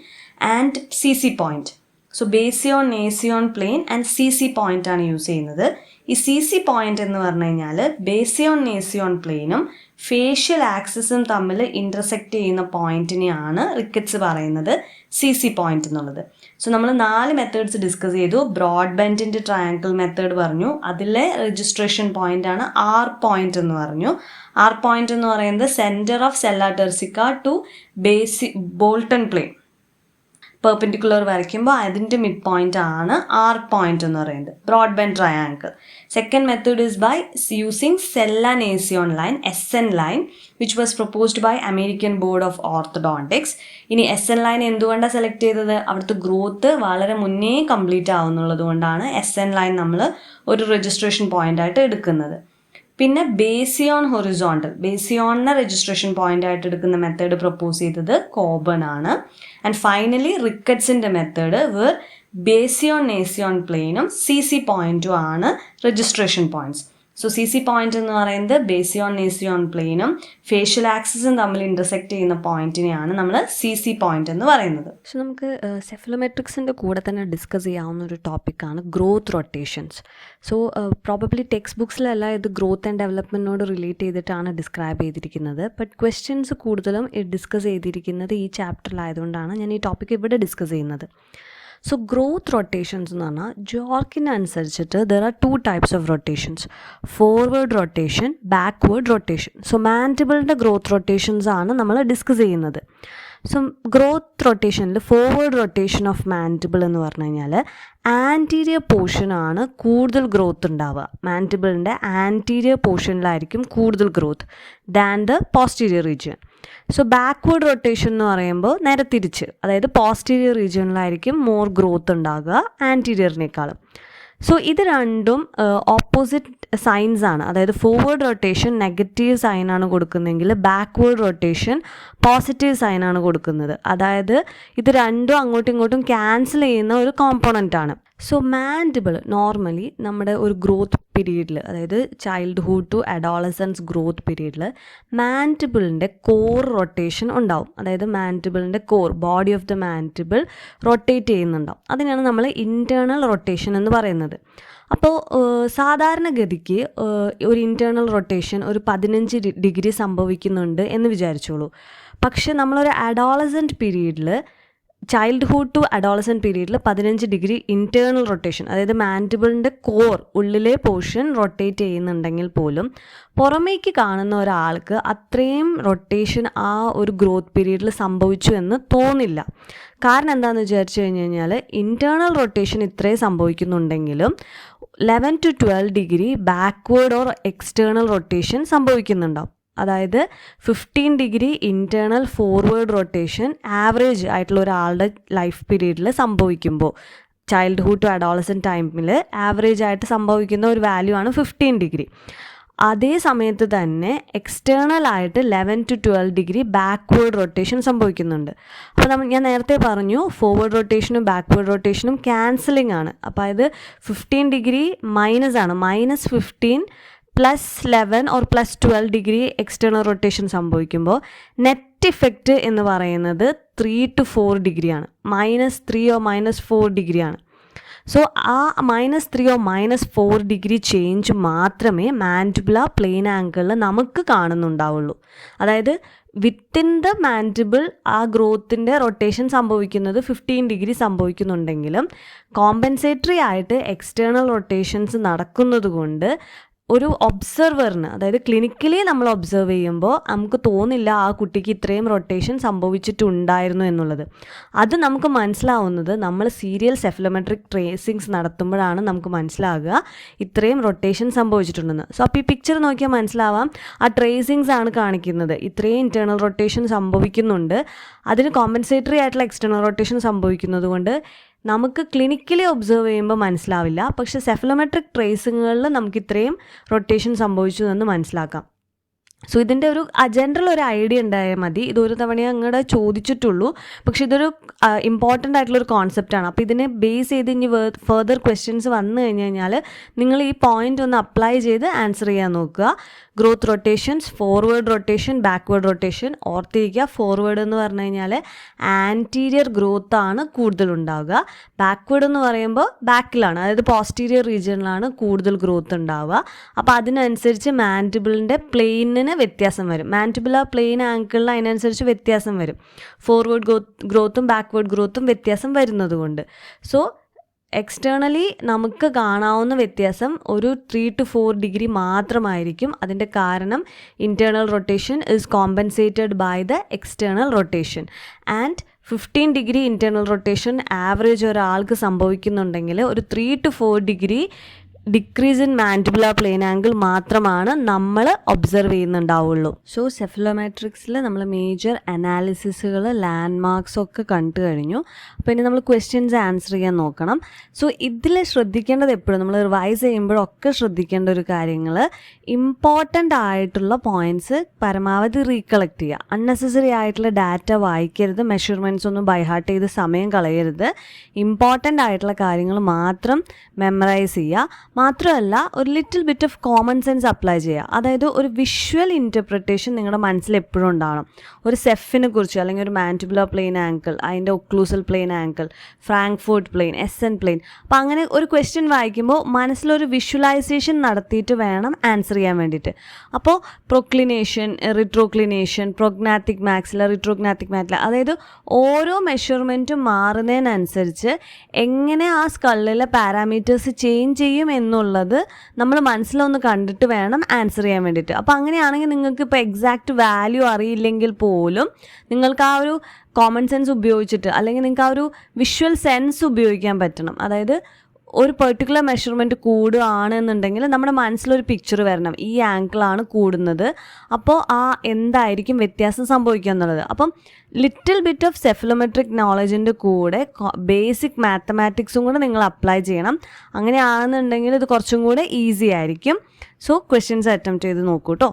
and C C point. So basion nasion plane and C C point ആണ് യൂസ് ചെയ്യുന്നത്. ഈ സി സി പോയിൻ്റ് എന്ന് പറഞ്ഞു കഴിഞ്ഞാൽ ബേസിയോൺ നേസിയോൺ പ്ലെയിനും ഫേഷ്യൽ ആക്സിസും തമ്മിൽ ഇൻ്റർസെക്റ്റ് ചെയ്യുന്ന പോയിന്റിനെയാണ് റിക്കറ്റ്സ് പറയുന്നത് സി സി പോയിന്റ് എന്നുള്ളത്. സോ നമ്മൾ 4 മെത്തേഡ്സ് ഡിസ്കസ് ചെയ്തു. ബ്രോഡ് ബെൻഡിൻ്റെ ട്രയാങ്കിൾ മെത്തേഡ് പറഞ്ഞു. അതിലെ രജിസ്ട്രേഷൻ പോയിന്റ് ആണ് ആർ പോയിന്റ് എന്ന് പറഞ്ഞു. ആർ പോയിന്റ് എന്ന് പറയുന്നത് centre of sella turcica to Bolton plane perpendicular വരയ്ക്കുമ്പോൾ അതിൻ്റെ മിഡ് പോയിന്റ് ആണ് ആർ പോയിന്റ് എന്ന് പറയുന്നത്, Broadbent triangle. Second method is by using sella nasion line, SN line, which was proposed by American board of orthodontics. ഇനി SN line എന്തുകൊണ്ടാണ് select ചെയ്തത്? അവിടുത്തെ growth വളരെ മുന്നേ കംപ്ലീറ്റ് ആവുന്നുള്ളത് കൊണ്ടാണ് SN ലൈൻ നമ്മൾ ഒരു രജിസ്ട്രേഷൻ പോയിന്റ് ആയിട്ട് എടുക്കുന്നത്. പിന്നെ ബേസിയോൺ ഹൊറിസോണ്ടൽ, ബേസിയോണിനെ രജിസ്ട്രേഷൻ പോയിന്റ് ആയിട്ട് എടുക്കുന്ന മെത്തേഡ് പ്രപ്പോസ് ചെയ്തത് കോബൺ ആണ്. ആൻഡ് ഫൈനലി റിക്കറ്റ്സിൻ്റെ മെത്തേഡ് വേർ ബേസിയോൺ നേസിയോൺ പ്ലെയിനും സി സി പോയിന്റും ആണ് registration points. So C C point എന്ന് പറയുന്നത് ബേസിയോൺ നേസിയോൺ പ്ലെയിനും ഫേഷ്യൽ ആക്സിസും തമ്മിൽ ഇൻ്റർസെക്റ്റ് ചെയ്യുന്ന പോയിന്റിനെയാണ് നമ്മൾ സി സി പോയിന്റ് എന്ന് പറയുന്നത്. സോ നമുക്ക് സെഫലോമെട്രിക്സിൻ്റെ കൂടെ തന്നെ ഡിസ്കസ് ചെയ്യാവുന്ന ഒരു ടോപ്പിക്കാണ് growth rotations. So probably text ബുക്സിലല്ല ഇത് ഗ്രോത്ത് ആൻഡ് ഡെവലപ്മെൻറ്റിനോട് റിലേറ്റ് ചെയ്തിട്ടാണ് ഡിസ്ക്രൈബ് ചെയ്തിരിക്കുന്നത്. ബട്ട് ക്വസ്റ്റ്യൻസ് കൂടുതലും ഡിസ്കസ് ചെയ്തിരിക്കുന്നത് ഈ ചാപ്റ്ററിലായതുകൊണ്ടാണ് ഞാൻ ഈ ടോപ്പിക്ക് ഇവിടെ ഡിസ്കസ് ചെയ്യുന്നത്. സോ ഗ്രോത്ത് റൊട്ടേഷൻസ് എന്ന് പറഞ്ഞാൽ ജോർക്കിനനുസരിച്ചിട്ട് there are 2 types of rotations, forward rotation, backward rotation. So മാൻഡിബിളിൻ്റെ ഗ്രോത്ത് റൊട്ടേഷൻസ് ആണ് നമ്മൾ ഡിസ്കസ് ചെയ്യുന്നത്. സോ ഗ്രോത്ത് റൊട്ടേഷനിൽ ഫോർവേഡ് റൊട്ടേഷൻ ഓഫ് മാൻഡിബിൾ എന്ന് പറഞ്ഞു കഴിഞ്ഞാൽ ആൻറ്റീരിയർ പോർഷനാണ് കൂടുതൽ ഗ്രോത്ത് ഉണ്ടാവുക. മാൻഡിബിളിൻ്റെ ആൻറ്റീരിയർ പോർഷനിലായിരിക്കും കൂടുതൽ growth than the posterior region. So backward rotation എന്ന് പറയുമ്പോൾ നേരെ തിരിച്ച്, അതായത് പോസ്റ്റീരിയർ റീജിയനിലായിരിക്കും മോർ ഗ്രോത്ത് ഉണ്ടാകുക ആൻറ്റീരിയറിനേക്കാളും. സോ ഇത് രണ്ടും ഓപ്പോസിറ്റ് സൈൻസ് ആണ്. അതായത് ഫോർവേഡ് റൊട്ടേഷൻ നെഗറ്റീവ് സൈനാണ് കൊടുക്കുന്നതെങ്കിൽ ബാക്ക്വേർഡ് റൊട്ടേഷൻ പോസിറ്റീവ് സൈനാണ് കൊടുക്കുന്നത്. അതായത് ഇത് രണ്ടും അങ്ങോട്ടും ഇങ്ങോട്ടും ക്യാൻസൽ ചെയ്യുന്ന ഒരു കോമ്പോണൻ്റ് ആണ്. സോ മാൻഡിബിൾ നോർമലി നമ്മുടെ ഒരു ഗ്രോത്ത് പീരീഡിൽ, അതായത് ചൈൽഡ്ഹുഡ് ടു അഡോളസൻസ് ഗ്രോത്ത് പീരീഡിൽ മാൻഡിബിളിൻ്റെ കോർ റൊട്ടേഷൻ ഉണ്ടാവും. അതായത് മാൻഡിബിളിൻ്റെ core, body of the mandible rotate ചെയ്യുന്നുണ്ടാവും. അതിനാണ് നമ്മൾ ഇൻറ്റേർണൽ റൊട്ടേഷൻ എന്ന് പറയുന്നത്. അപ്പോൾ സാധാരണഗതിക്ക് ഒരു ഇൻറ്റേർണൽ റൊട്ടേഷൻ ഒരു 15 ഡിഗ്രി സംഭവിക്കുന്നുണ്ട് എന്ന് വിചാരിച്ചോളൂ. പക്ഷെ നമ്മളൊരു അഡോളസൻറ്റ് പീരീഡിൽ, ചൈൽഡ്ഹുഡ് ടു അഡോളസൻറ്റ് പീരീഡിൽ 15 ഡിഗ്രി ഇൻറ്റേർണൽ റൊട്ടേഷൻ, അതായത് മാൻഡിബിളിൻ്റെ കോർ, ഉള്ളിലെ പോർഷൻ റൊട്ടേറ്റ് ചെയ്യുന്നുണ്ടെങ്കിൽ പോലും പുറമേക്ക് കാണുന്ന ഒരാൾക്ക് അത്രയും റൊട്ടേഷൻ ആ ഒരു ഗ്രോത്ത് പീരീഡിൽ സംഭവിച്ചു എന്ന് തോന്നില്ല. കാരണം എന്താണെന്ന് വിചാരിച്ചു കഴിഞ്ഞാൽ ഇൻറ്റേർണൽ റൊട്ടേഷൻ ഇത്രയും സംഭവിക്കുന്നുണ്ടെങ്കിലും 11 to 12 degree backward or external rotation സംഭവിക്കുന്നുണ്ടാവും. അതായത് 15 degree internal forward rotation average ആയിട്ടുള്ള ഒരാളുടെ ലൈഫ് പീരീഡിൽ സംഭവിക്കുമ്പോൾ, ചൈൽഡ്ഹുഡ് ടു അഡോളസൻറ്റ് ടൈമിൽ ആവറേജ് ആയിട്ട് സംഭവിക്കുന്ന ഒരു വാല്യൂ ആണ് 15 ഡിഗ്രി. അതേ സമയത്ത് തന്നെ എക്സ്റ്റേർണൽ ആയിട്ട് 11 to 12 ഡിഗ്രി ബാക്ക്വേർഡ് റൊട്ടേഷൻ സംഭവിക്കുന്നുണ്ട്. അപ്പോൾ ഞാൻ നേരത്തെ പറഞ്ഞു ഫോർവേഡ് റൊട്ടേഷനും ബാക്ക്വേർഡ് റൊട്ടേഷനും ക്യാൻസലിംഗ് ആണ്. അപ്പോൾ അത് 15 ഡിഗ്രി മൈനസ് ആണ്, -15 +11 ഓർ +12 ഡിഗ്രി എക്സ്റ്റേർണൽ റൊട്ടേഷൻ സംഭവിക്കുമ്പോൾ നെറ്റ് ഇഫക്റ്റ് എന്ന് പറയുന്നത് 3 to 4 ഡിഗ്രിയാണ്, -3 or -4 ഡിഗ്രിയാണ്. സോ ആ -3 or -4 ഡിഗ്രി ചേഞ്ച് മാത്രമേ മാൻഡിബുലർ പ്ലെയിൻ ആംഗിളിൽ നമുക്ക് കാണുന്നുണ്ടാവുള്ളൂ. അതായത് വിത്തിൻ ദ മാൻഡിബിൾ ആ ഗ്രോത്തിൻ്റെ റൊട്ടേഷൻ സംഭവിക്കുന്നത് 15 ഡിഗ്രി സംഭവിക്കുന്നുണ്ടെങ്കിലും കോമ്പൻസേറ്ററി ആയിട്ട് എക്സ്റ്റേർണൽ റൊട്ടേഷൻസ് നടക്കുന്നത് കൊണ്ട് ഒരു ഒബ്സർവറിന്, അതായത് ക്ലിനിക്കലി നമ്മൾ ഒബ്സർവ് ചെയ്യുമ്പോൾ നമുക്ക് തോന്നില്ല ആ കുട്ടിക്ക് ഇത്രയും റൊട്ടേഷൻ സംഭവിച്ചിട്ടുണ്ടായിരുന്നു എന്നുള്ളത്. അത് നമുക്ക് മനസ്സിലാവുന്നത് നമ്മൾ സീരിയൽ സെഫലോമെട്രിക് ട്രേസിങ്സ് നടത്തുമ്പോഴാണ് നമുക്ക് മനസ്സിലാകുക ഇത്രയും റൊട്ടേഷൻ സംഭവിച്ചിട്ടുണ്ടെന്ന്. സോ അപ്പോൾ ഈ പിക്ചർ നോക്കിയാൽ മനസ്സിലാവാം, ആ ട്രേസിങ്സ് ആണ് കാണിക്കുന്നത് ഇത്രയും ഇൻറ്റേർണൽ റൊട്ടേഷൻ സംഭവിക്കുന്നുണ്ട്. അതിന് കോമ്പൻസേറ്ററി ആയിട്ടുള്ള എക്സ്റ്റേർണൽ റൊട്ടേഷൻ സംഭവിക്കുന്നത് കൊണ്ട് നമുക്ക് ക്ലിനിക്കലി ഒബ്സർവ് ചെയ്യുമ്പോൾ മനസ്സിലാവില്ല. പക്ഷേ സെഫലോമെട്രിക് ട്രേസിങ്ങുകളിൽ നമുക്ക് ഇത്രയും റൊട്ടേഷൻ സംഭവിച്ചു എന്ന് മനസ്സിലാക്കാം. സോ ഇതിൻ്റെ ഒരു ജനറൽ ഒരു ഐഡിയ ഉണ്ടായാൽ മതി. ഇതൊരു തവണ അങ്ങോട്ട് ചോദിച്ചിട്ടുള്ളൂ, പക്ഷേ ഇതൊരു ഇമ്പോർട്ടൻ്റ് ആയിട്ടുള്ളൊരു കോൺസെപ്റ്റാണ്. അപ്പോൾ ഇതിനെ ബേസ് ചെയ്ത് ഇനി ഫർദർ ക്വസ്റ്റ്യൻസ് വന്നു കഴിഞ്ഞ് കഴിഞ്ഞാൽ നിങ്ങൾ ഈ പോയിൻ്റ് ഒന്ന് അപ്ലൈ ചെയ്ത് ആൻസർ ചെയ്യാൻ നോക്കുക. Growth rotations, forward rotation, backward rotation. ഓർത്തിരിക്കുക, ഫോർവേഡ് എന്ന് പറഞ്ഞു കഴിഞ്ഞാൽ ആൻറ്റീരിയർ ഗ്രോത്ത് ആണ് കൂടുതൽ ഉണ്ടാവുക. ബാക്ക്വേർഡ് എന്ന് പറയുമ്പോൾ ബാക്കിലാണ്, അതായത് പോസ്റ്റീരിയർ റീജിയനിലാണ് കൂടുതൽ ഗ്രോത്ത് ഉണ്ടാവുക. അപ്പോൾ അതിനനുസരിച്ച് മാൻഡിബിളിൻ്റെ പ്ലെയിനിന് വ്യത്യാസം വരും. മാൻഡിബുലർ പ്ലെയിൻ ആങ്കിളിന് അതിനനുസരിച്ച് വ്യത്യാസം വരും. ഫോർവേഡ് ഗ്രോത്തും ബാക്ക്വേർഡ് ഗ്രോത്തും വ്യത്യാസം വരുന്നത് കൊണ്ട്. സോ എക്സ്റ്റേണലി നമുക്ക് കാണാവുന്ന വ്യത്യാസം ഒരു 3 to 4 ഡിഗ്രി മാത്രമായിരിക്കും. അതിൻ്റെ കാരണം internal rotation is compensated by the external rotation. And 15 degree internal rotation average ഒരാൾക്ക് സംഭവിക്കുന്നുണ്ടെങ്കിൽ ഒരു 3 to 4 degree decrease in mandibular plane angle മാത്രമാണ് നമ്മൾ ഒബ്സർവ് ചെയ്യുന്നുണ്ടാവുള്ളൂ. സോ സെഫലോമെട്രിക്സിൽ നമ്മൾ മേജർ അനാലിസിസുകൾ, ലാൻഡ് മാർക്സ് ഒക്കെ കണ്ടു കഴിഞ്ഞു. അപ്പോൾ ഇനി നമ്മൾ ക്വസ്റ്റ്യൻസ് ആൻസർ ചെയ്യാൻ നോക്കണം. സോ ഇതിൽ ശ്രദ്ധിക്കേണ്ടത് എപ്പോഴും നമ്മൾ റിവൈസ് ചെയ്യുമ്പോഴൊക്കെ ശ്രദ്ധിക്കേണ്ട ഒരു കാര്യങ്ങൾ, ഇമ്പോർട്ടൻ്റ് ആയിട്ടുള്ള പോയിൻറ്റ്സ് പരമാവധി റീകളക്ട് ചെയ്യുക. അൺനെസസറി ആയിട്ടുള്ള ഡാറ്റ വായിക്കരുത്, മെഷർമെൻറ്റ്സ് ഒന്നും ബൈഹാർട്ട് ചെയ്ത് സമയം കളയരുത്. ഇമ്പോർട്ടൻ്റ് ആയിട്ടുള്ള കാര്യങ്ങൾ മാത്രം മെമ്മറൈസ് ചെയ്യുക. മാത്രമല്ല ഒരു little bit of common sense apply ചെയ്യുക. അതായത് ഒരു വിഷ്വൽ ഇൻറ്റർപ്രിട്ടേഷൻ നിങ്ങളുടെ മനസ്സിൽ എപ്പോഴും ഉണ്ടാവണം. ഒരു സെഫിനെ കുറിച്ച് അല്ലെങ്കിൽ ഒരു മാൻഡിബുലർ പ്ലെയിൻ ആങ്കിൾ, അതിൻ്റെ occlusal plane angle, Frankfurt plane, SN plane. അപ്പോൾ അങ്ങനെ ഒരു ക്വസ്റ്റ്യൻ വായിക്കുമ്പോൾ മനസ്സിലൊരു വിഷ്വലൈസേഷൻ നടത്തിയിട്ട് വേണം ആൻസർ ചെയ്യാൻ വേണ്ടിയിട്ട്. അപ്പോൾ പ്രൊക്ലിനേഷൻ, റിട്രോക്ലിനേഷൻ, പ്രൊഗ്നാത്തിക് മാക്സില, റിട്രോഗ്നാത്തിക് മാക്സില, അതായത് ഓരോ മെഷർമെൻറ്റും മാറുന്നതിനനുസരിച്ച് എങ്ങനെ ആ സ്കള്ളിലെ പാരാമീറ്റേഴ്സ് ചേഞ്ച് ചെയ്യും എന്നുള്ളത് നമ്മൾ മനസ്സിലൊന്ന് കണ്ടിട്ട് വേണം ആൻസർ ചെയ്യാൻ വേണ്ടിയിട്ട്. അപ്പോൾ അങ്ങനെയാണെങ്കിൽ നിങ്ങൾക്ക് ഇപ്പോൾ എക്സാക്റ്റ് വാല്യൂ അറിയില്ലെങ്കിൽ പോലും നിങ്ങൾക്ക് ആ ഒരു കോമൺ സെൻസ് ഉപയോഗിച്ചിട്ട്, അല്ലെങ്കിൽ നിങ്ങൾക്ക് ആ ഒരു വിഷ്വൽ സെൻസ് ഉപയോഗിക്കാൻ പറ്റണം. അതായത് ഒരു പെർട്ടിക്കുലർ മെഷർമെൻറ്റ് കൂടുകയാണെന്നുണ്ടെങ്കിൽ നമ്മുടെ മനസ്സിലൊരു പിക്ചർ വരണം, ഈ ആംഗിളാണ് കൂടുന്നത്, അപ്പോൾ ആ എന്തായിരിക്കും വ്യത്യാസം സംഭവിക്കുക എന്നുള്ളത്. അപ്പം ലിറ്റിൽ ബിറ്റ് ഓഫ് സെഫലോമെട്രിക് നോളജിൻ്റെ കൂടെ ബേസിക് മാത്തമാറ്റിക്സും കൂടെ നിങ്ങൾ അപ്ലൈ ചെയ്യണം. അങ്ങനെയാണെന്നുണ്ടെങ്കിൽ ഇത് കുറച്ചും കൂടെ ഈസി ആയിരിക്കും. സോ ക്വസ്റ്റ്യൻസ് അറ്റംപ്റ്റ് ചെയ്ത് നോക്കൂ കേട്ടോ.